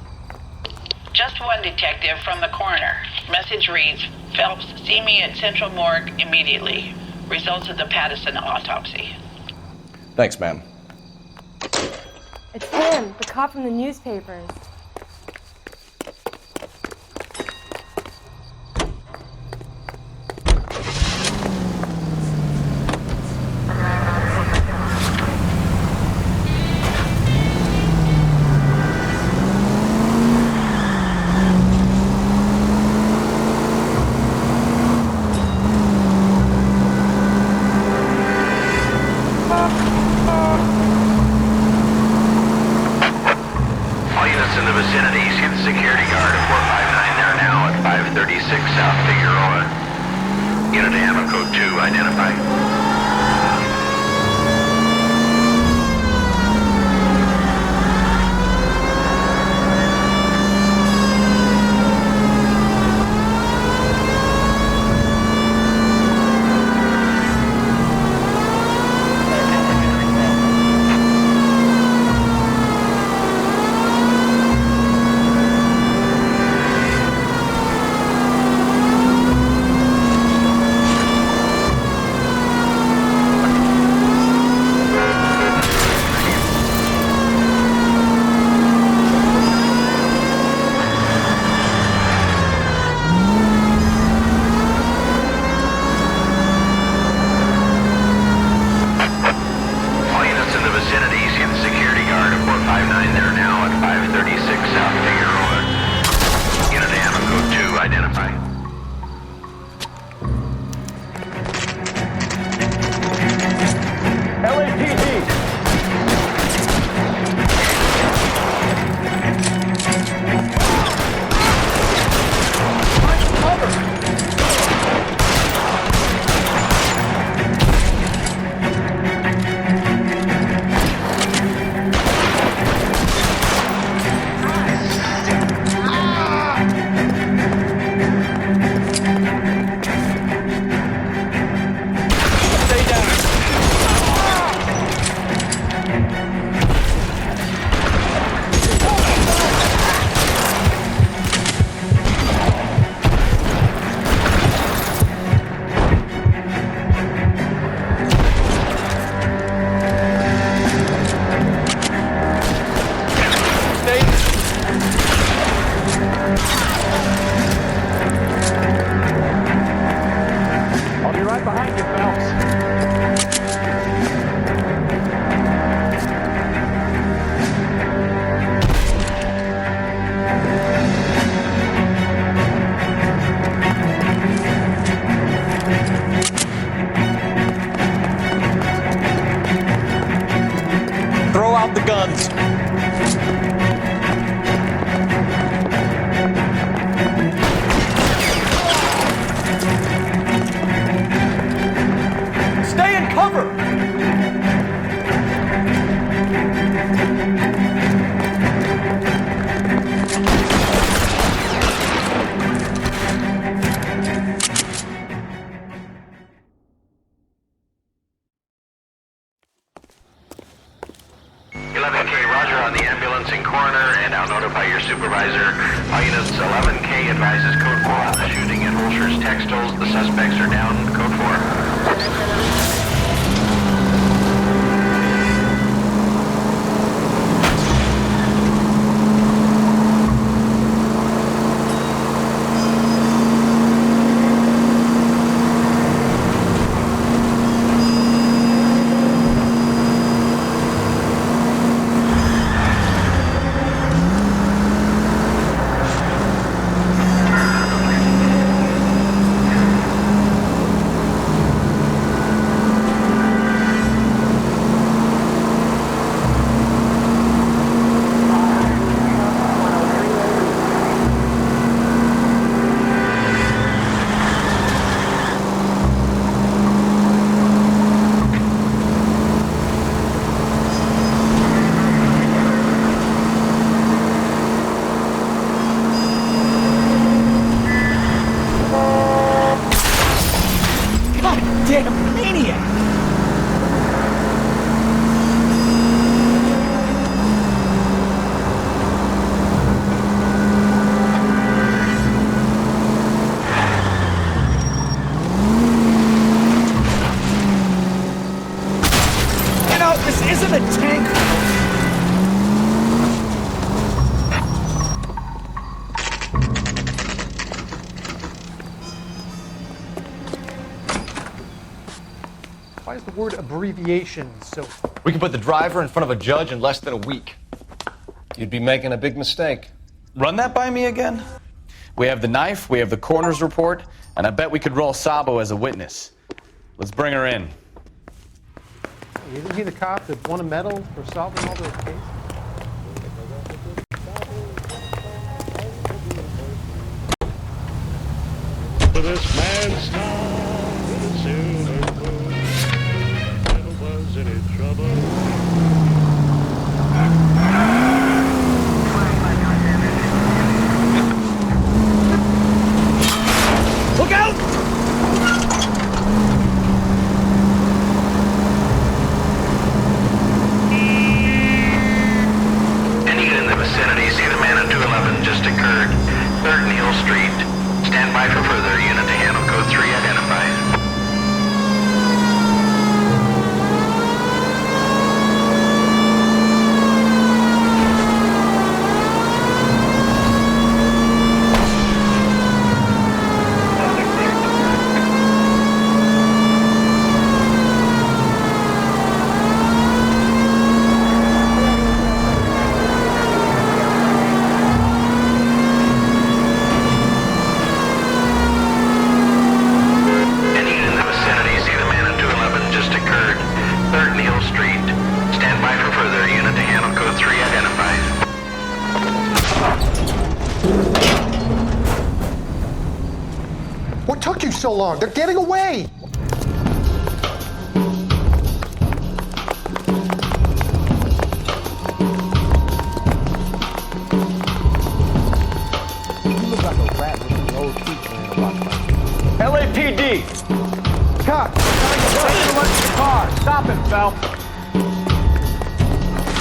Just one, Detective, from the coroner. Message reads, Phelps, see me at Central Morgue immediately. Results of the Pattison autopsy. Thanks, ma'am. It's him, the cop from the newspapers. Stay in cover! Roger on the ambulance and coroner, and I'll notify your supervisor. All units 11K advises code 4 on the shooting at Holscher's Textiles. The suspects are down. Code 4. Damn maniac! You know, this isn't a tank. Why is the word abbreviation so... We can put the driver in front of a judge in less than a week. You'd be making a big mistake. Run that by me again? We have the knife, we have the coroner's report, and I bet we could roll Sabo as a witness. Let's bring her in. Isn't he the cop that won a medal for solving all those cases? For this man's town with a silver moon, never was any trouble. Look out! Any unit in the vicinity, see the man on 211 just occurred. 3rd Neal Street. Stand by for further. Unit to handle code 3 identified. What took you so long? They're getting away! You look like a rat with an old teacher in a box. LAPD! Cop! Take the car! Stop him, Phelps!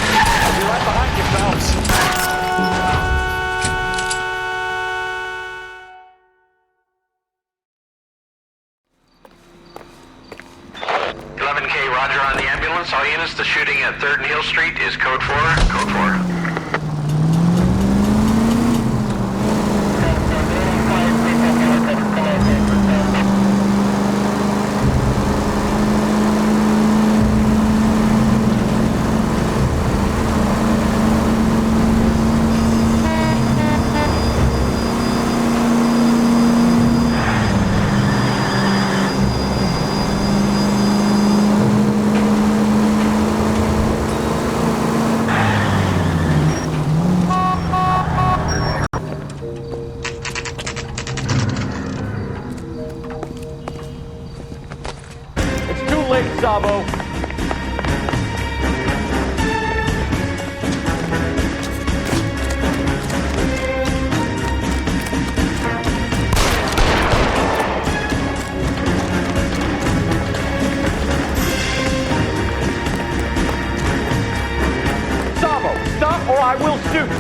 I'll be right behind you, Phelps. 11K, Roger on the ambulance. All units, the shooting at 3rd Neal Street is code 4. Code 4. Sabo. Sabo, stop or I will shoot.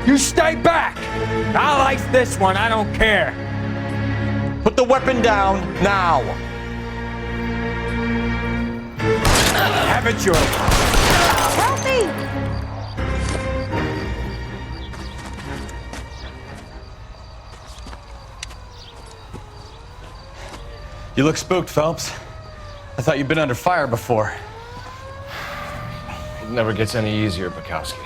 You stay back! I'll ice this one, I don't care. Put the weapon down now. Have it your way. Help me! You look spooked, Phelps. I thought you'd been under fire before. It never gets any easier, Bukowski.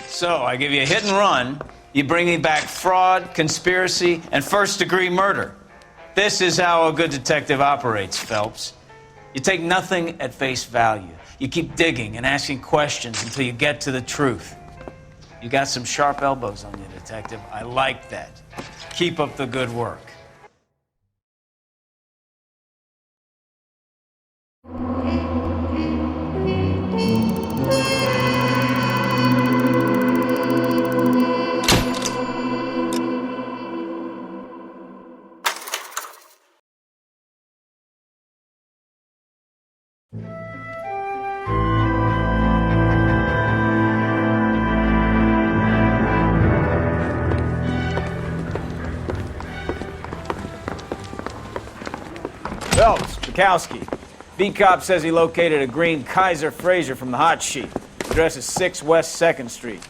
So, I give you a hit and run, you bring me back fraud, conspiracy, and first-degree murder. This is how a good detective operates, Phelps. You take nothing at face value. You keep digging and asking questions until you get to the truth. You got some sharp elbows on you, detective. I like that. Keep up the good work. Phelps, Bukowski. B-Cop says he located a green Kaiser Fraser from the hot sheet. Address is 6 West 2nd Street.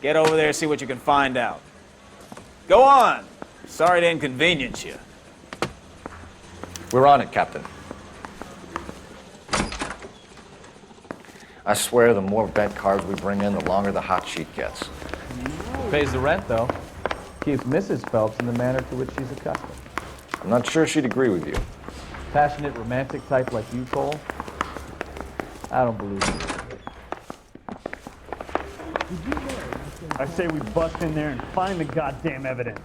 Get over there, see what you can find out. Go on. Sorry to inconvenience you. We're on it, Captain. I swear the more vet cards we bring in, the longer the hot sheet gets. Pays the rent, though. Keeps Mrs. Phelps in the manner to which she's accustomed. I'm not sure she'd agree with you. Passionate, romantic type like you, Cole? I don't believe you. I say we bust in there and find the goddamn evidence.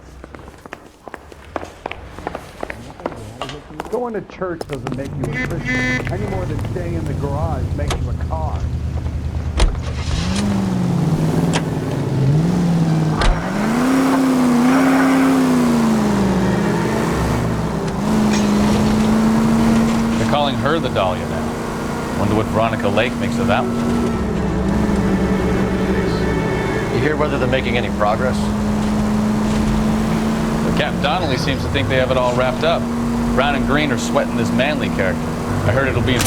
Going to church doesn't make you a Christian any more than staying in the garage makes you a car. They're calling her the Dahlia now. Wonder what Veronica Lake makes of that one. You hear whether they're making any progress? But Captain Donnelly seems to think they have it all wrapped up. Brown and Green are sweating this Manley character. I heard it'll be in...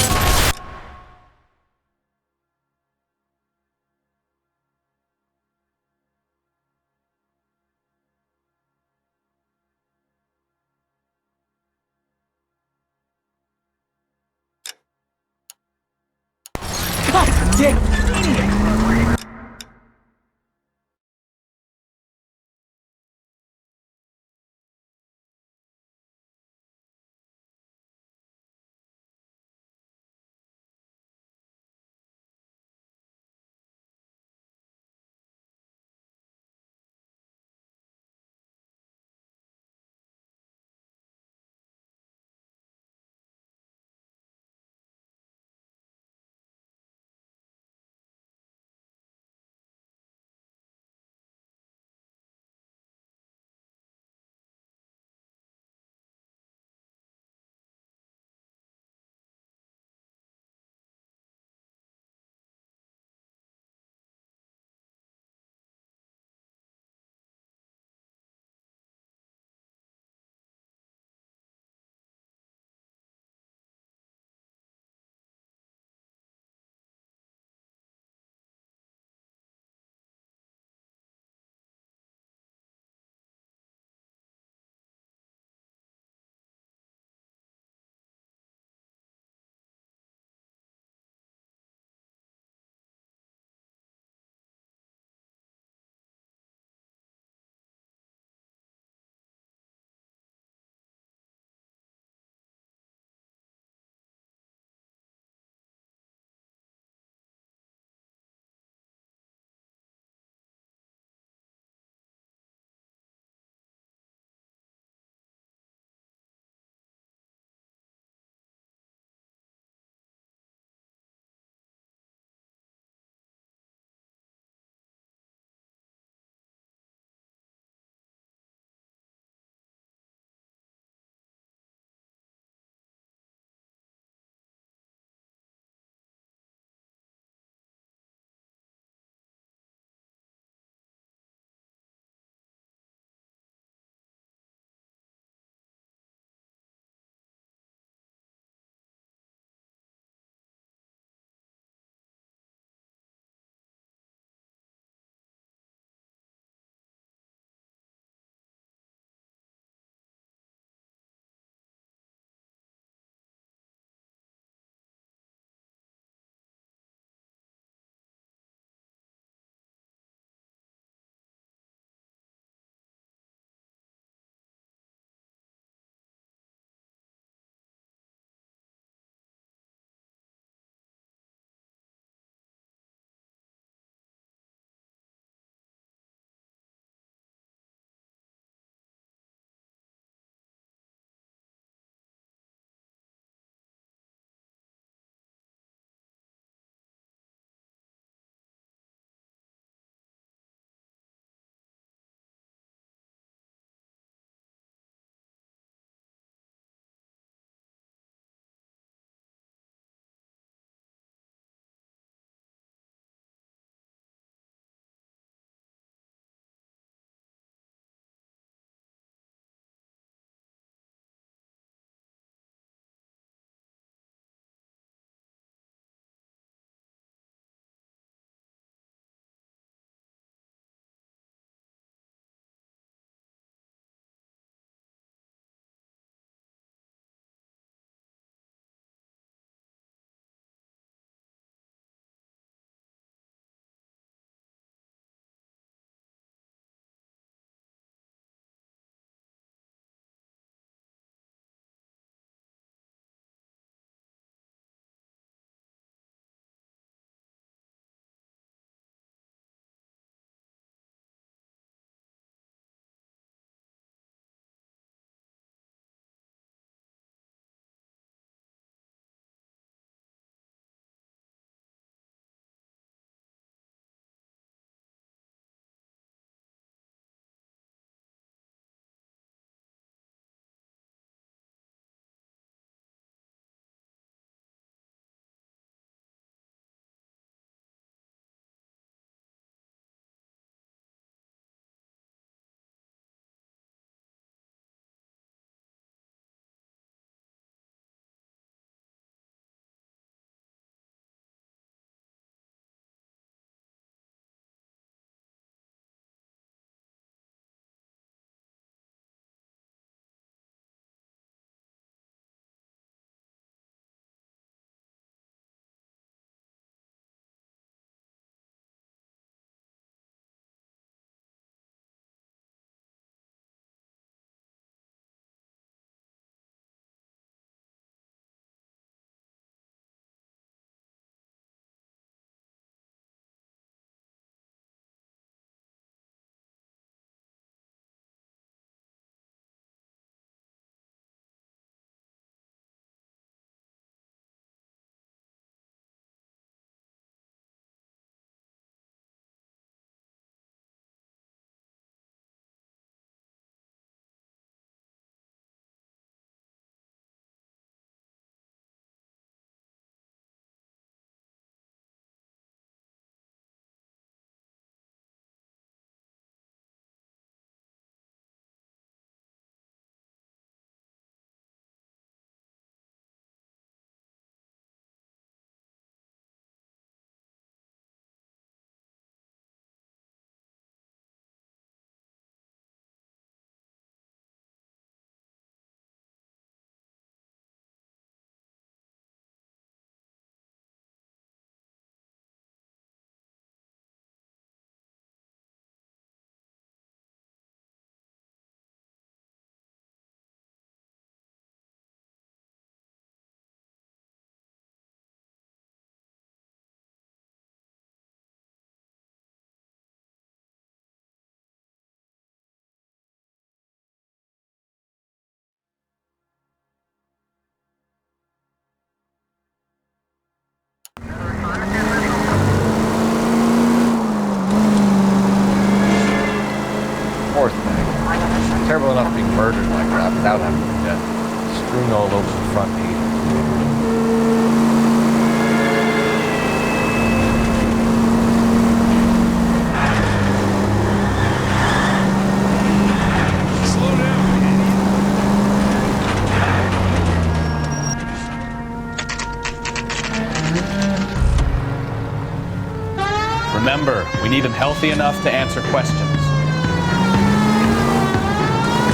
Remember, we need him healthy enough to answer questions.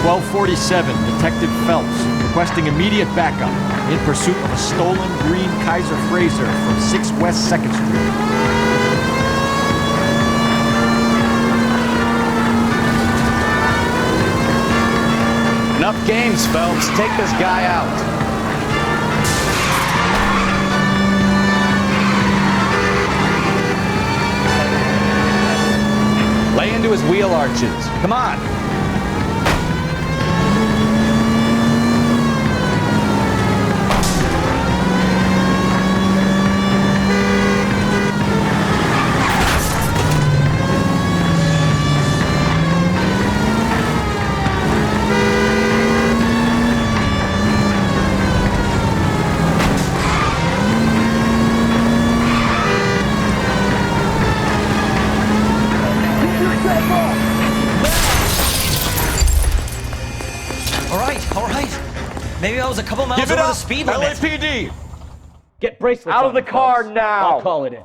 1247, Detective Phelps, requesting immediate backup in pursuit of a stolen green Kaiser Frazer from 6 West 2nd Street. Enough games, Phelps. Take this guy out. Lay into his wheel arches. Come on. All right. Maybe I was a couple miles over the speed limit. LAPD! Get bracelets Out of the car folks. now! I'll call it in.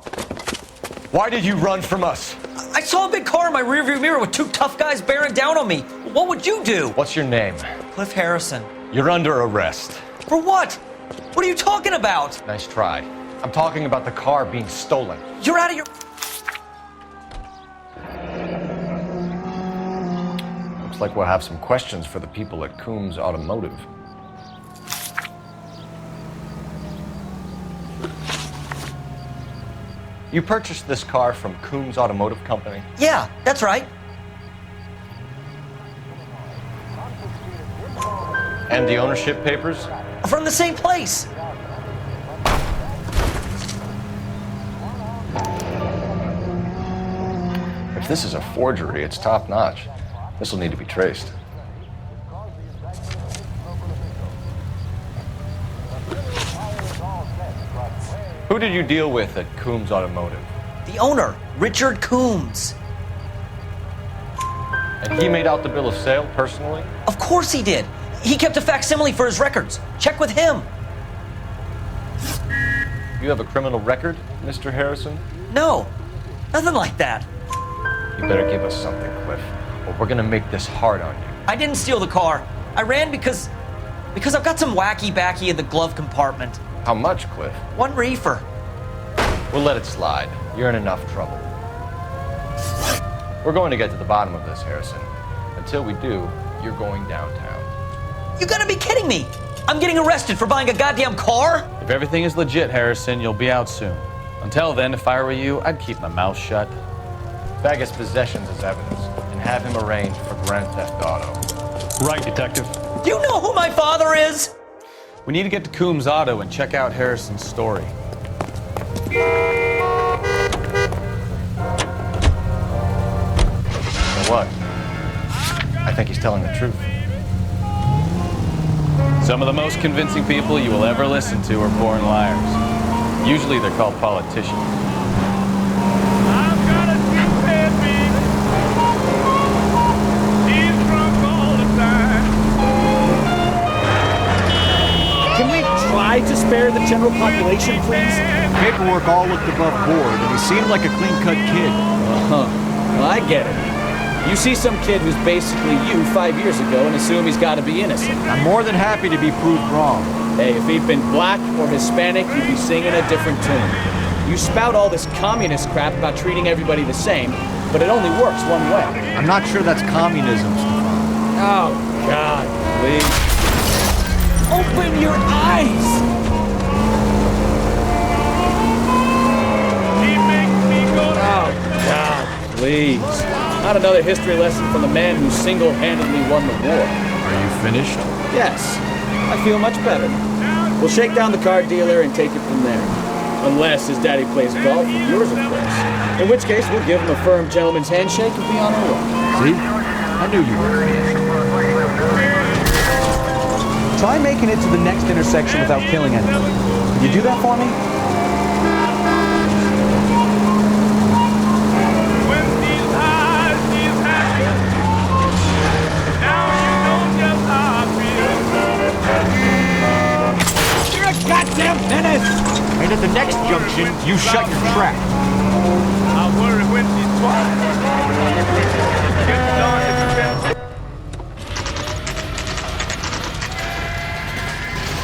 Why did you run from us? I saw a big car in my rearview mirror with 2 tough guys bearing down on me. What would you do? What's your name? Cliff Harrison. You're under arrest. For what? What are you talking about? Nice try. I'm talking about the car being stolen. You're out of your... Looks like we'll have some questions for the people at Coombs Automotive. You purchased this car from Coombs Automotive Company? Yeah, that's right. And the ownership papers? From the same place. If this is a forgery, it's top-notch. This will need to be traced. Who did you deal with at Coombs Automotive? The owner, Richard Coombs. And he made out the bill of sale personally? Of course he did. He kept a facsimile for his records. Check with him. You have a criminal record, Mr. Harrison? No, nothing like that. You better give us something, Cliff, or we're gonna make this hard on you. I didn't steal the car. I ran because I've got some wacky-backy in the glove compartment. How much, Cliff? 1 reefer. We'll let it slide. You're in enough trouble. We're going to get to the bottom of this, Harrison. Until we do, you're going downtown. You gotta be kidding me! I'm getting arrested for buying a goddamn car? If everything is legit, Harrison, you'll be out soon. Until then, if I were you, I'd keep my mouth shut. Bag his possessions as evidence and have him arraigned for Grand Theft Auto. Right, Detective. Do you know who my father is? We need to get to Coombs Auto and check out Harrison's story. What? I think he's telling the truth. Some of the most convincing people you will ever listen to are born liars. Usually they're called politicians. Can we try to spare the general population, please? Paperwork all looked above board, and he seemed like a clean-cut kid. Well, I get it. You see some kid who's basically you 5 years ago and assume he's got to be innocent. I'm more than happy to be proved wrong. Hey, if he'd been black or Hispanic, you'd be singing a different tune. You spout all this communist crap about treating everybody the same, but it only works one way. I'm not sure that's communism, Stefan. Oh, God, please. Open your eyes! Oh, God, please. Not another history lesson from the man who single-handedly won the war. Are you finished? Yes, I feel much better. We'll shake down the car dealer and take it from there. Unless his daddy plays golf with yours, of course. In which case, we'll give him a firm gentleman's handshake and be on our way. See? I knew you were. Try making it to the next intersection without killing anyone. Can you do that for me? You're a goddamn menace! And at the next junction, you shut your trap. I worry when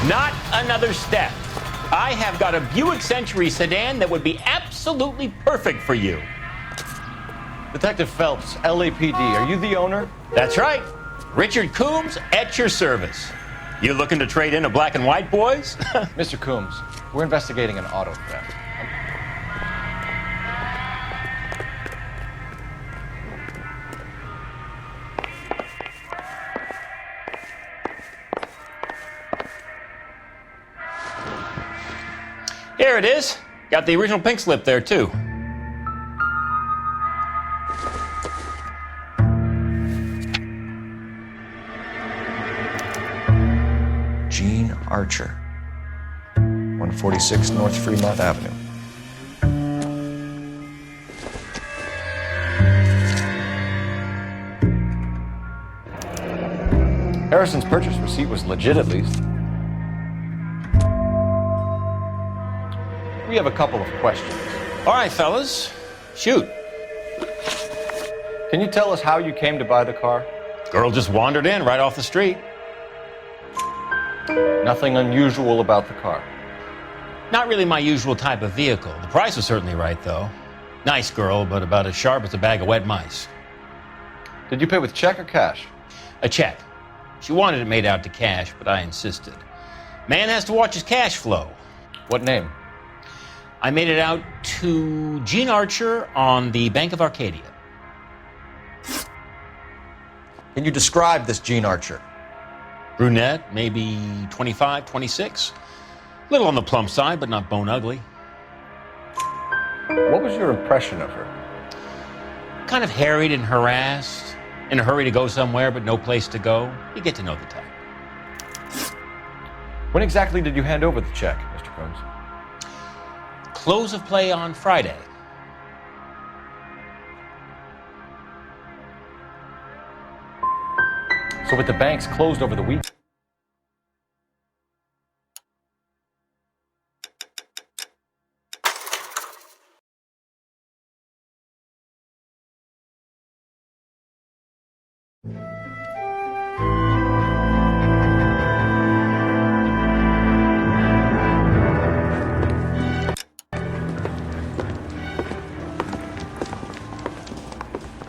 Not another step. I have got a Buick Century sedan that would be absolutely perfect for you. Detective Phelps, LAPD, are you the owner? That's right. Richard Coombs at your service. You looking to trade in a black and white, boys? Mr. Coombs, we're investigating an auto theft. Here it is. Got the original pink slip there, too. Gene Archer, 146 North Fremont Avenue. Harrison's purchase receipt was legit, at least. We have a couple of questions. All right, fellas. Shoot. Can you tell us how you came to buy the car? Girl just wandered in right off the street. Nothing unusual about the car. Not really my usual type of vehicle. The price was certainly right, though. Nice girl, but about as sharp as a bag of wet mice. Did you pay with check or cash? A check. She wanted it made out to cash, but I insisted. Man has to watch his cash flow. What name? I made it out to Gene Archer on the Bank of Arcadia. Can you describe this Gene Archer? Brunette, maybe 25, 26. Little on the plump side, but not bone ugly. What was your impression of her? Kind of harried and harassed, in a hurry to go somewhere, but no place to go. You get to know the type. When exactly did you hand over the check, Mr. Coombs? Close of play on Friday. So with the banks closed over the week.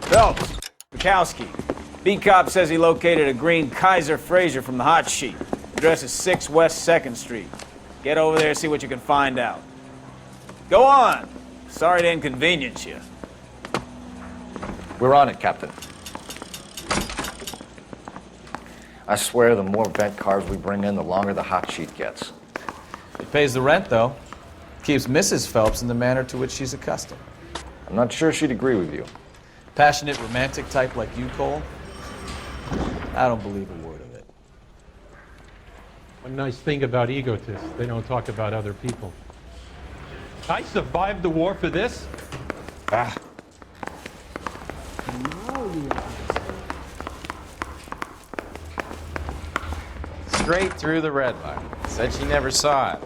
Phelps, Bukowski. Beat cop says he located a green Kaiser Fraser from the hot sheet. Address is 6 West 2nd Street. Get over there and see what you can find out. Go on. Sorry to inconvenience you. We're on it, Captain. I swear the more vent cars we bring in, the longer the hot sheet gets. It pays the rent, though. Keeps Mrs. Phelps in the manner to which she's accustomed. I'm not sure she'd agree with you. Passionate, romantic type like you, Cole? I don't believe a word of it. One nice thing about egotists, they don't talk about other people. I survived the war for this? Ah. Straight through the red light. Said she never saw it.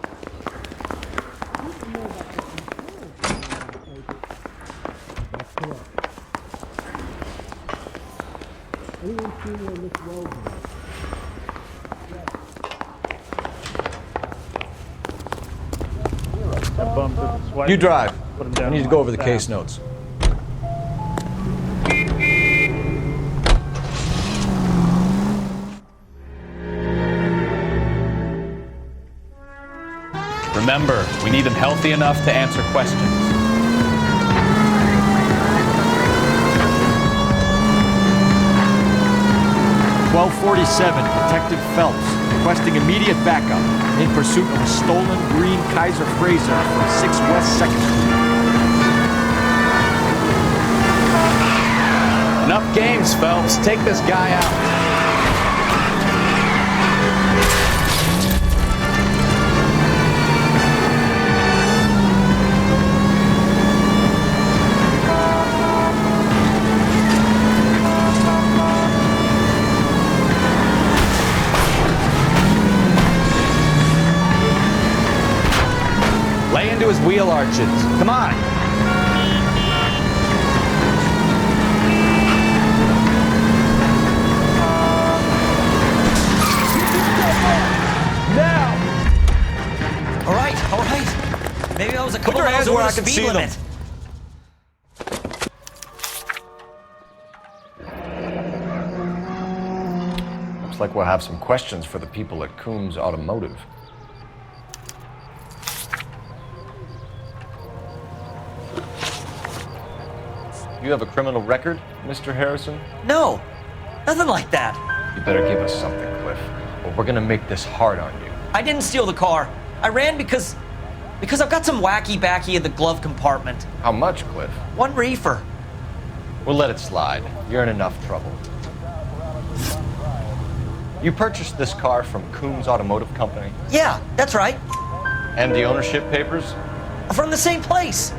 You drive. I need to go over the case notes. Remember, we need them healthy enough to answer questions. .1247, Detective Phelps, requesting immediate backup in pursuit of a stolen green Kaiser Fraser from 6 West 2nd Street. Enough games, Phelps. Take this guy out. Lay into his wheel arches. Come on. Maybe I was a Put couple your miles hands over where the I can speed see them. limit. Looks like we'll have some questions for the people at Coombs Automotive. You have a criminal record, Mr. Harrison? No, nothing like that. You better give us something, Cliff, or we're gonna make this hard on you. I didn't steal the car. I ran because I've got some wacky backy in the glove compartment. How much, Cliff? 1 reefer. We'll let it slide. You're in enough trouble. You purchased this car from Coombs Automotive Company? Yeah, that's right. And the ownership papers? From the same place.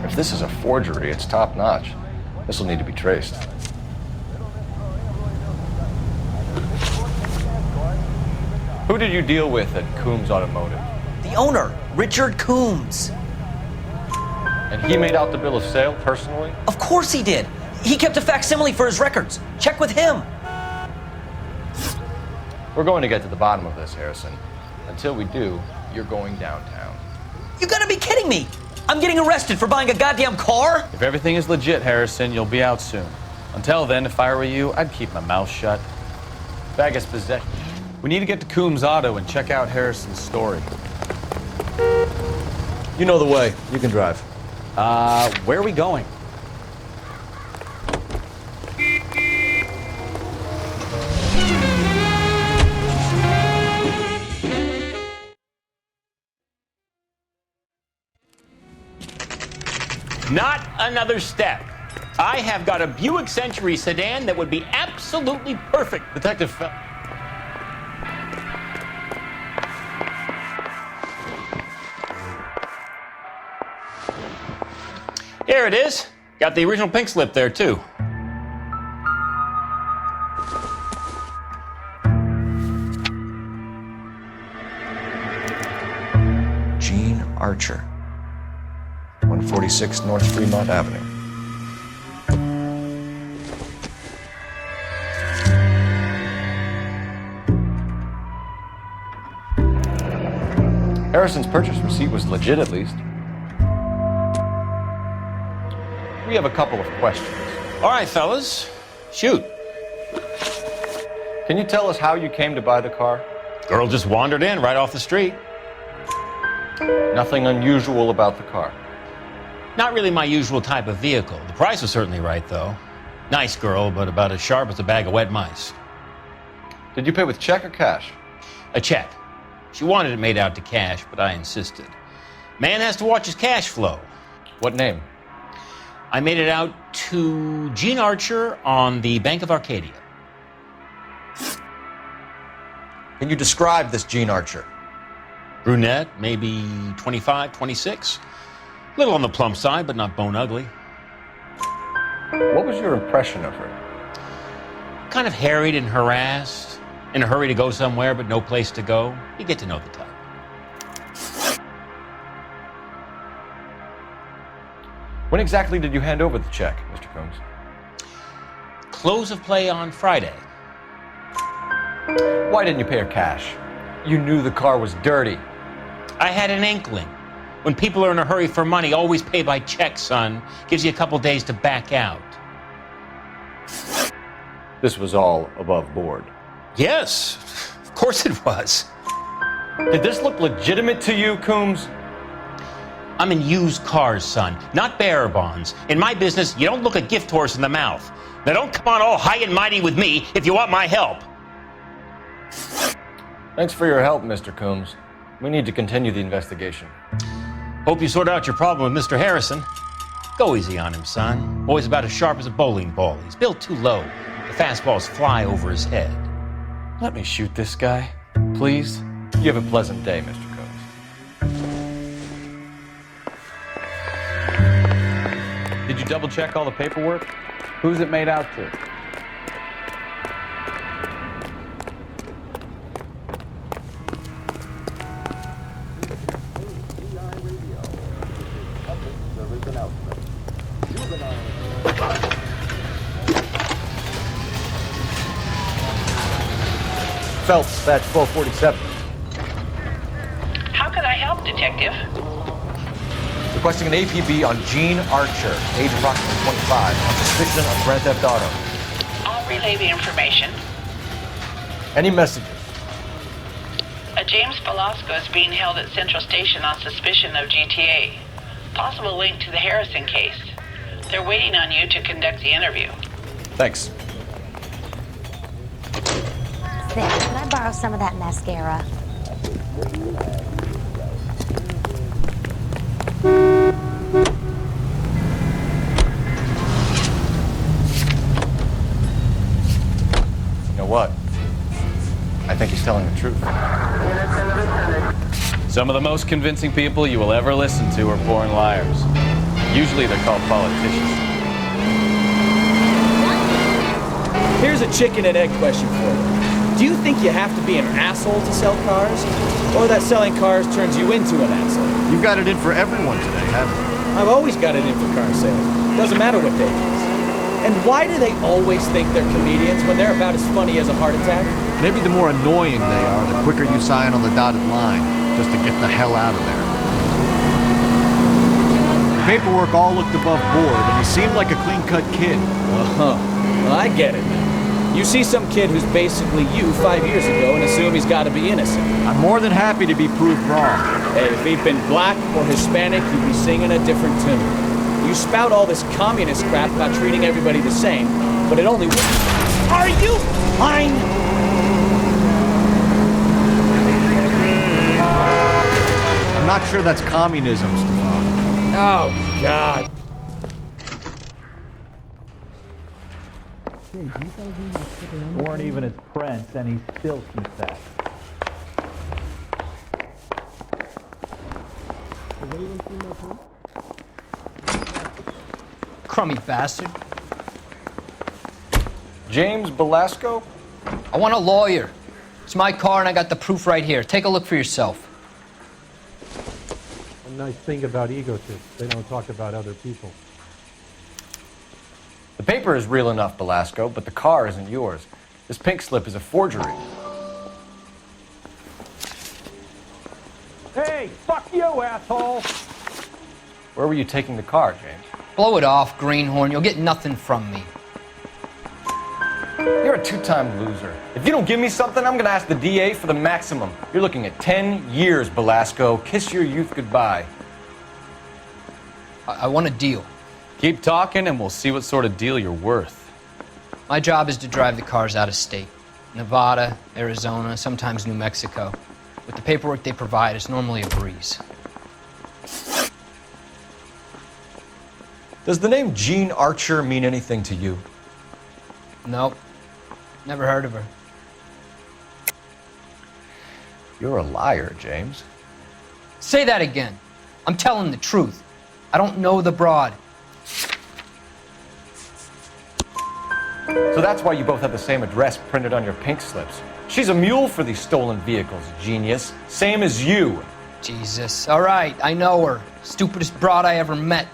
If this is a forgery, it's top-notch. This will need to be traced. Who did you deal with at Coombs Automotive? The owner, Richard Coombs. And he made out the bill of sale personally? Of course he did. He kept a facsimile for his records. Check with him. We're going to get to the bottom of this, Harrison. Until we do, you're going downtown. You gotta be kidding me. I'm getting arrested for buying a goddamn car? If everything is legit, Harrison, you'll be out soon. Until then, if I were you, I'd keep my mouth shut. Bag is possession. We need to get to Coombs Auto and check out Harrison's story. You know the way. You can drive. Where are we going? Not another step. I have got a Buick Century sedan that would be absolutely perfect. Detective Phelps. Here it is. Got the original pink slip there, too. Gene Archer. 146 North Fremont Avenue. Harrison's purchase receipt was legit, at least. We have a couple of questions. All right, fellas. Shoot. Can you tell us how you came to buy the car? Girl just wandered in right off the street. Nothing unusual about the car. Not really my usual type of vehicle. The price was certainly right, though. Nice girl, but about as sharp as a bag of wet mice. Did you pay with check or cash? A check. She wanted it made out to cash, but I insisted. Man has to watch his cash flow. What name? I made it out to Gene Archer on the Bank of Arcadia. Can you describe this Gene Archer? Brunette, maybe 25, 26. Little on the plump side, but not bone ugly. What was your impression of her? Kind of harried and harassed. In a hurry to go somewhere, but no place to go. You get to know the type. When exactly did you hand over the check, Mr. Coombs? Close of play on Friday. Why didn't you pay her cash? You knew the car was dirty. I had an inkling. When people are in a hurry for money, always pay by check, son. Gives you a couple days to back out. This was all above board. Yes, of course it was. Did this look legitimate to you, Coombs? I'm in used cars, son, not bearer bonds. In my business, you don't look a gift horse in the mouth. Now don't come on all high and mighty with me if you want my help. Thanks for your help, Mr. Coombs. We need to continue the investigation. Hope you sort out your problem with Mr. Harrison. Go easy on him, son. Boy's about as sharp as a bowling ball. He's built too low. The fastballs fly over his head. Let me shoot this guy, please. You have a pleasant day, Mr. Coombs. Did you double check all the paperwork? Who's it made out to? Phelps, batch 1247. How could I help, Detective? Requesting an APB on Gene Archer, age approximately 25, on suspicion of Grand Theft Auto. I'll relay the information. Any messages? A James Velasco is being held at Central Station on suspicion of GTA. Possible link to the Harrison case. They're waiting on you to conduct the interview. Thanks. There, can I borrow some of that mascara? You know what? I think he's telling the truth. Some of the most convincing people you will ever listen to are born liars. Usually they're called politicians. Here's a chicken and egg question for you. Do you think you have to be an asshole to sell cars? Or that selling cars turns you into an asshole? You've got it in for everyone today, haven't you? I've always got it in for car sales. Doesn't matter what day it is. And why do they always think they're comedians when they're about as funny as a heart attack? Maybe the more annoying they are, the quicker you sign on the dotted line, just to get the hell out of there. The paperwork all looked above board, and he seemed like a clean-cut kid. Uh-huh. Well, I get it now. You see some kid who's basically you 5 years ago and assume he's got to be innocent. I'm more than happy to be proved wrong. Hey, if he'd been black or Hispanic, you'd be singing a different tune. You spout all this communist crap about treating everybody the same, but it only works. Are you fine? I'm not sure that's communism, Stefan. Oh, God. Weren't even his friends, and he still keeps that. Crummy bastard. James Velasco? I want a lawyer. It's my car and I got the proof right here. Take a look for yourself. A nice thing about egotists, they don't talk about other people. The paper is real enough, Velasco, but the car isn't yours. This pink slip is a forgery. Hey, fuck you, asshole! Where were you taking the car, James? Blow it off, greenhorn. You'll get nothing from me. You're a two-time loser. If you don't give me something, I'm gonna ask the DA for the maximum. You're looking at 10 years, Velasco. Kiss your youth goodbye. I want a deal. Keep talking and we'll see what sort of deal you're worth. My job is to drive the cars out of state. Nevada, Arizona, sometimes New Mexico. With the paperwork they provide, it's normally a breeze. Does the name Gene Archer mean anything to you? Nope. Never heard of her. You're a liar, James. Say that again. I'm telling the truth. I don't know the broad. So that's why you both have the same address printed on your pink slips. She's a mule for these stolen vehicles, genius. Same as you. Jesus. All right, I know her. Stupidest broad I ever met.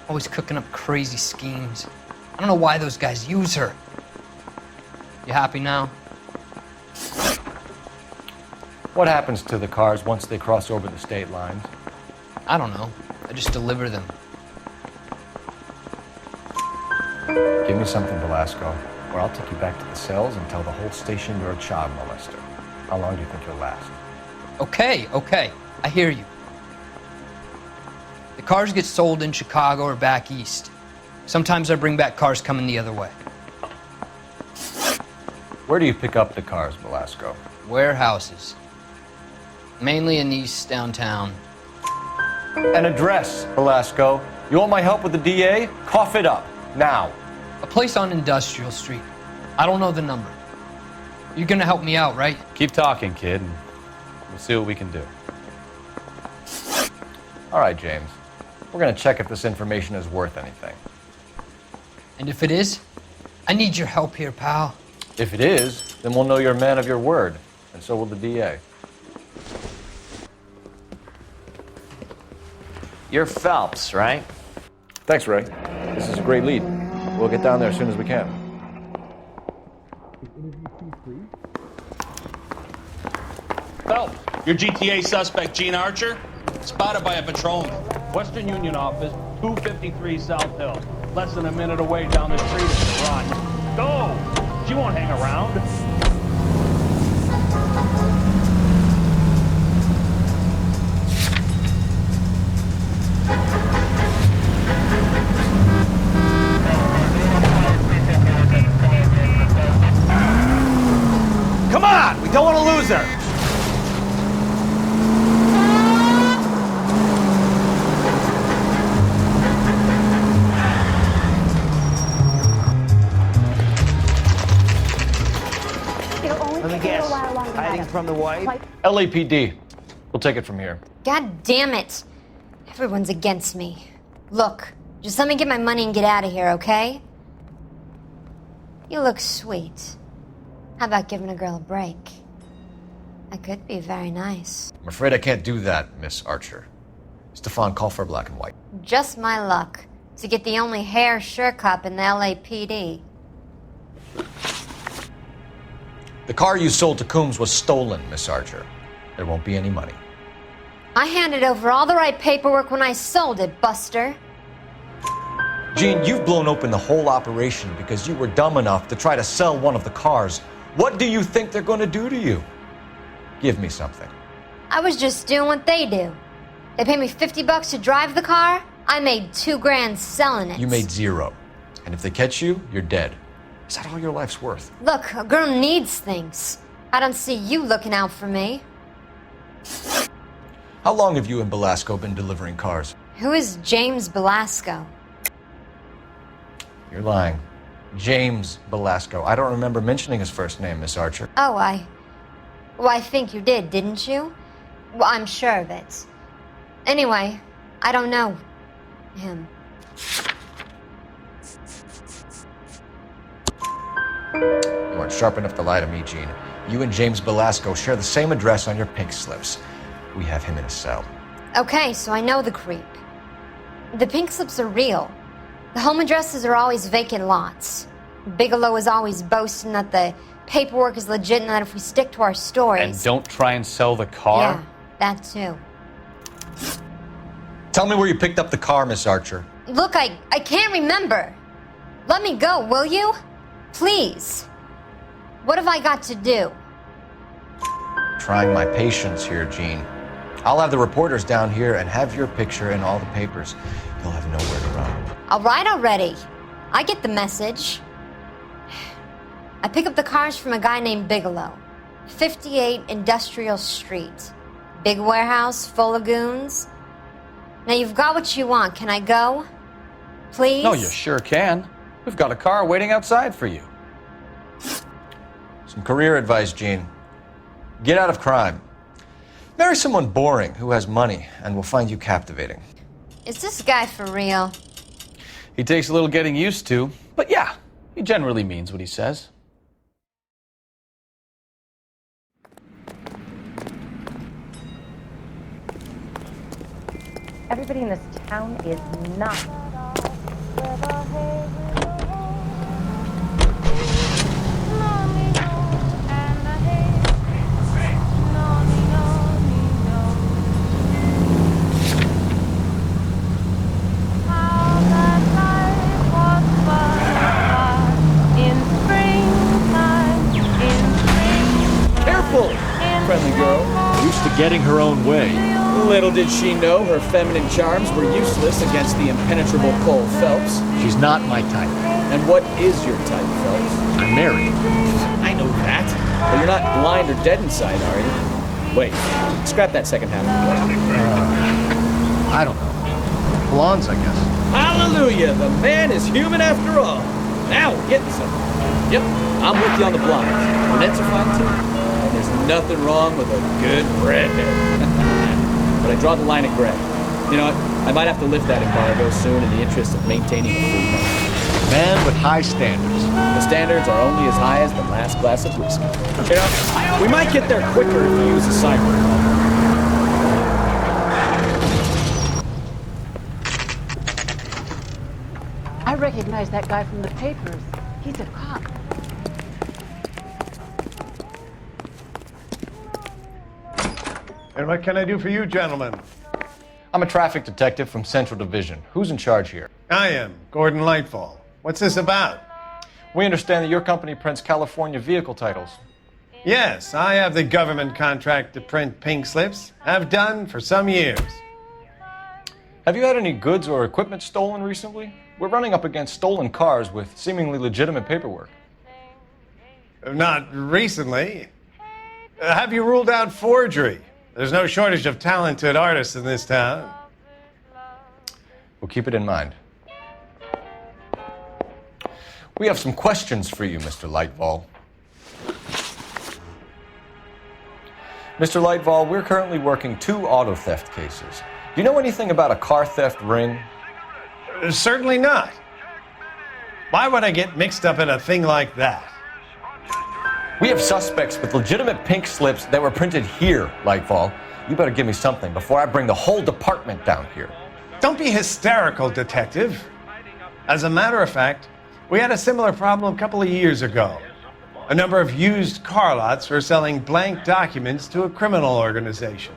Always cooking up crazy schemes. I don't know why those guys use her. You happy now? What happens to the cars once they cross over the state lines? I don't know. I just deliver them. Give me something, Velasco, or I'll take you back to the cells and tell the whole station you're a child molester. How long do you think you'll last? Okay. I hear you. The cars get sold in Chicago or back east. Sometimes I bring back cars coming the other way. Where do you pick up the cars, Velasco? Warehouses. Mainly in East downtown. An address, Velasco. You want my help with the DA? Cough it up, now. A place on Industrial Street. I don't know the number. You're gonna help me out, right? Keep talking, kid, and we'll see what we can do. All right, James. We're gonna check if this information is worth anything. And if it is, I need your help here, pal. If it is, then we'll know you're a man of your word, and so will the DA. You're Phelps, right? Thanks, Ray. This is a great lead. We'll get down there as soon as we can. Phelps. Your GTA suspect, Gene Archer, spotted by a patrolman. Western Union office, 253 South Hill. Less than a minute away down the street is the run. Go! She won't hang around. Come on! We don't want to lose her! Let me guess. Hiding from the wife? LAPD. We'll take it from here. God damn it. Everyone's against me. Look, just let me get my money and get out of here, okay? You look sweet. How about giving a girl a break? That could be very nice. I'm afraid I can't do that, Miss Archer. Stefan, call for black and white. Just my luck to get the only hair sure cop in the LAPD. The car you sold to Coombs was stolen, Miss Archer. There won't be any money. I handed over all the right paperwork when I sold it, Buster. Gene, you've blown open the whole operation because you were dumb enough to try to sell one of the cars. What do you think they're going to do to you? Give me something. I was just doing what they do. They paid me $50 to drive the car. I made $2 grand selling it. You made zero. And if they catch you, you're dead. Is that all your life's worth? Look, a girl needs things. I don't see you looking out for me. How long have you and Belasco been delivering cars? Who is James Belasco? You're lying. James Belasco. I don't remember mentioning his first name, Miss Archer. Oh, I think you did, didn't you? Well, I'm sure of it. Anyway, I don't know him. You aren't sharp enough to lie to me, Gene. You and James Belasco share the same address on your pink slips. We have him in a cell. Okay, so I know the creep. The pink slips are real. The home addresses are always vacant lots. Bigelow is always boasting that the paperwork is legit and that if we stick to our stories... And don't try and sell the car? Yeah, that too. Tell me where you picked up the car, Miss Archer. Look, I can't remember. Let me go, will you? Please. What have I got to do? Trying my patience here, Gene. I'll have the reporters down here and have your picture in all the papers. You'll have nowhere to run. All right already. I get the message. I pick up the cars from a guy named Bigelow. 58 Industrial Street. Big warehouse full of goons. Now you've got what you want. Can I go? Please? No, you sure can. We've got a car waiting outside for you. Some career advice, Gene. Get out of crime. Marry someone boring who has money and will find you captivating. Is this guy for real? He takes a little getting used to, but yeah, he generally means what he says. Everybody in this town is nuts. Careful, friendly girl. Used to getting her own way. Little did she know her feminine charms were useless against the impenetrable Cole Phelps. She's not my type. And what is your type, Phelps? I'm married. I know that. But you're not blind or dead inside, are you? Wait, scrap that second half. I don't know. Blondes, I guess. Hallelujah! The man is human after all. Now we're getting something. Yep, I'm with you on the blondes. Brunettes are fine too. And there's nothing wrong with a good redhead. But I draw the line at gray. You know what? I might have to lift that embargo soon in the interest of maintaining a free market. Man with high standards. The standards are only as high as the last glass of whiskey. You know, we might get there quicker if we use a cyber. I recognize that guy from the papers. He's a cop. And what can I do for you, gentlemen? I'm a traffic detective from Central Division. Who's in charge here? I am, Gordon Lightfall. What's this about? We understand that your company prints California vehicle titles. Yes, I have the government contract to print pink slips. Have done for some years. Have you had any goods or equipment stolen recently? We're running up against stolen cars with seemingly legitimate paperwork. Not recently. Have you ruled out forgery? There's no shortage of talented artists in this town. We'll keep it in mind. We have some questions for you, Mr. Lightfall. Mr. Lightfall, we're currently working 2 auto theft cases. Do you know anything about a car theft ring? Certainly not. Why would I get mixed up in a thing like that? We have suspects with legitimate pink slips that were printed here, Lightfall. You better give me something before I bring the whole department down here. Don't be hysterical, Detective. As a matter of fact, we had a similar problem a couple of years ago. A number of used car lots were selling blank documents to a criminal organization.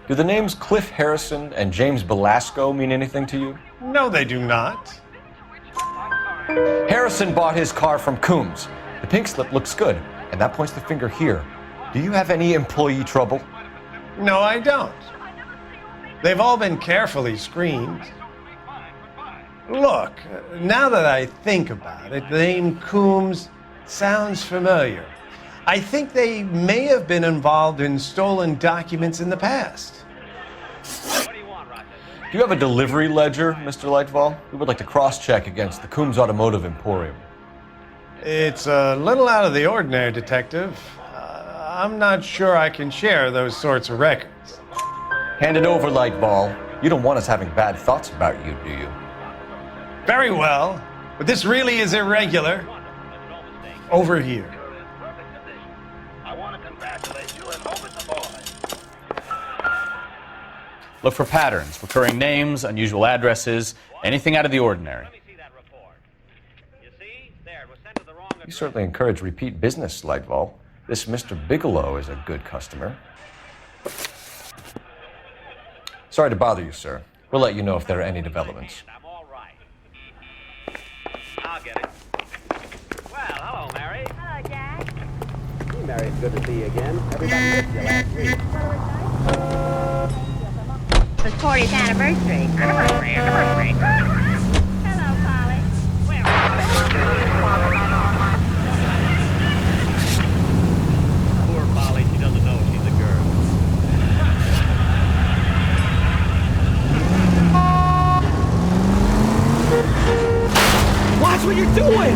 Do the names Cliff Harrison and James Belasco mean anything to you? No, they do not. Harrison bought his car from Coombs. The pink slip looks good, and that points the finger here. Do you have any employee trouble? No, I don't. They've all been carefully screened. Look, now that I think about it, the name Coombs sounds familiar. I think they may have been involved in stolen documents in the past. Do you have a delivery ledger, Mr. Lightfall? We would like to cross-check against the Coombs Automotive Emporium. It's a little out of the ordinary, Detective. I'm not sure I can share those sorts of records. Hand it over, Lightfall. You don't want us having bad thoughts about you, do you? Very well, but this really is irregular. Over here. Look for patterns, recurring names, unusual addresses, anything out of the ordinary. You certainly encourage repeat business, Lightfall. This Mr. Bigelow is a good customer. Sorry to bother you, sir. We'll let you know if there are any developments. I'll get it. Well, hello, Mary. Hello, Jack. Hey, Mary, it's good to see you again. Everybody missed you last week. It was 40th anniversary. Anniversary. Hello, Polly. Poor Polly, she doesn't know she's a girl. Watch what you're doing!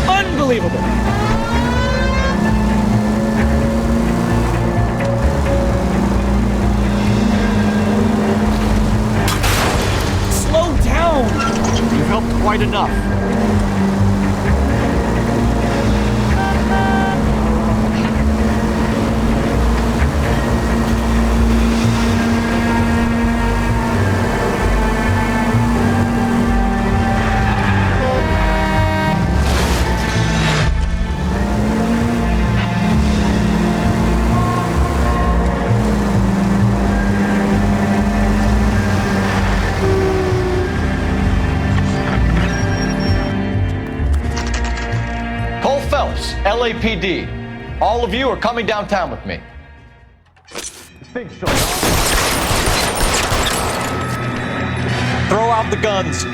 Unbelievable! Slow down! You've helped quite enough. LAPD. All of you are coming downtown with me. Big show. Throw out the guns.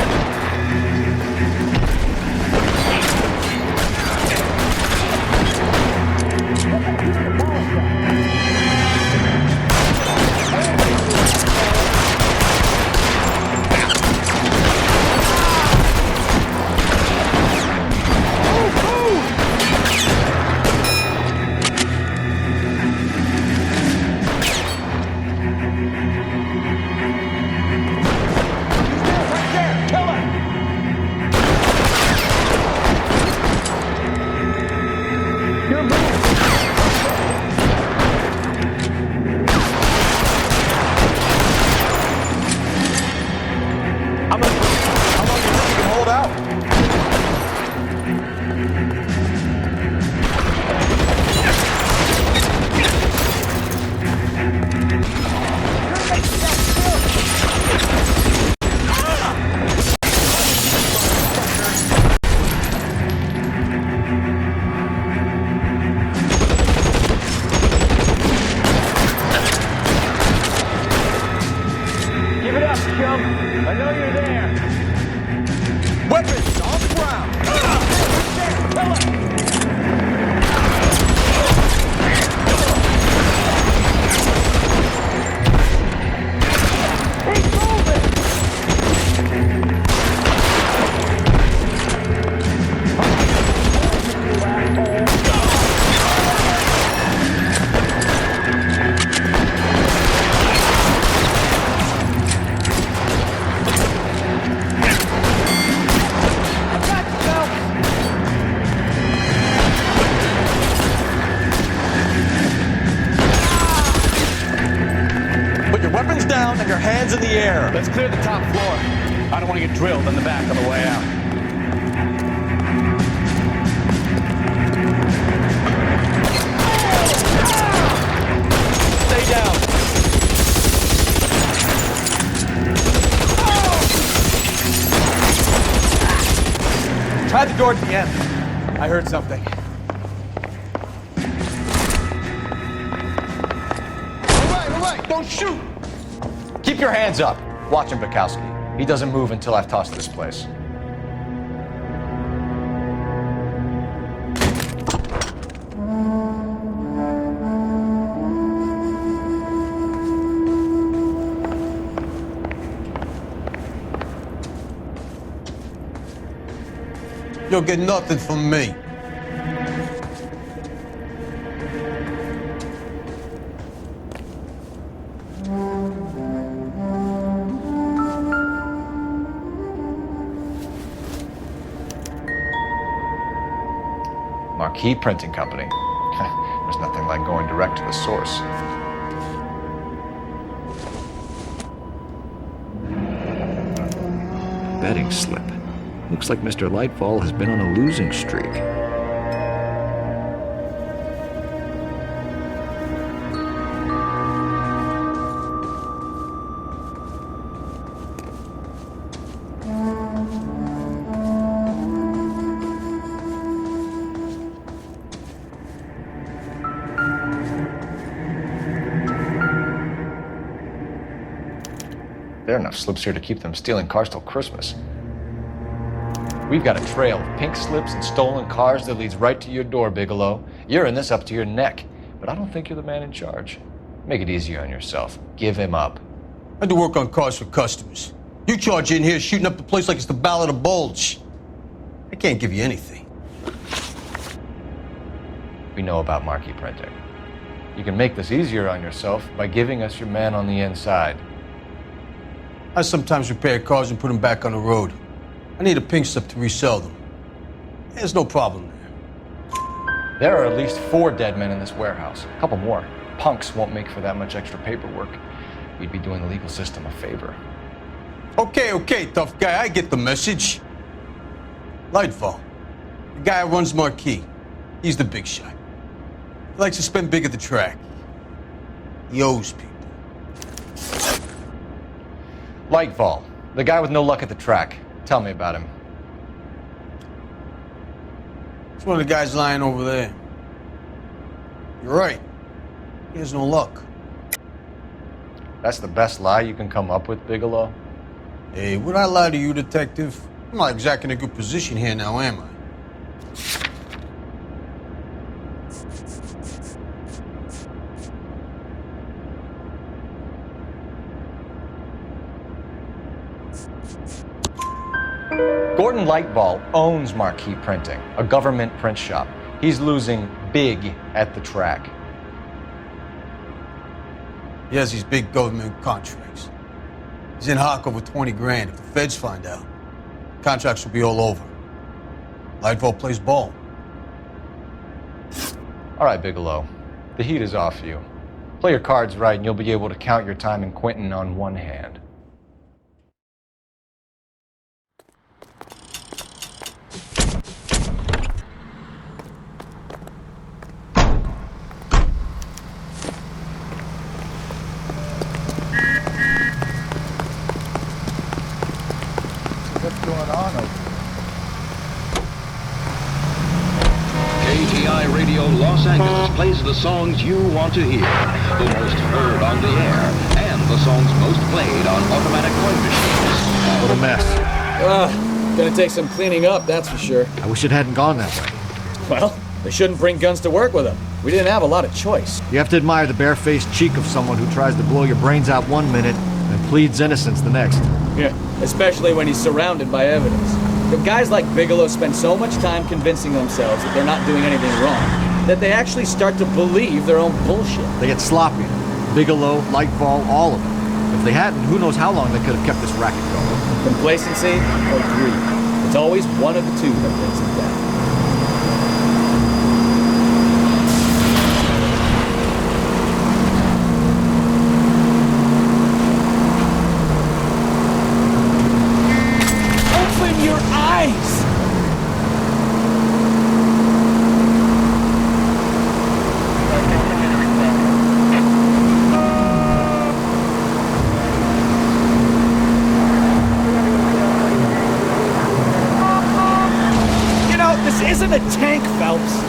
Weapons on the ground! Weapons down and your hands in the air. Let's clear the top floor. I don't want to get drilled in the back on the way out. Stay down. Try the door at the end. I heard something. All right, don't shoot. Keep your hands up. Watch him, Bukowski. He doesn't move until I've tossed this place. You'll get nothing from me. Marquee Printing Company. There's nothing like going direct to the source. Betting slip. Looks like Mr. Lightfall has been on a losing streak. There are enough slips here to keep them stealing cars till Christmas. We've got a trail of pink slips and stolen cars that leads right to your door, Bigelow. You're in this up to your neck, but I don't think you're the man in charge. Make it easier on yourself. Give him up. I do work on cars for customers. You charge in here shooting up the place like it's the Ballad of Bulge. I can't give you anything. We know about Marquee Printing. You can make this easier on yourself by giving us your man on the inside. I sometimes repair cars and put them back on the road. I need a pink slip to resell them. There's no problem there. There are at least 4 dead men in this warehouse. A couple more. Punks won't make for that much extra paperwork. We'd be doing the legal system a favor. Okay, tough guy. I get the message. Lightfall. The guy who runs Marquee. He's the big shot. He likes to spend big at the track. He owes people. Lightfall, the guy with no luck at the track. Tell me about him. It's one of the guys lying over there. You're right. He has no luck. That's the best lie you can come up with, Bigelow? Hey, would I lie to you, detective? I'm not exactly in a good position here now, am I? Gordon Lightfall owns Marquee Printing, a government print shop. He's losing big at the track. He has these big government contracts. He's in hock over 20 grand. If the feds find out, contracts will be all over. Lightfall plays ball. All right, Bigelow. The heat is off you. Play your cards right and you'll be able to count your time in Quentin on one hand. What's going on over KTI Radio Los Angeles plays the songs you want to hear, the most heard on the air, and the songs most played on automatic coin machines. What a mess. Gonna take some cleaning up, that's for sure. I wish it hadn't gone that way. Well, they shouldn't bring guns to work with them. We didn't have a lot of choice. You have to admire the barefaced cheek of someone who tries to blow your brains out one minute and pleads innocence the next. Yeah, especially when he's surrounded by evidence. But guys like Bigelow spend so much time convincing themselves that they're not doing anything wrong, that they actually start to believe their own bullshit. They get sloppy. Bigelow, Lightfall, all of them. If they hadn't, who knows how long they could have kept this racket going. Complacency or greed. It's always one of the two that brings them down. Open your eyes! This isn't a tank, Phelps.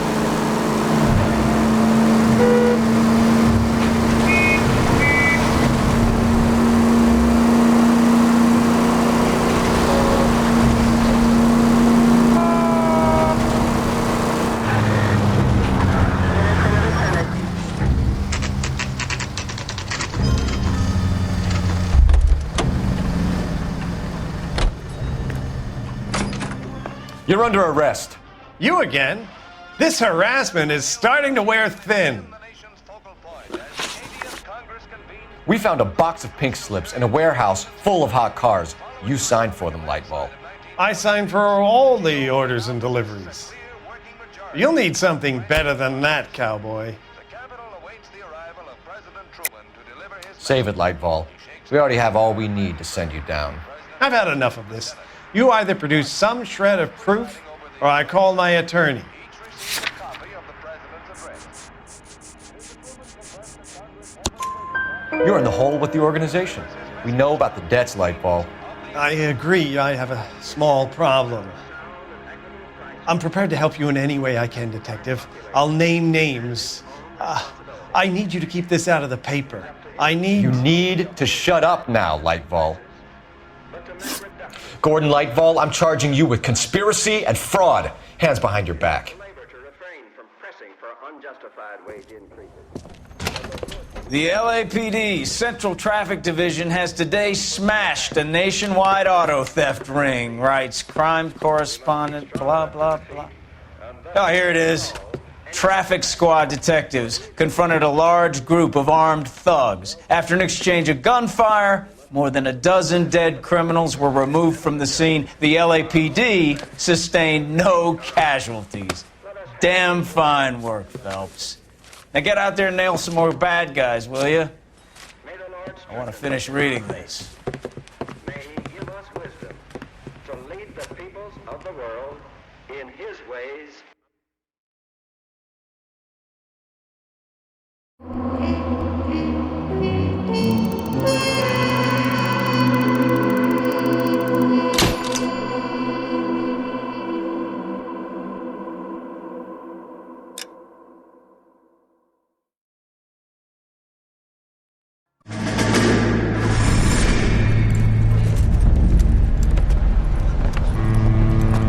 You're under arrest. You again? This harassment is starting to wear thin. We found a box of pink slips in a warehouse full of hot cars. You signed for them, Lightball. I signed for all the orders and deliveries. You'll need something better than that, cowboy. Save it, Lightball. We already have all we need to send you down. I've had enough of this. You either produce some shred of proof, or I call my attorney. You're in the hole with the organization. We know about the debts, Lightball. I agree, I have a small problem. I'm prepared to help you in any way I can, Detective. I'll name names. I need you to keep this out of the paper. You need to shut up now, Lightball. Gordon Lightball, I'm charging you with conspiracy and fraud. Hands behind your back. The LAPD Central Traffic Division has today smashed a nationwide auto theft ring, writes crime correspondent, blah, blah, blah. Oh, here it is. Traffic squad detectives confronted a large group of armed thugs. After an exchange of gunfire, more than a dozen dead criminals were removed from the scene. The LAPD sustained no casualties. Damn fine work, Phelps. Now get out there and nail some more bad guys, will you? I want to finish reading this. May he give us wisdom to lead the peoples of the world in his ways.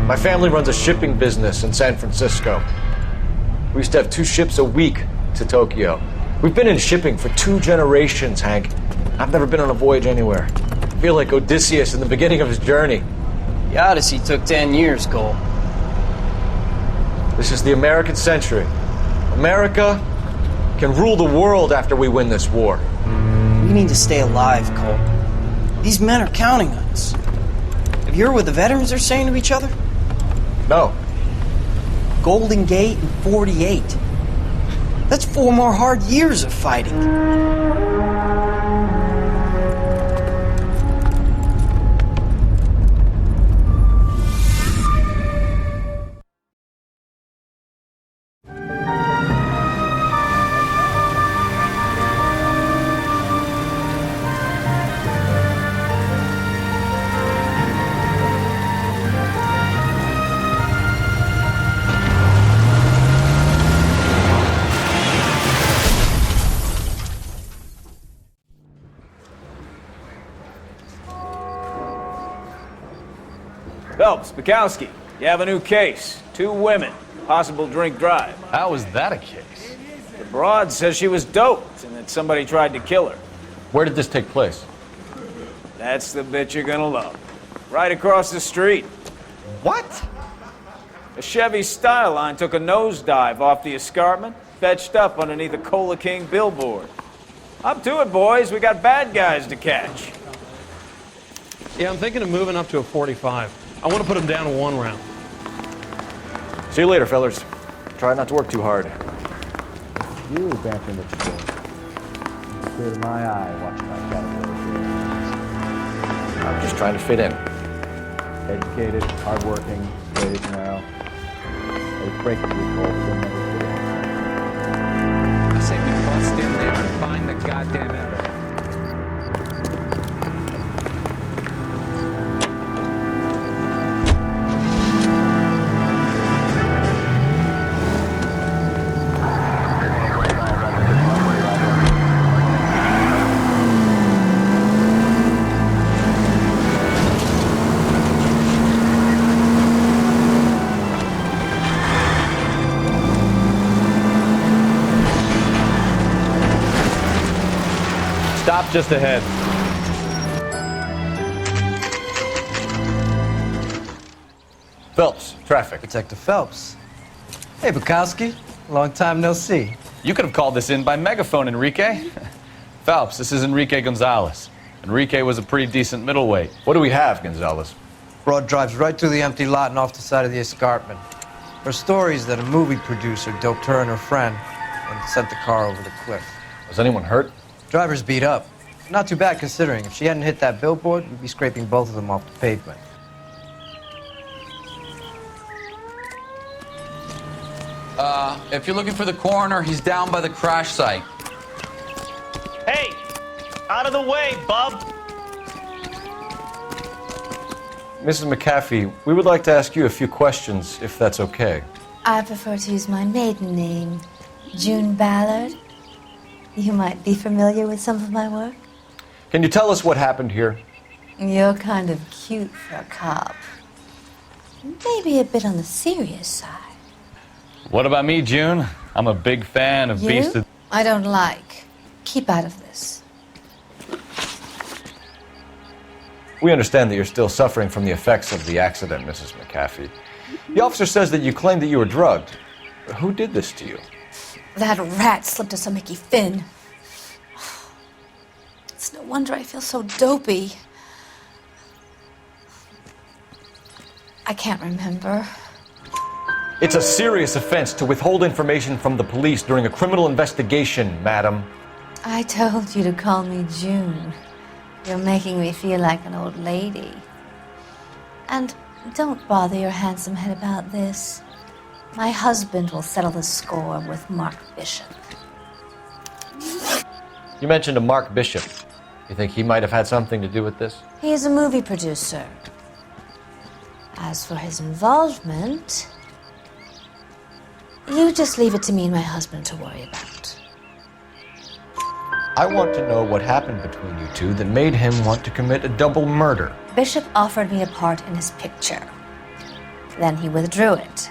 My family runs a shipping business in San Francisco. We used to have 2 ships a week to Tokyo. We've been in shipping for 2 generations, Hank. I've never been on a voyage anywhere. I feel like Odysseus in the beginning of his journey. The Odyssey took 10 years, Cole. This is the American century. America can rule the world after we win this war. We need to stay alive, Cole. These men are counting on us. Have you heard what the veterans are saying to each other? No. Golden Gate and 48. That's 4 more hard years of fighting. Phelps, Bukowski, you have a new case. 2 women, possible drink drive. How is that a case? The broad says she was doped and that somebody tried to kill her. Where did this take place? That's the bit you're gonna love. Right across the street. What? A Chevy Style Line took a nosedive off the escarpment, fetched up underneath a Cola King billboard. Up to it, boys. We got bad guys to catch. Yeah, I'm thinking of moving up to a 45. I want to put them down to 1 round. See you later, fellas. Try not to work too hard. You vamping what you're doing. Clear to my eye watching my category. I'm just trying to fit in. Educated, hardworking, straight as an arrow. They break the rule, but they'll never fit in. I say we bust in there and find the goddamn evidence. Stop just ahead. Phelps, traffic. Detective Phelps. Hey, Bukowski. Long time no see. You could have called this in by megaphone, Enrique. Phelps, this is Enrique Gonzalez. Enrique was a pretty decent middleweight. What do we have, Gonzalez? Broad drives right through the empty lot and off the side of the escarpment. Her story is that a movie producer doped her and her friend and sent the car over the cliff. Was anyone hurt? Driver's beat up. Not too bad considering. If she hadn't hit that billboard, we'd be scraping both of them off the pavement. If you're looking for the coroner, he's down by the crash site. Hey! Out of the way, bub! Mrs. McAfee, we would like to ask you a few questions, if that's okay. I prefer to use my maiden name, June Ballard. You might be familiar with some of my work. Can you tell us what happened here? You're kind of cute for a cop. Maybe a bit on the serious side. What about me, June? I'm a big fan of You? Beast of... I don't like. Keep out of this. We understand that you're still suffering from the effects of the accident, Mrs. McAfee. The officer says that you claimed that you were drugged. Who did this to you? That rat slipped us a Mickey Finn. It's no wonder I feel so dopey. I can't remember. It's a serious offense to withhold information from the police during a criminal investigation, madam. I told you to call me June. You're making me feel like an old lady. And don't bother your handsome head about this. My husband will settle the score with Mark Bishop. You mentioned a Mark Bishop. You think he might have had something to do with this? He is a movie producer. As for his involvement, you just leave it to me and my husband to worry about. I want to know what happened between you two that made him want to commit a double murder. Bishop offered me a part in his picture. Then he withdrew it.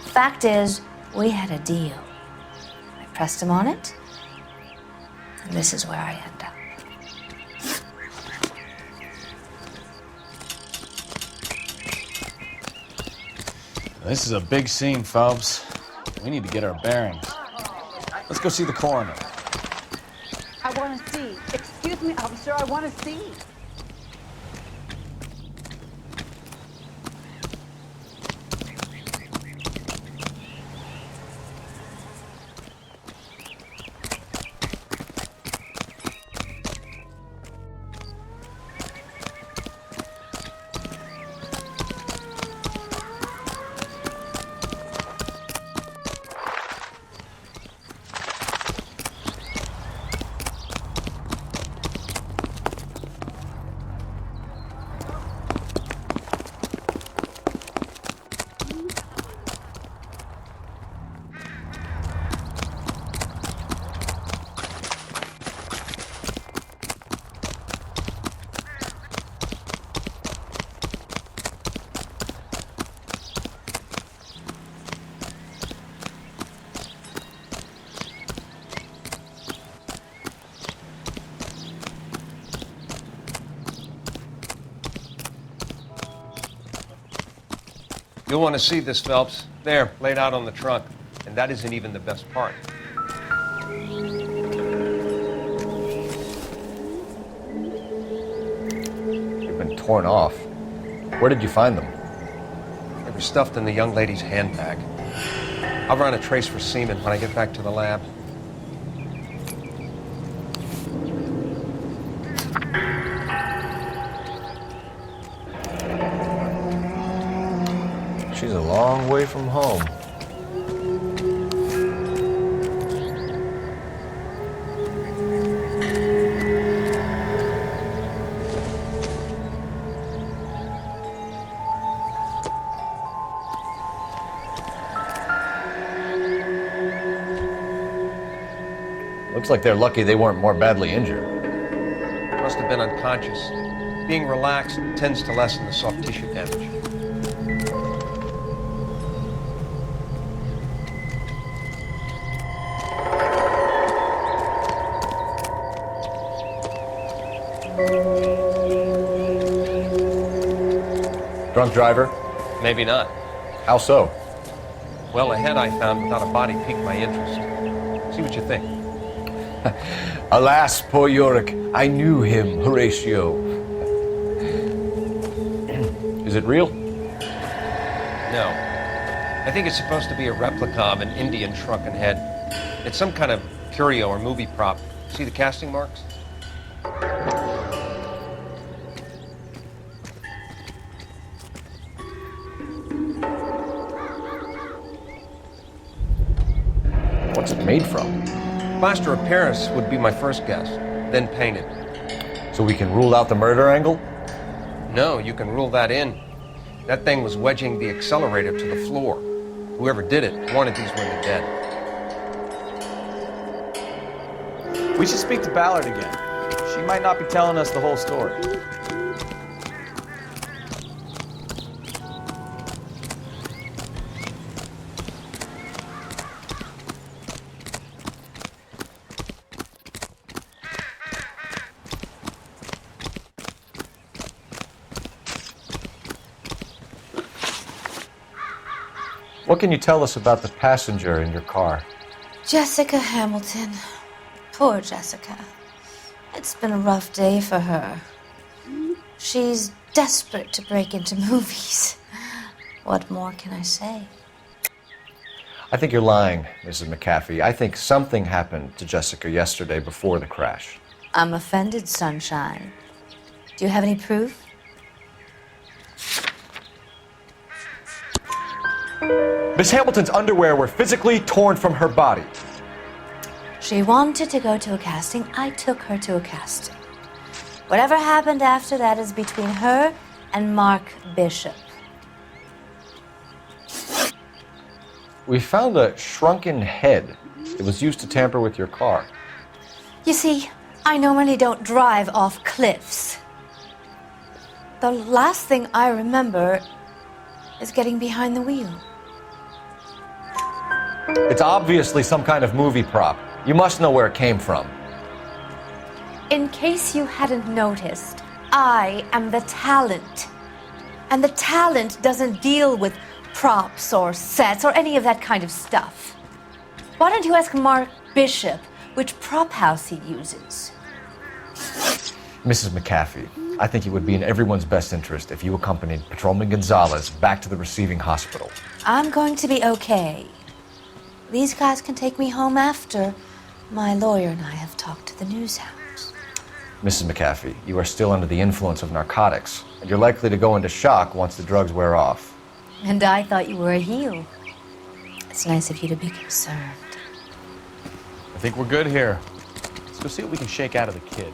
Fact is, we had a deal. I pressed him on it, and this is where I end up. This is a big scene, Phelps. We need to get our bearings. Let's go see the coroner. I want to see. Excuse me, officer, I want to see. You'll want to see this, Phelps. There, laid out on the trunk. And that isn't even the best part. They've been torn off. Where did you find them? They were stuffed in the young lady's handbag. I'll run a trace for semen when I get back to the lab. She's a long way from home. Looks like they're lucky they weren't more badly injured. Must have been unconscious. Being relaxed tends to lessen the soft tissue damage. Drunk driver? Maybe not. How so? Well, a head I found without a body piqued my interest. See what you think. Alas, poor Yorick, I knew him, Horatio. Is it real? No. I think it's supposed to be a replica of an Indian shrunken head. It's some kind of curio or movie prop. See the casting marks? What's it made from? Plaster of Paris would be my first guess, then painted. So we can rule out the murder angle? No, you can rule that in. That thing was wedging the accelerator to the floor. Whoever did it wanted these women dead. We should speak to Ballard again. She might not be telling us the whole story. What can you tell us about the passenger in your car? Jessica Hamilton. Poor Jessica. It's been a rough day for her. She's desperate to break into movies. What more can I say? I think you're lying, Mrs. McAfee. I think something happened to Jessica yesterday before the crash. I'm offended, Sunshine. Do you have any proof? Miss Hamilton's underwear were physically torn from her body. She wanted to go to a casting. I took her to a casting. Whatever happened after that is between her and Mark Bishop. We found a shrunken head. It was used to tamper with your car. You see, I normally don't drive off cliffs. The last thing I remember is getting behind the wheel. It's obviously some kind of movie prop. You must know where it came from. In case you hadn't noticed, I am the talent. And the talent doesn't deal with props or sets or any of that kind of stuff. Why don't you ask Mark Bishop which prop house he uses? Mrs. McAfee, I think it would be in everyone's best interest if you accompanied Patrolman Gonzalez back to the receiving hospital. I'm going to be okay. These guys can take me home after. My lawyer and I have talked to the news hounds. Mrs. McAfee, you are still under the influence of narcotics, and you're likely to go into shock once the drugs wear off. And I thought you were a heel. It's nice of you to be concerned. I think we're good here. Let's go see what we can shake out of the kid.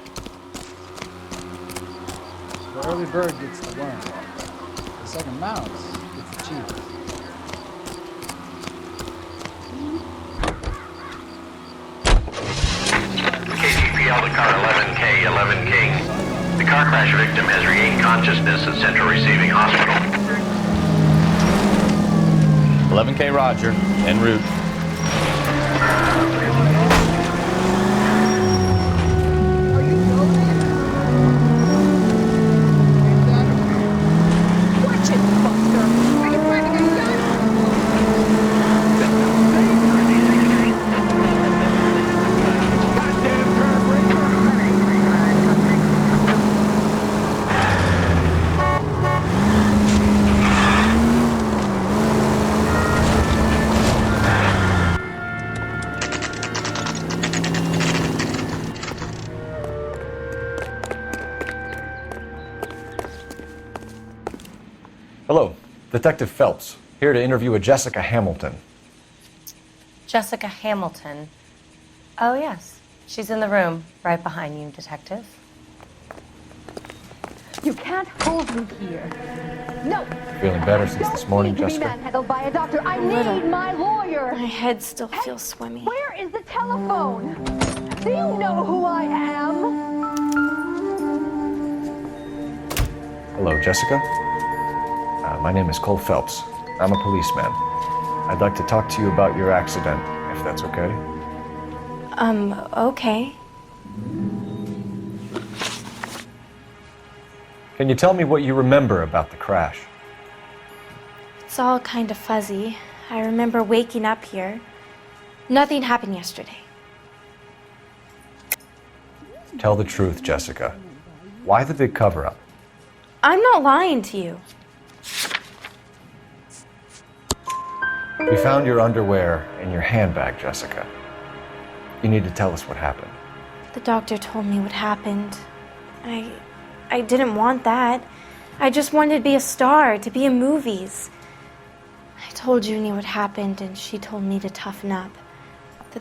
The early bird gets the worm. The second mouse gets the cheese. KCPL to car 11K, 11 King. The car crash victim has regained consciousness at Central Receiving Hospital. 11K Roger, en route. Watch it, Buster. Are you planning on Detective Phelps, here to interview a Jessica Hamilton. Jessica Hamilton. Oh, yes. She's in the room, right behind you, Detective. You can't hold me here. No. Feeling better since this morning, Need to be Jessica? manhandled by a doctor. I need my lawyer. My head still feels swimmy. Where is the telephone? Do you know who I am? Hello, Jessica. My name is Cole Phelps. I'm a policeman. I'd like to talk to you about your accident, if that's okay. Okay. Can you tell me what you remember about the crash? It's all kind of fuzzy. I remember waking up here. Nothing happened yesterday. Tell the truth, Jessica. Why the big cover-up? I'm not lying to you. We found your underwear in your handbag, Jessica. You need to tell us what happened. The doctor told me what happened. I didn't want that. I just wanted to be a star, to be in movies. I told Junie what happened, and she told me to toughen up.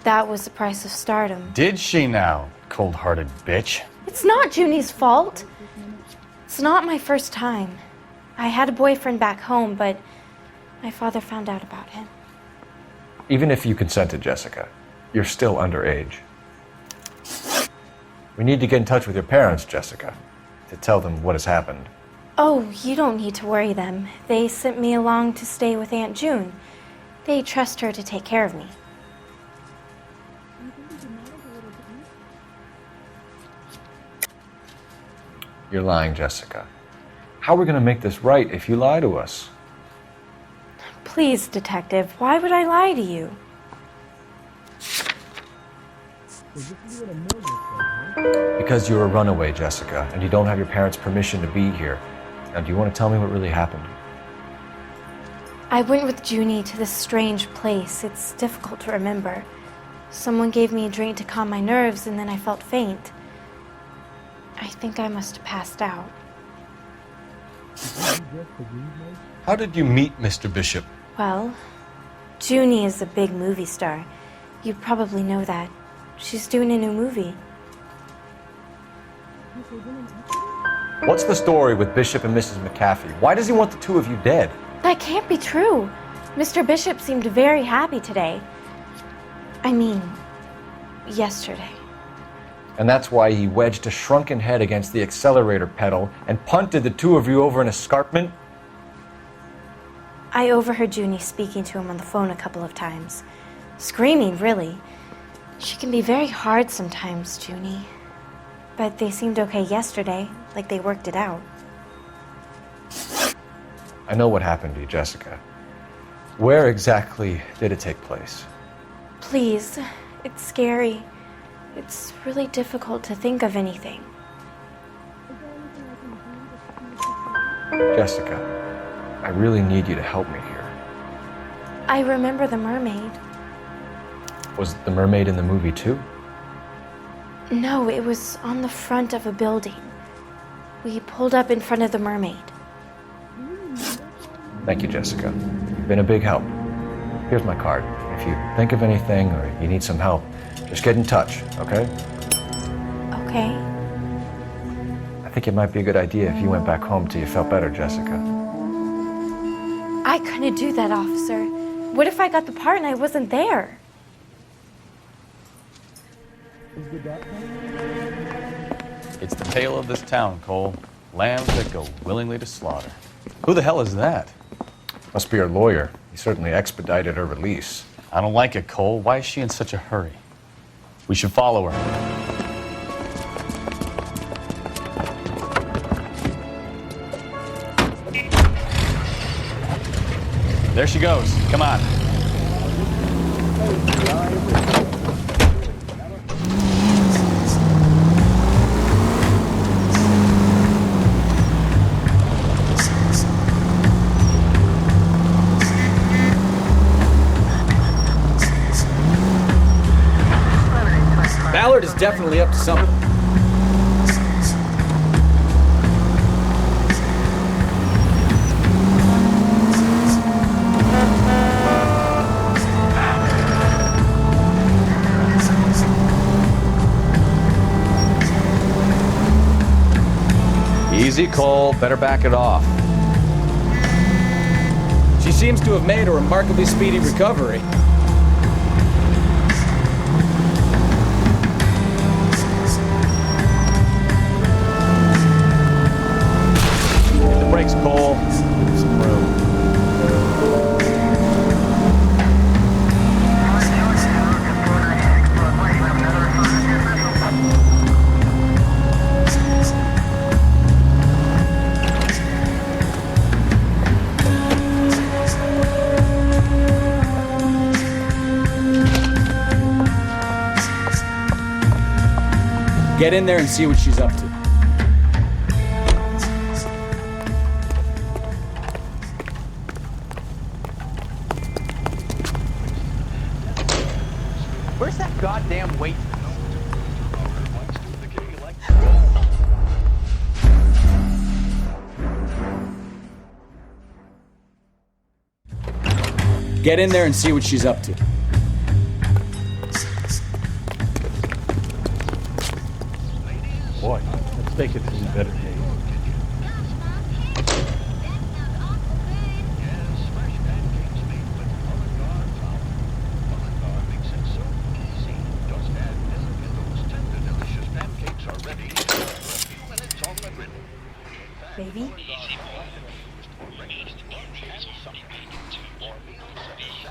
That was the price of stardom. Did she now, cold-hearted bitch? It's not Junie's fault. It's not my first time. I had a boyfriend back home, but my father found out about him. Even if you consented, Jessica, you're still underage. We need to get in touch with your parents, Jessica, to tell them what has happened. Oh, you don't need to worry them. They sent me along to stay with Aunt June. They trust her to take care of me. You're lying, Jessica. How are we going to make this right if you lie to us? Please, Detective, why would I lie to you? Because you're a runaway, Jessica, and you don't have your parents' permission to be here. Now, do you want to tell me what really happened? I went with Junie to this strange place. It's difficult to remember. Someone gave me a drink to calm my nerves, and then I felt faint. I think I must have passed out. How did you meet Mr. Bishop? Well, Junie is a big movie star. You probably know that. She's doing a new movie. What's the story with Bishop and Mrs. McAfee? Why does he want the two of you dead? That can't be true. Mr. Bishop seemed very happy today. I mean, yesterday. And that's why he wedged a shrunken head against the accelerator pedal and punted the two of you over an escarpment? I overheard Junie speaking to him on the phone a couple of times. Screaming, really. She can be very hard sometimes, Junie. But they seemed okay yesterday, like they worked it out. I know what happened to you, Jessica. Where exactly did it take place? Please, it's scary. It's really difficult to think of anything. Jessica, I really need you to help me here. I remember the mermaid. Was the mermaid in the movie too? No, it was on the front of a building. We pulled up in front of the mermaid. Thank you, Jessica. You've been a big help. Here's my card. If you think of anything or you need some help, just get in touch, okay? Okay. I think it might be a good idea if you went back home till you felt better, Jessica. I couldn't do that, officer. What if I got the part and I wasn't there? It's the tale of this town, Cole. Lambs that go willingly to slaughter. Who the hell is that? Must be her lawyer. He certainly expedited her release. I don't like it, Cole. Why is she in such a hurry? We should follow her. There she goes. Come on. Ballard is definitely up to something. Easy, Cole. Better back it off. She seems to have made a remarkably speedy recovery. Hit the brakes, Cole. Give some room. Get in there and see what she's up to. Where's that goddamn wait? Get in there and see what she's up to. Boy, let's take it to some better days. Baby?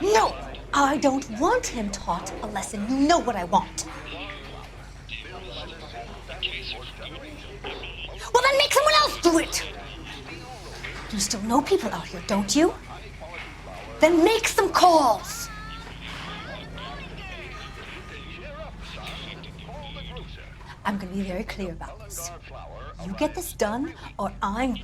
No! I don't want him taught a lesson. You know what I want. Well, then make someone else do it! You still know people out here, don't you? Then make some calls! I'm gonna be very clear about this. You get this done, or I'm...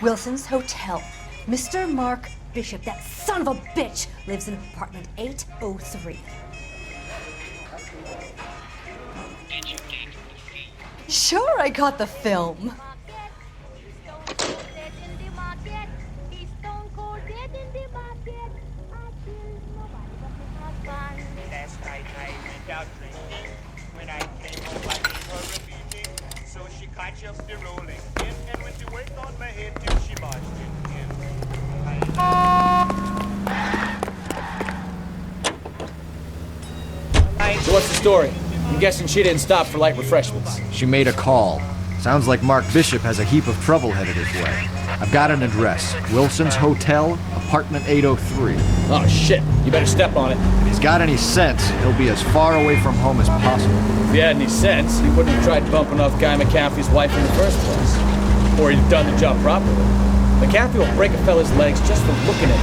Wilson's Hotel. Mr. Mark Bishop, that son of a bitch, lives in apartment 803. Sure, I got the film. Last night I went out drinking. When I came home I gave her a beating. So she caught up the rolling pin and went to work on my head till she barged it in. So what's the story? I'm guessing she didn't stop for light refreshments. She made a call. Sounds like Mark Bishop has a heap of trouble headed his way. I've got an address. Wilson's Hotel, apartment 803. Oh, shit. You better step on it. If he's got any sense, he'll be as far away from home as possible. If he had any sense, he wouldn't have tried bumping off Guy McAfee's wife in the first place. Or he'd have done the job properly. McAfee will break a fella's legs just for looking at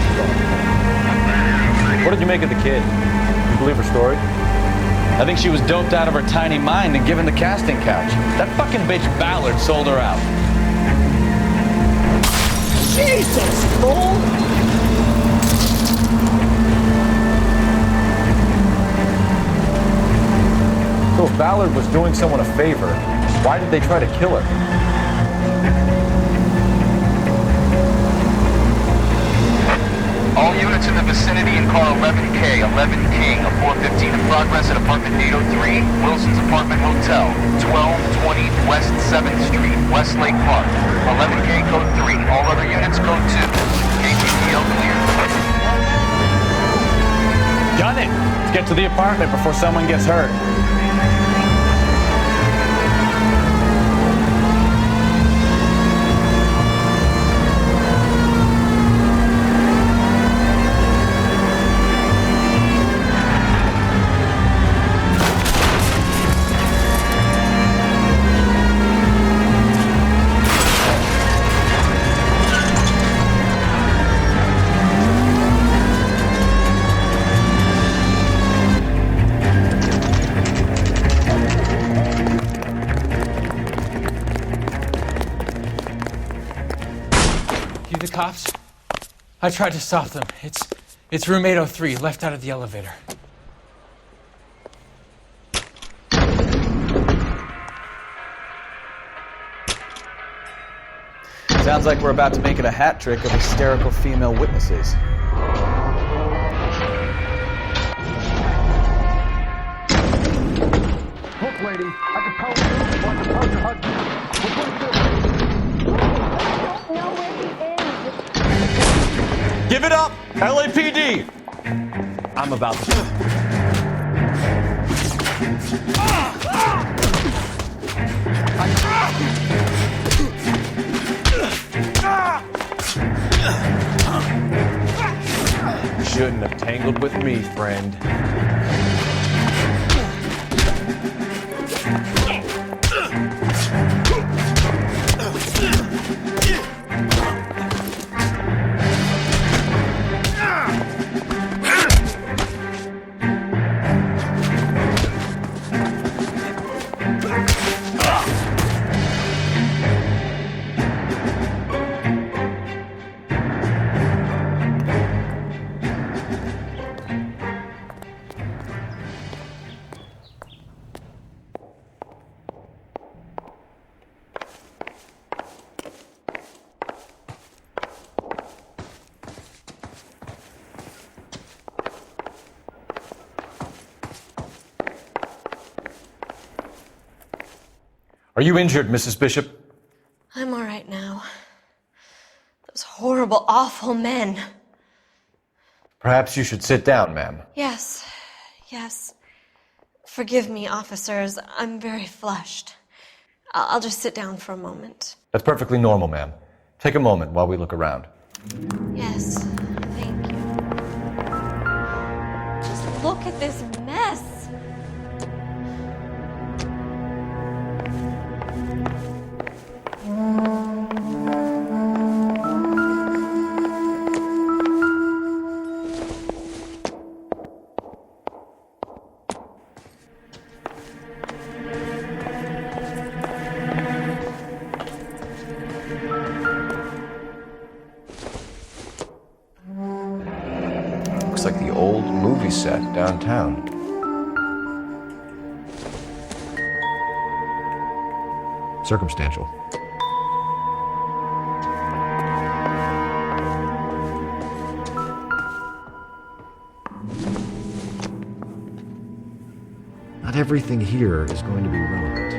What did you make of the kid? You believe her story? I think she was doped out of her tiny mind and given the casting couch. That fucking bitch Ballard sold her out. Jesus, Cole! So if Ballard was doing someone a favor, why did they try to kill her? All units in the vicinity in car 11K, 11 King, a 415 in progress at apartment 803, Wilson's Apartment Hotel, 1220 West 7th Street, Westlake Park. 11K code 3, all other units code 2. KTPL clear. Done it! Let's get to the apartment before someone gets hurt. The cops? I tried to stop them. It's room 803, left out of the elevator. Sounds like we're about to make it a hat trick of hysterical female witnesses. Look, lady, I can tell you what Give it up, LAPD! I'm about to... Shouldn't have tangled with me, friend. Are you injured, Mrs. Bishop? I'm all right now. Those horrible, awful men. Perhaps you should sit down, ma'am. Yes, yes. Forgive me, officers. I'm very flushed. I'll just sit down for a moment. That's perfectly normal, ma'am. Take a moment while we look around. Yes, thank you. Just look at this mess. Looks like the old movie set downtown. Circumstantial. Not everything here is going to be relevant.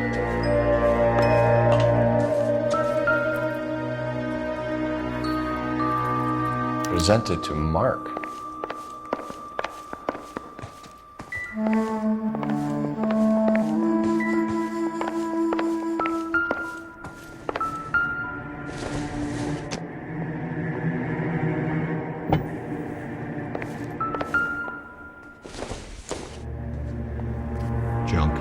Presented to Mark. Junk.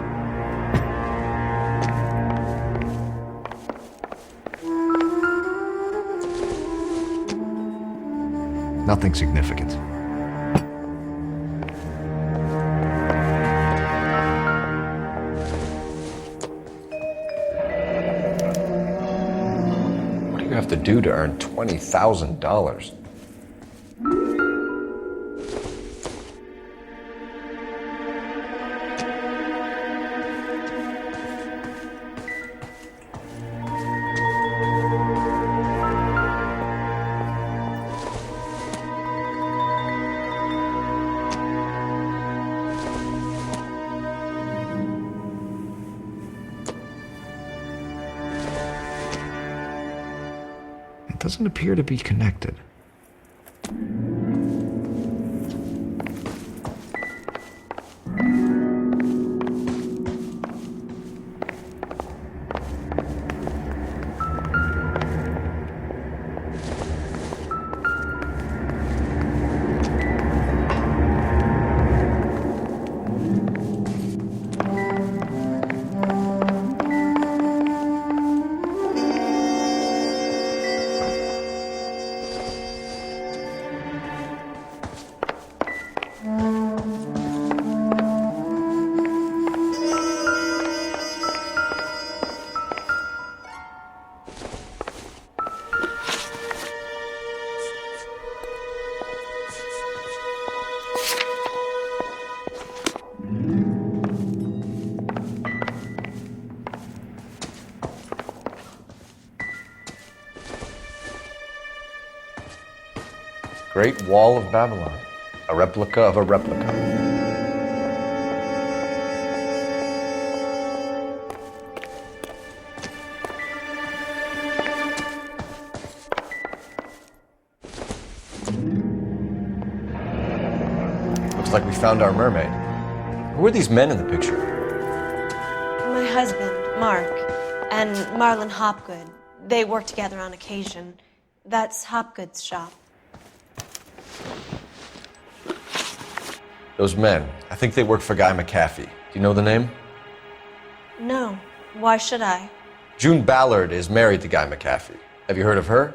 Nothing significant. What do you have to do to earn $20,000? It doesn't appear to be connected. Great Wall of Babylon, a replica of a replica. like we found our mermaid. Who are these men in the picture? My husband, Mark, and Marlon Hopgood. They work together on occasion. That's Hopgood's shop. Those men, I think they work for Guy McAfee. Do you know the name? No. Why should I? June Ballard is married to Guy McAfee. Have you heard of her?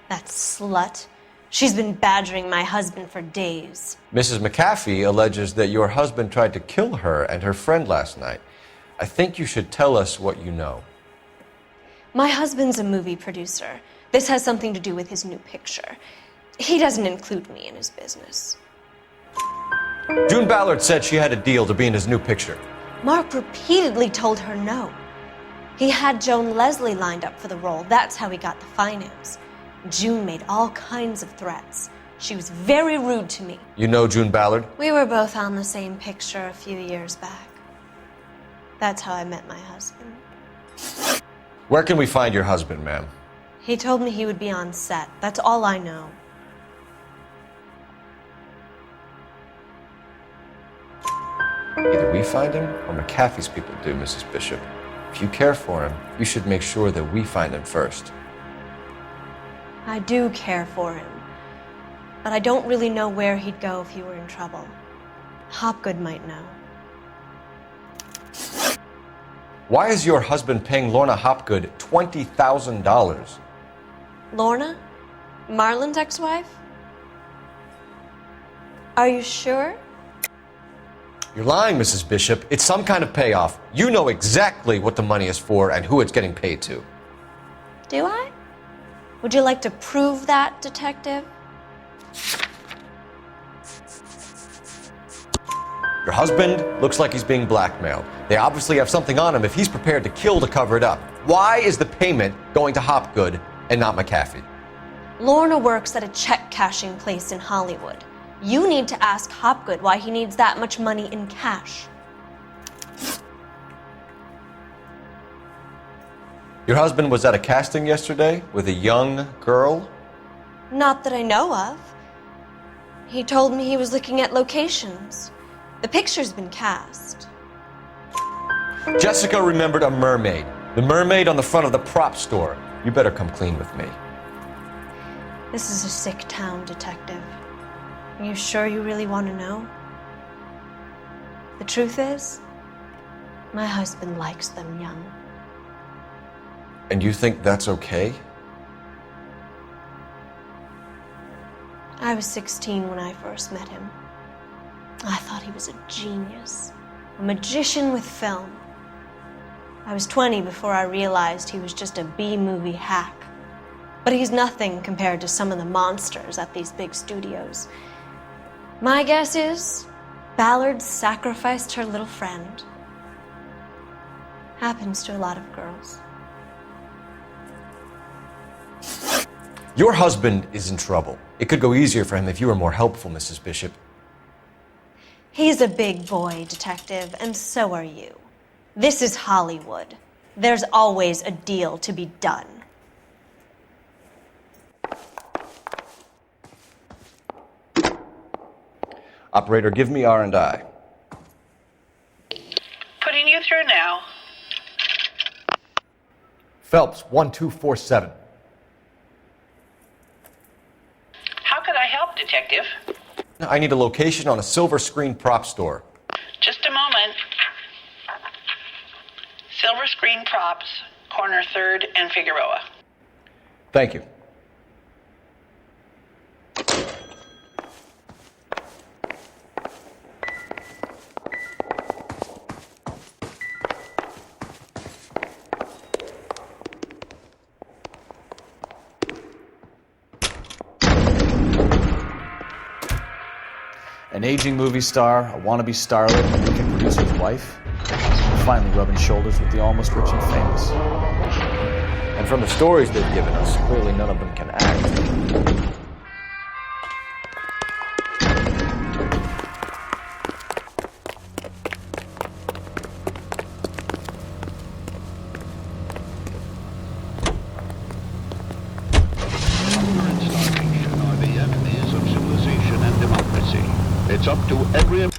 That slut. She's been badgering my husband for days. Mrs. McAfee alleges that your husband tried to kill her and her friend last night. I think you should tell us what you know. My husband's a movie producer. This has something to do with his new picture. He doesn't include me in his business. June Ballard said she had a deal to be in his new picture. Mark repeatedly told her no. He had Joan Leslie lined up for the role. That's how he got the finance. June made all kinds of threats. She was very rude to me. You know June Ballard? We were both on the same picture a few years back. That's how I met my husband. Where can we find your husband, ma'am? He told me he would be on set. That's all I know. Either we find him or McAfee's people do, Mrs. Bishop. If you care for him, you should make sure that we find him first. I do care for him, but I don't really know where he'd go if he were in trouble. Hopgood might know. Why is your husband paying Lorna Hopgood $20,000? Lorna? Marlon's ex-wife? Are you sure? You're lying, Mrs. Bishop. It's some kind of payoff. You know exactly what the money is for and who it's getting paid to. Do I? Would you like to prove that, Detective? Your husband looks like he's being blackmailed. They obviously have something on him if he's prepared to kill to cover it up. Why is the payment going to Hopgood and not McAfee? Lorna works at a check-cashing place in Hollywood. You need to ask Hopgood why he needs that much money in cash. Your husband was at a casting yesterday with a young girl? Not that I know of. He told me he was looking at locations. The picture's been cast. Jessica remembered a mermaid. The mermaid on the front of the prop store. You better come clean with me. This is a sick town, Detective. Are you sure you really want to know? The truth is, my husband likes them young. And you think that's okay? I was 16 when I first met him. I thought he was a genius, a magician with film. I was 20 before I realized he was just a B-movie hack. But he's nothing compared to some of the monsters at these big studios. My guess is Ballard sacrificed her little friend. Happens to a lot of girls. Your husband is in trouble. It could go easier for him if you were more helpful, Mrs. Bishop. He's a big boy, Detective, and so are you. This is Hollywood. There's always a deal to be done. Operator, give me R&I. Putting you through now. Phelps, 1247. How could I help, Detective? I need a location on a silver screen prop store. Just a moment. Silver Screen Props, corner 3rd and Figueroa. Thank you. An aging movie star, a wannabe starlet, a movie producer's wife, finally rubbing shoulders with the almost rich and famous. And from the stories they've given us, clearly none of them can act. it's up to every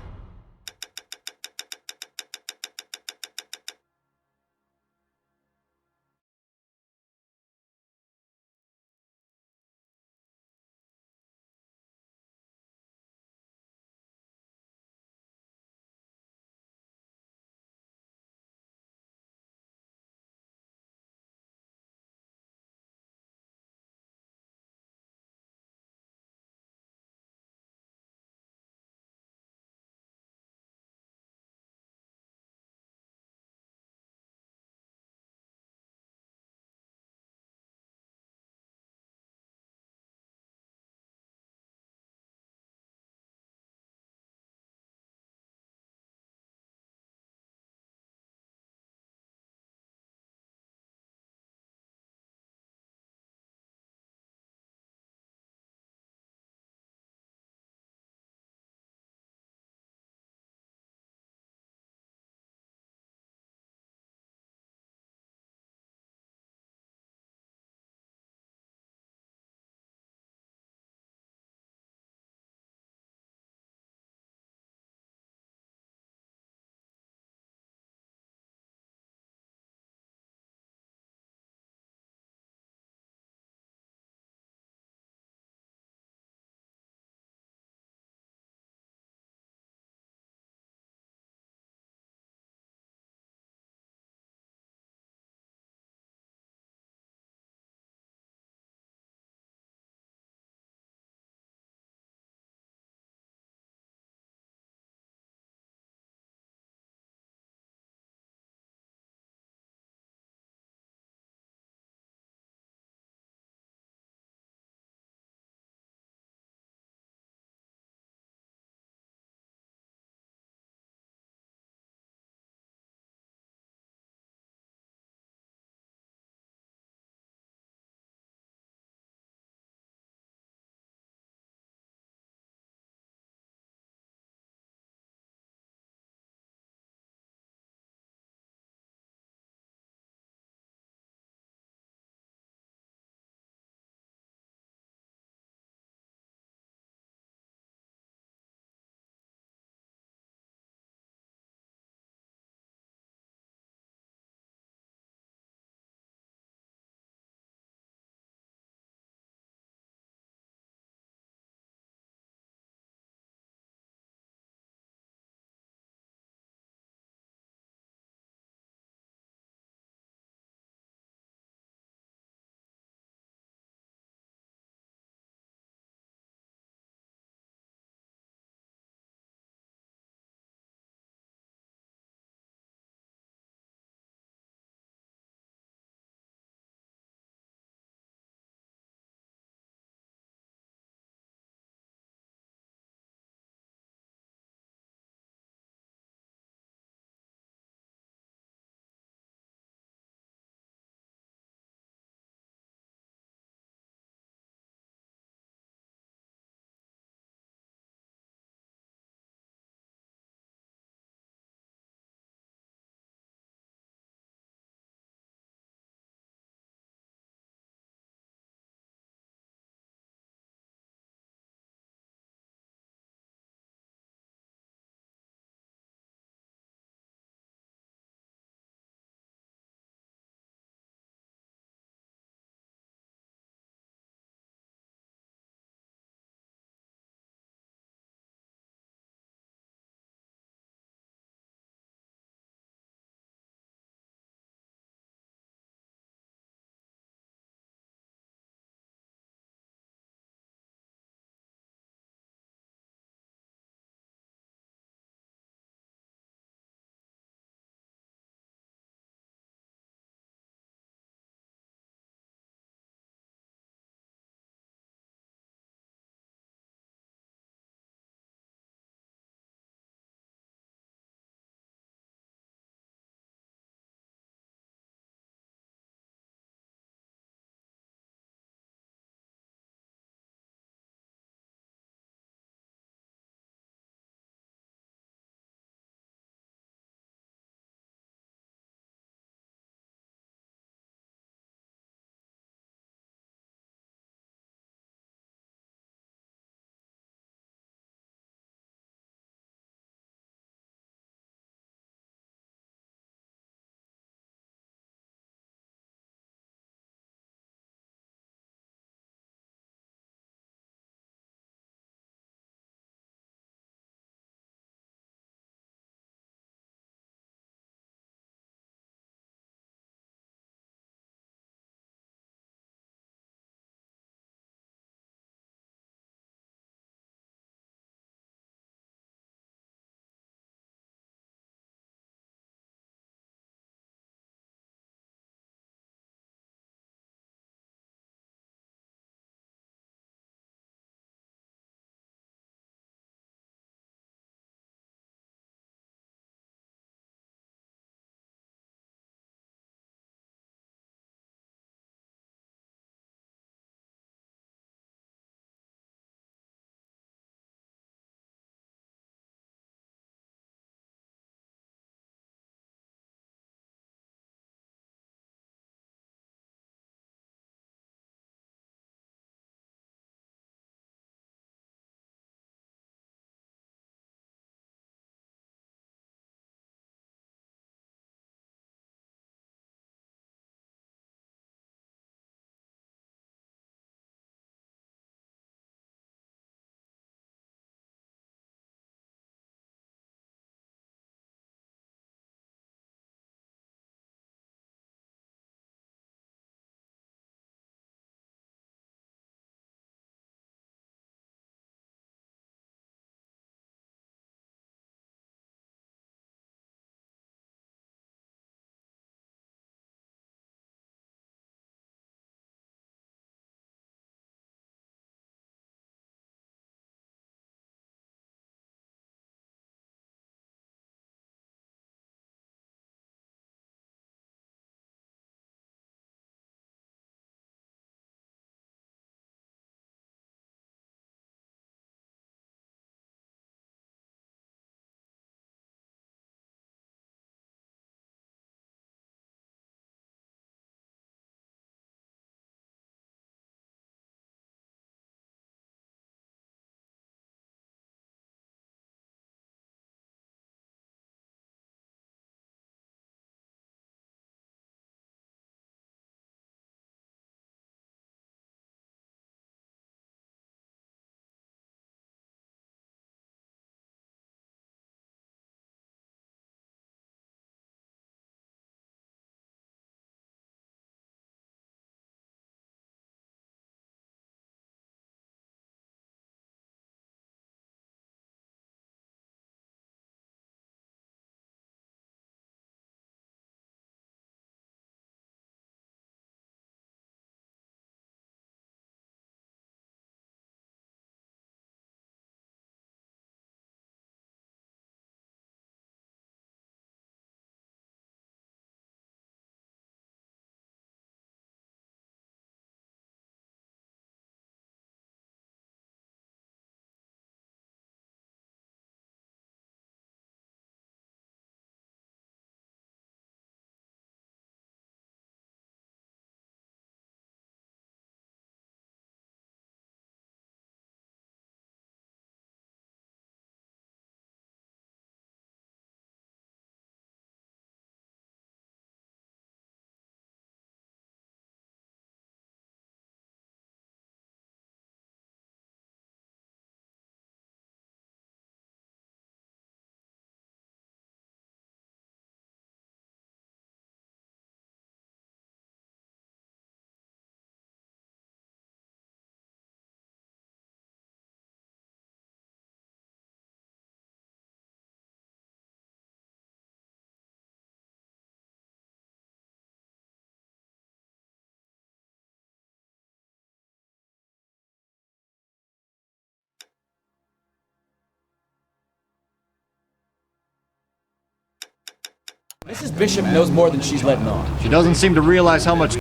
Mrs. Bishop knows more than she's letting on. She doesn't seem to realize how much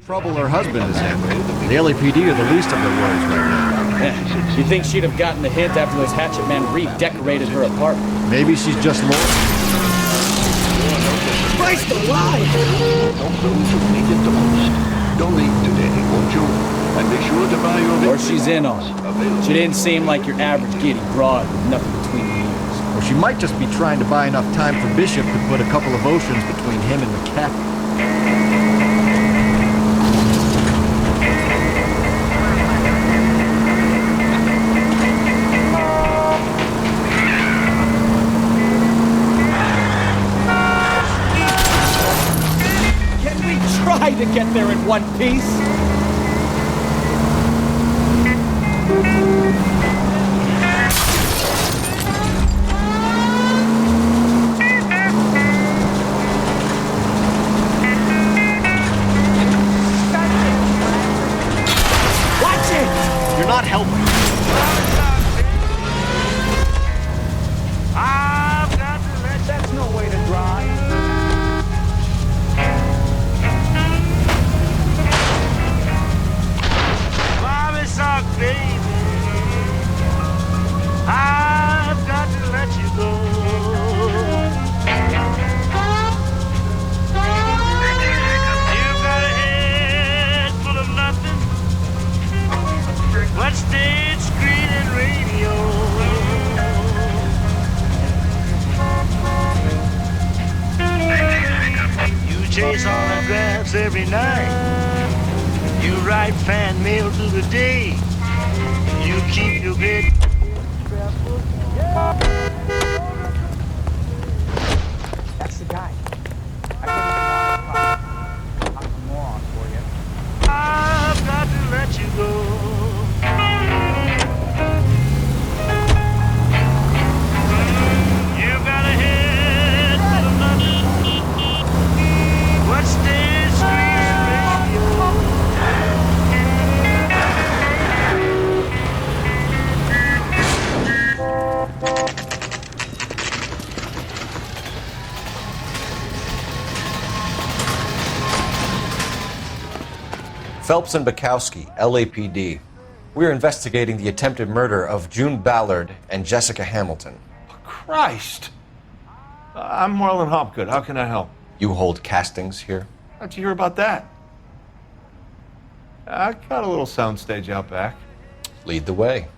trouble her husband is in. The LAPD are the least of their worries right now. You think she'd have gotten the hint after those hatchet men redecorated her apartment? Maybe she's just lost. Christ alive! Help those who need it the most. Donate today, won't you? And be sure to buy your... Or she's in on it. She didn't seem like your average giddy broad with nothing between the ears. Or she might just be trying to buy enough time for Bishop to put a couple of oceans between him and the cat. Try to get there in one piece. Watch it! You're not helping. I've got to let that's no way to drive. Sock, baby, I've got to let you go. You've got a head full of nothing but stage, screen, and radio. You chase autographs every night. You write fan mail through the day. You keep your bed. That's the guy. I'm a moron for you. I've got to let you go. You got a head full of nothing. What stage, screen, and radio? Phelps and Bukowski, LAPD. We're investigating the attempted murder of June Ballard and Jessica Hamilton. Christ! I'm Marlon Hopgood. How can I help? You hold castings here? How'd you hear about that? I got a little soundstage out back. Lead the way.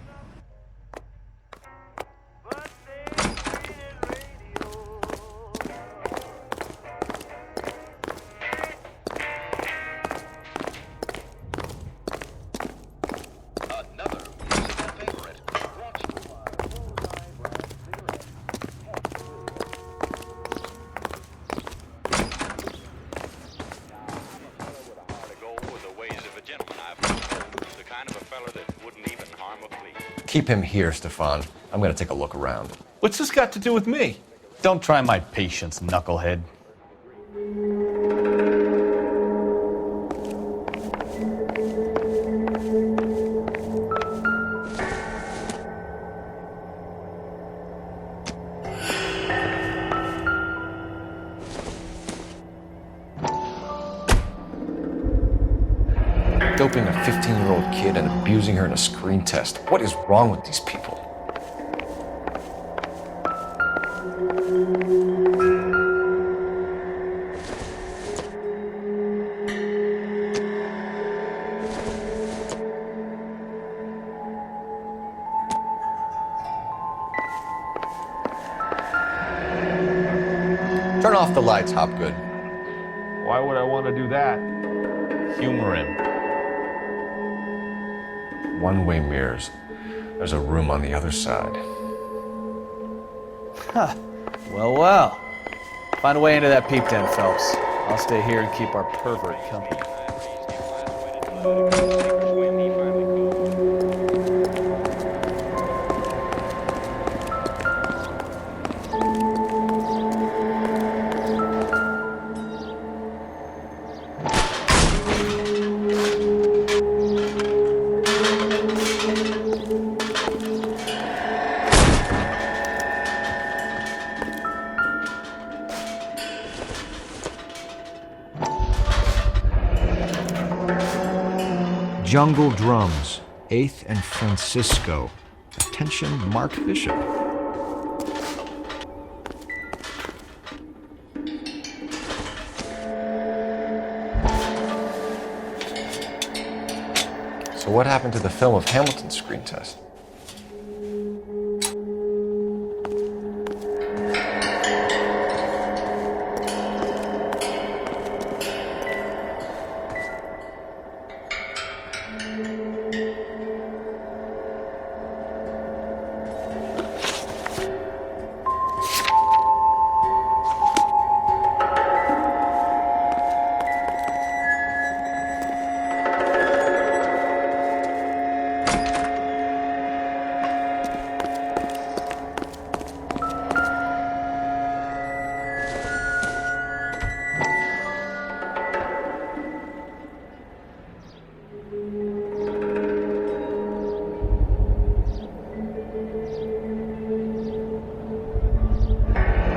Keep him here, Stefan. I'm gonna take a look around. What's this got to do with me? Don't try my patience, knucklehead. Doping a 15-year-old kid and abusing her in a screen test. What is wrong with these people? Turn off the lights, Hopgood. Why would I want to do that? Humor him. One-way mirrors. There's a room on the other side. Huh. Well, well. Find a way into that peep den, Phelps. I'll stay here and keep our pervert company. Jungle Drums, 8th and Francisco. Attention, Mark Bishop. So what happened to the film of Hamilton's screen test?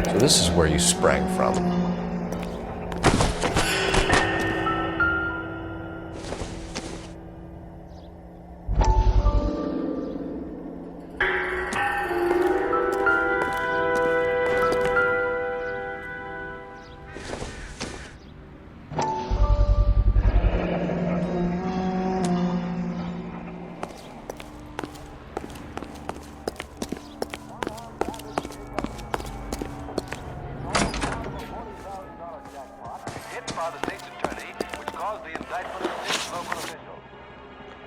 So this is where you sprang from.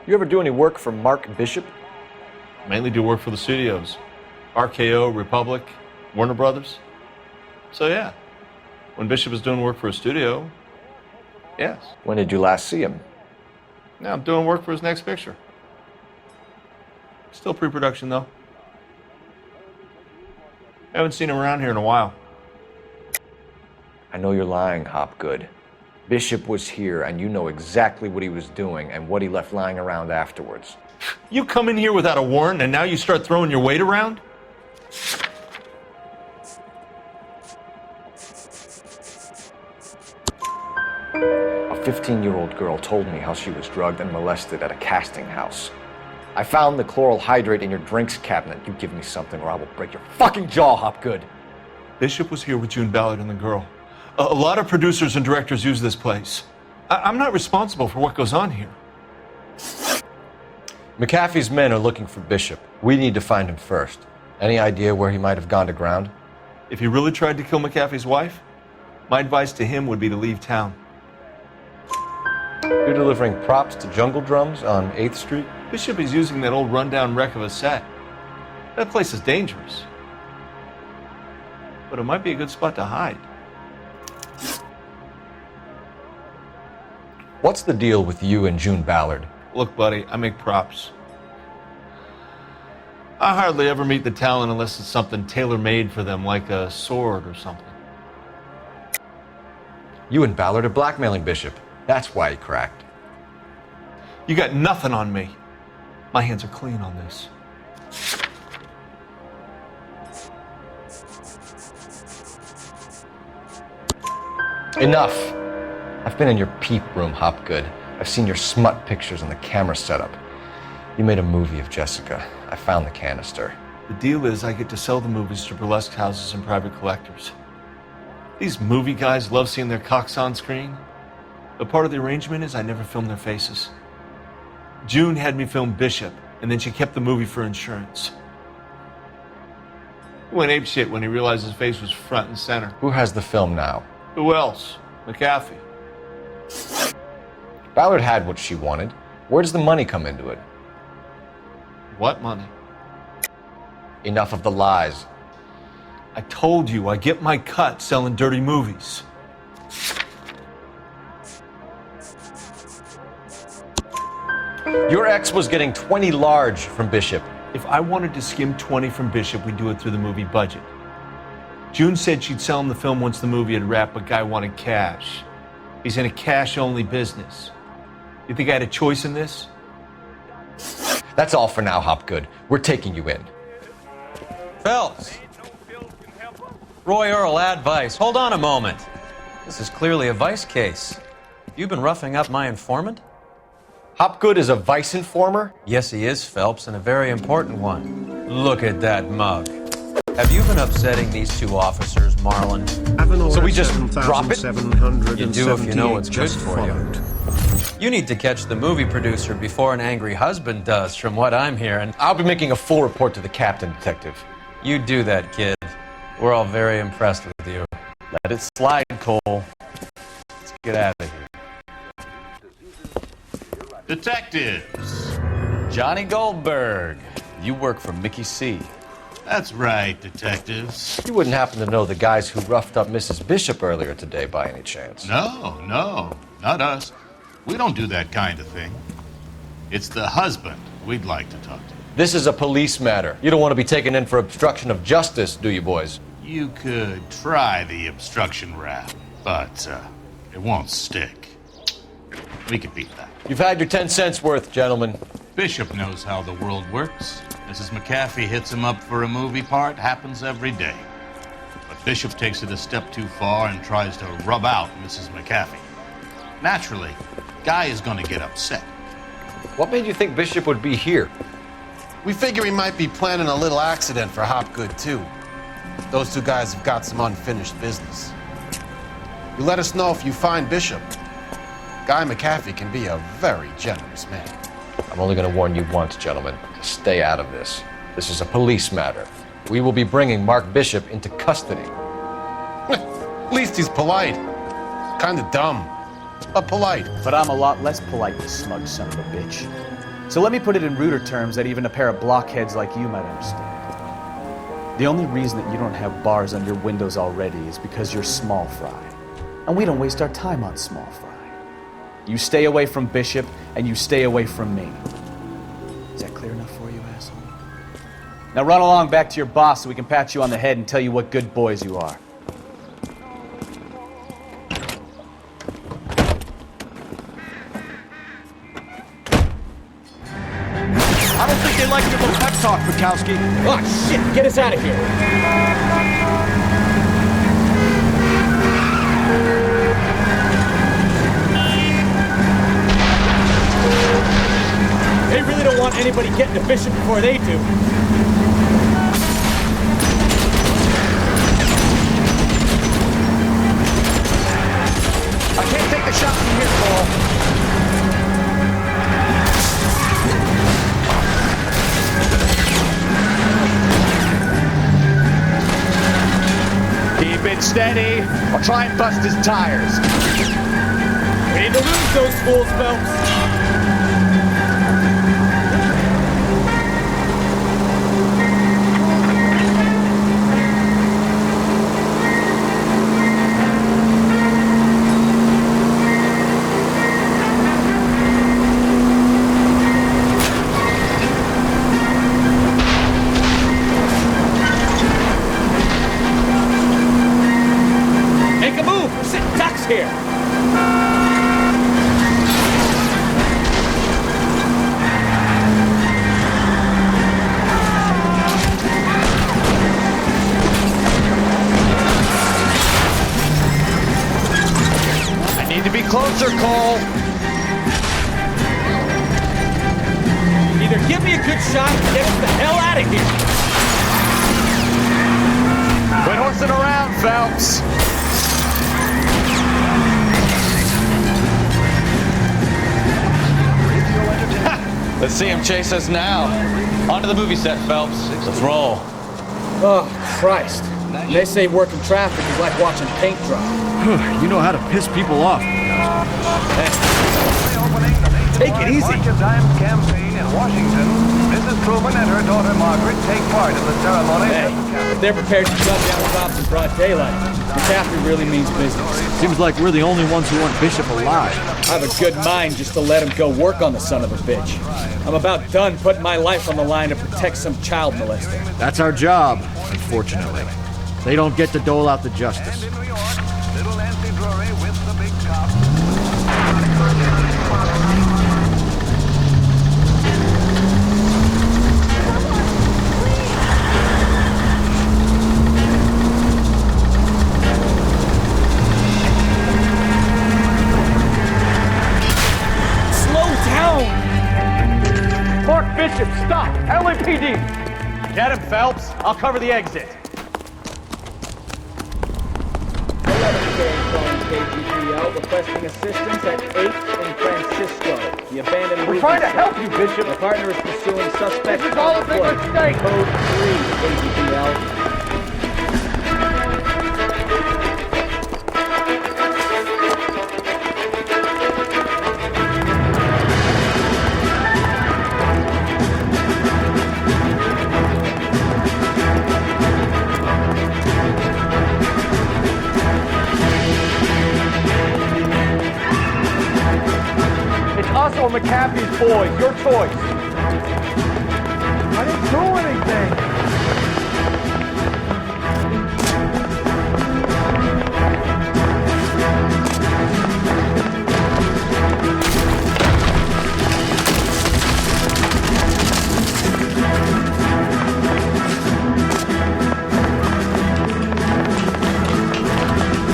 You ever do any work for Mark Bishop? Mainly do work for the studios. RKO, Republic, Warner Brothers. So yeah, when Bishop was doing work for a studio, yes. When did you last see him? Now I'm doing work for his next picture. Still pre-production though. Haven't seen him around here in a while. I know you're lying, Hopgood. Bishop was here, and you know exactly what he was doing and what he left lying around afterwards. You come in here without a warrant, and now you start throwing your weight around? A 15-year-old girl told me how she was drugged and molested at a casting house. I found the chloral hydrate in your drinks cabinet. You give me something or I will break your fucking jaw, Hopgood. Bishop was here with June Ballard and the girl. A lot of producers and directors use this place. I'm not responsible for what goes on here. McAfee's men are looking for Bishop. We need to find him first. Any idea where he might have gone to ground? If he really tried to kill McAfee's wife, my advice to him would be to leave town. You're delivering props to Jungle Drums on 8th Street? Bishop is using that old rundown wreck of a set. That place is dangerous. But it might be a good spot to hide. What's the deal with you and June Ballard? Look, buddy, I make props. I hardly ever meet the talent unless it's something tailor-made for them, like a sword or something. You and Ballard are blackmailing Bishop. That's why he cracked. You got nothing on me. My hands are clean on this. Enough. I've been in your peep room, Hopgood. I've seen your smut pictures and the camera setup. You made a movie of Jessica. I found the canister. The deal is I get to sell the movies to burlesque houses and private collectors. These movie guys love seeing their cocks on screen. But part of the arrangement is I never film their faces. June had me film Bishop, and then she kept the movie for insurance. He went apeshit when he realized his face was front and center. Who has the film now? Who else? McAfee. Ballard had what she wanted. Where does the money come into it? What money? Enough of the lies. I told you I get my cut selling dirty movies. Your ex was getting 20 large from Bishop. If I wanted to skim 20 from Bishop, we'd do it through the movie budget. June said she'd sell him the film once the movie had wrapped, but Guy wanted cash. He's in a cash-only business. You think I had a choice in this? That's all for now, Hopgood. We're taking you in. Phelps. Roy Earl, ad vice. Hold on a moment. This is clearly a vice case. You've been roughing up my informant? Hopgood is a vice informer? Yes, he is, Phelps, and a very important one. Look at that mug. Have you been upsetting these two officers, Marlon? So we just drop it? You do if you know what's good for you. You need to catch the movie producer before an angry husband does, from what I'm hearing. I'll be making a full report to the captain, Detective. You do that, kid. We're all very impressed with you. Let it slide, Cole. Let's get out of here. Detectives. Johnny Goldberg. You work for Mickey C. That's right, detectives. You wouldn't happen to know the guys who roughed up Mrs. Bishop earlier today by any chance? No, not us. We don't do that kind of thing. It's the husband we'd like to talk to. This is a police matter. You don't want to be taken in for obstruction of justice, do you, boys? You could try the obstruction rap, but it won't stick. We could beat that. You've had your 10 cents worth, gentlemen. Bishop knows how the world works. Mrs. McAfee hits him up for a movie part, happens every day. But Bishop takes it a step too far and tries to rub out Mrs. McAfee. Naturally, Guy is going to get upset. What made you think Bishop would be here? We figure he might be planning a little accident for Hopgood, too. Those two guys have got some unfinished business. You let us know if you find Bishop. Guy McAfee can be a very generous man. I'm only going to warn you once, gentlemen. Stay out of this. This is a police matter. We will be bringing Mark Bishop into custody. At least he's polite. Kind of dumb, but polite. But I'm a lot less polite, you smug son of a bitch. So let me put it in ruder terms that even a pair of blockheads like you might understand. The only reason that you don't have bars on your windows already is because you're small fry. And we don't waste our time on small fry. You stay away from Bishop, and you stay away from me. Is that clear enough for you, asshole? Now run along back to your boss so we can pat you on the head and tell you what good boys you are. I don't think they like your little pep talk, Bukowski. Oh, shit! Get us out of here! They really don't want anybody getting to Bishop before they do. I can't take the shot from here, Cole. Keep it steady. I'll try and bust his tires. We need to lose those fools, Phelps. police here. I need to be closer, Cole. Either give me a good shot or get the hell out of here. Quit horsing around, Phelps. Let's see him chase us now. Onto the movie set, Phelps. Let's roll. Oh, Christ. They say working traffic is like watching paint dry. You know how to piss people off. Take it easy. Times campaign in Washington. Mrs. Truman and her daughter Margaret take part in the ceremony. Hey, if they're prepared to gun down cops in broad daylight, McCaffrey really means business. Seems like we're the only ones who want Bishop alive. I have a good mind just to let him go work on the son of a bitch. I'm about done putting my life on the line to protect some child molester. That's our job, unfortunately. They don't get to dole out the justice. Little Nancy Drury with the big cop. Mark Bishop, stop! LAPD! Get him, Phelps. I'll cover the exit. 11K calling KGPL requesting assistance at 8th and Francisco. The abandoned We're trying to help you, Bishop. The partner is pursuing suspect. This is all a big mistake. Code 3 KGPL. Us or McCaffrey's boys, your choice. I didn't do anything.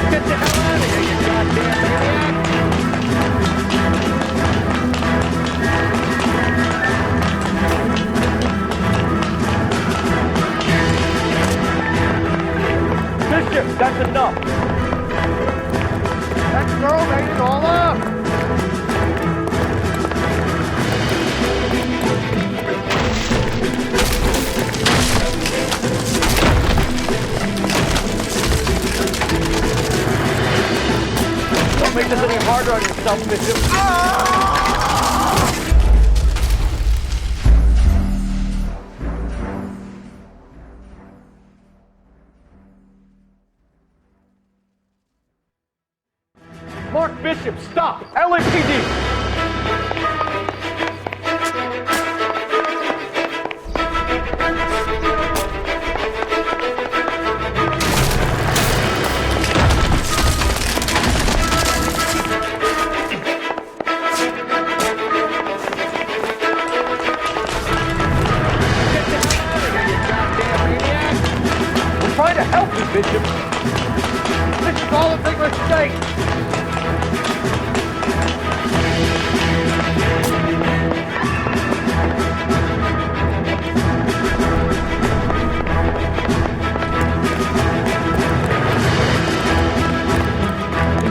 Get the hell out of here, you goddamn maniac! Bishop, that's enough. That girl made it all up. Don't make this any harder on yourself, Bishop. Mark Bishop, stop! LAPD! We're trying to help you, Bishop. This is all a big mistake.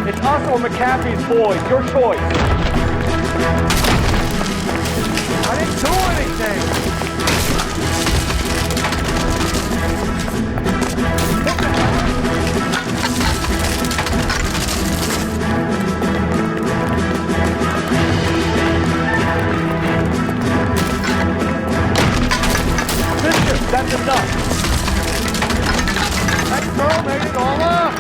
It's us or McCaffrey's boys, your choice. I didn't do anything. Bishop, that's enough. That girl made it all up.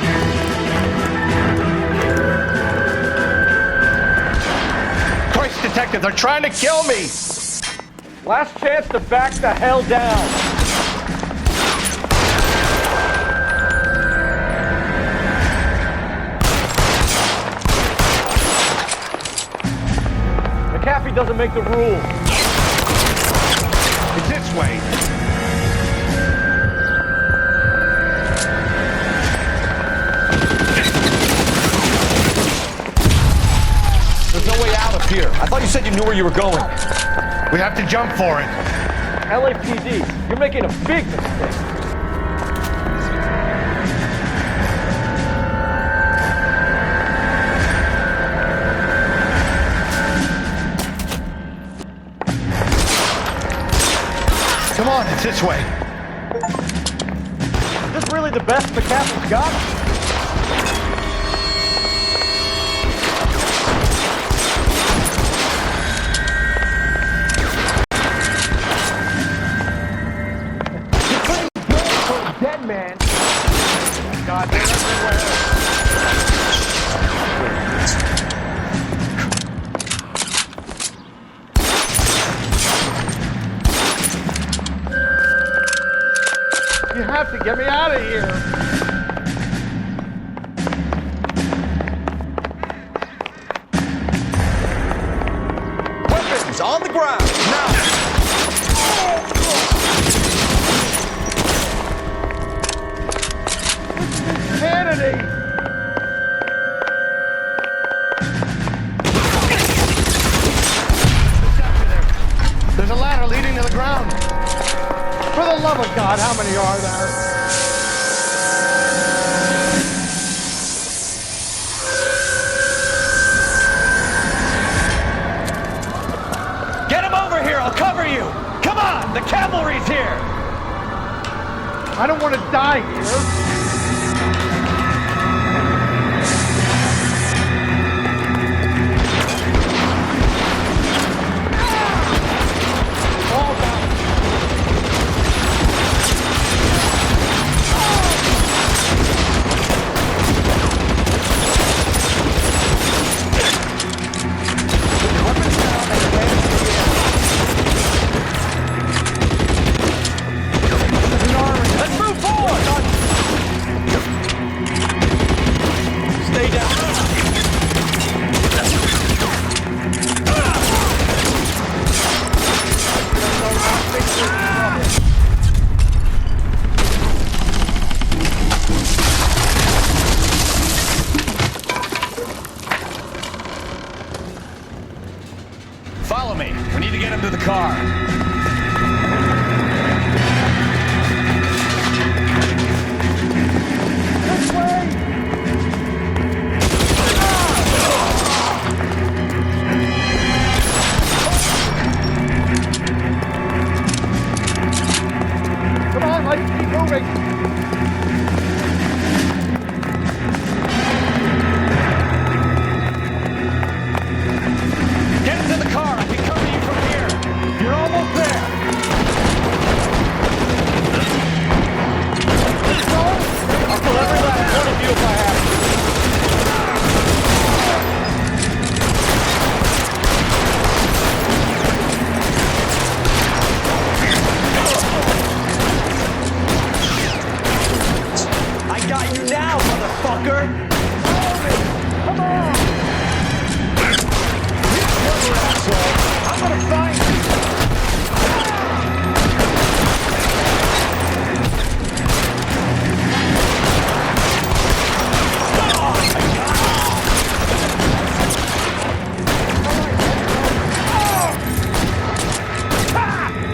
Christ, detective, they're trying to kill me. Last chance to back the hell down. McAfee doesn't make the rules. It's this way. There's no way out of here. I thought you said you knew where you were going. We have to jump for it. LAPD, you're making a big mistake. Come on, it's this way. Is this really the best McAfee's got? Dead man. God, they're everywhere. You have to get me out of here. Weapons on the ground, now! Insanity! There's a ladder leading to the ground. For the love of God, how many are there? Get him over here, I'll cover you! Come on, the cavalry's here! I don't want to die here. Follow me. We need to get him to the car. This way! Come on, let's keep moving. Get into the car. I can cover you from here. You're almost there. I'll kill every last one of you if I have to. I got you now, motherfucker! Come on! I'm gonna find you!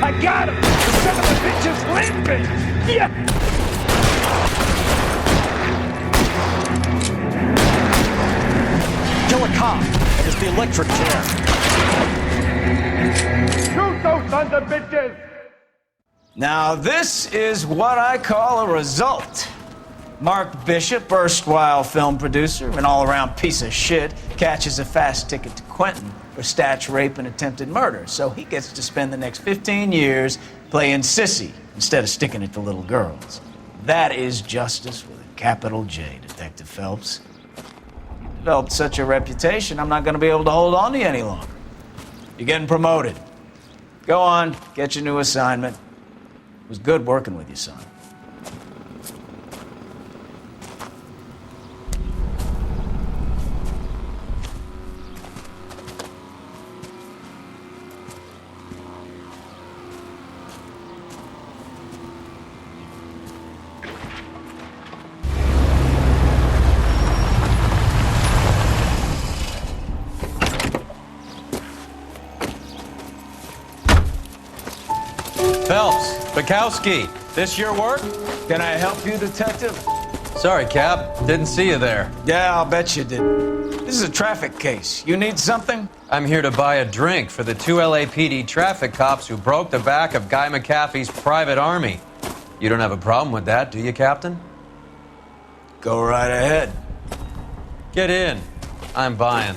I got him! The son of a bitch is limping! Yeah! Kill a cop. It's the electric chair. Shoot those sons of bitches! Now, this is what I call a result. Mark Bishop, erstwhile film producer and all-around piece of shit, catches a fast ticket to Quentin for statch rape and attempted murder, so he gets to spend the next 15 years playing sissy instead of sticking it to little girls. That is justice with a capital J, Detective Phelps. You developed such a reputation, I'm not going to be able to hold on to you any longer. You're getting promoted. Go on, get your new assignment. It was good working with you, son. Bukowski, this your work? Can I help you, Detective? Sorry, Cap. Didn't see you there. Yeah, I'll bet you did. This is a traffic case. You need something? I'm here to buy a drink for the 2 LAPD traffic cops who broke the back of Guy McAfee's private army. You don't have a problem with that, do you, Captain? Go right ahead. Get in. I'm buying.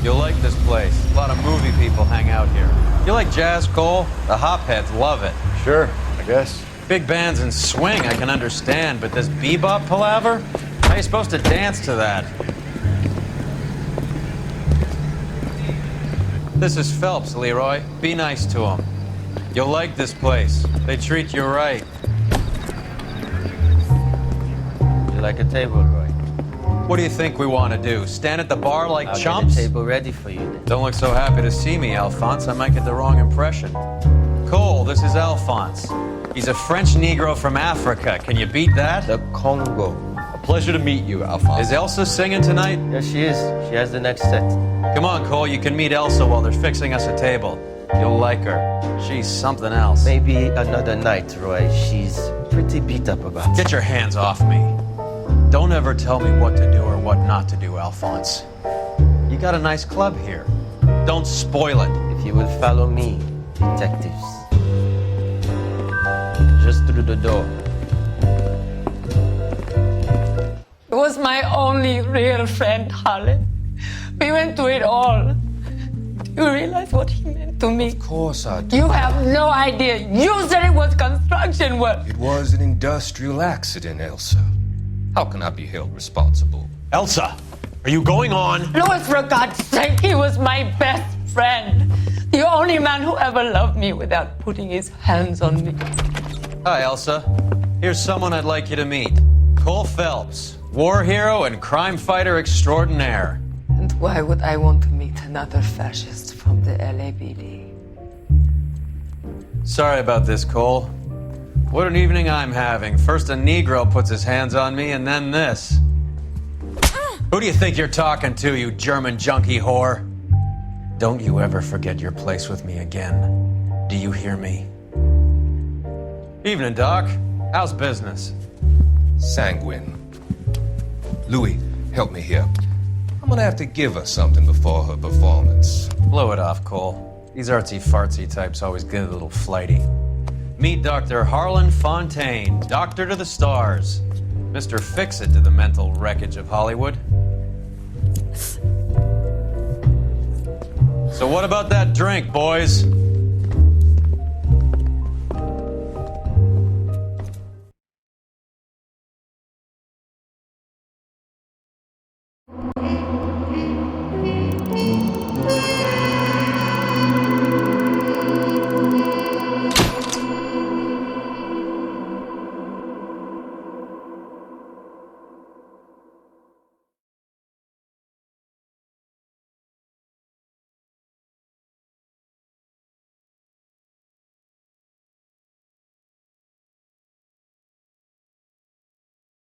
You'll like this place. A lot of movie people hang out here. You like jazz, Cole? The hopheads love it. Sure, I guess. Big bands and swing I can understand, but this bebop palaver? How are you supposed to dance to that? This is Phelps, Leroy. Be nice to him. You'll like this place. They treat you right. You like a table, Roy? What do you think we want to do? Stand at the bar like I'll chumps? get a table ready for you then. Don't look so happy to see me, Alphonse. I might get the wrong impression. Cole, this is Alphonse. He's a French Negro from Africa. Can you beat that? The Congo. A pleasure to meet you, Alphonse. Is Elsa singing tonight? Yes, she is. She has the next set. Come on, Cole. You can meet Elsa while they're fixing us a table. You'll like her. She's something else. Maybe another night, Roy. She's pretty beat up about it. Get your hands off me. Don't ever tell me what to do or what not to do, Alphonse. You got a nice club here. Don't spoil it. If you will follow me, detectives. Just through the door. He was my only real friend, Harlan. We went through it all. Do you realize what he meant to me? Of course I do. You have no idea. You said it was construction work. It was an industrial accident, Elsa. How can I be held responsible? Elsa, are you going on? Louis, for God's sake, he was my best friend. The only man who ever loved me without putting his hands on me. Hi, Elsa. Here's someone I'd like you to meet. Cole Phelps, war hero and crime fighter extraordinaire. And why would I want to meet another fascist from the LAPD? Sorry about this, Cole. What an evening I'm having. First a Negro puts his hands on me, and then this. Who do you think you're talking to, you German junkie whore? Don't you ever forget your place with me again. Do you hear me? Evening, Doc. How's business? Sanguine. Louis, help me here. I'm gonna have to give her something before her performance. Blow it off, Cole. These artsy-fartsy types always get a little flighty. Meet Dr. Harlan Fontaine, doctor to the stars. Mr. Fix-It to the mental wreckage of Hollywood. So what about that drink, boys?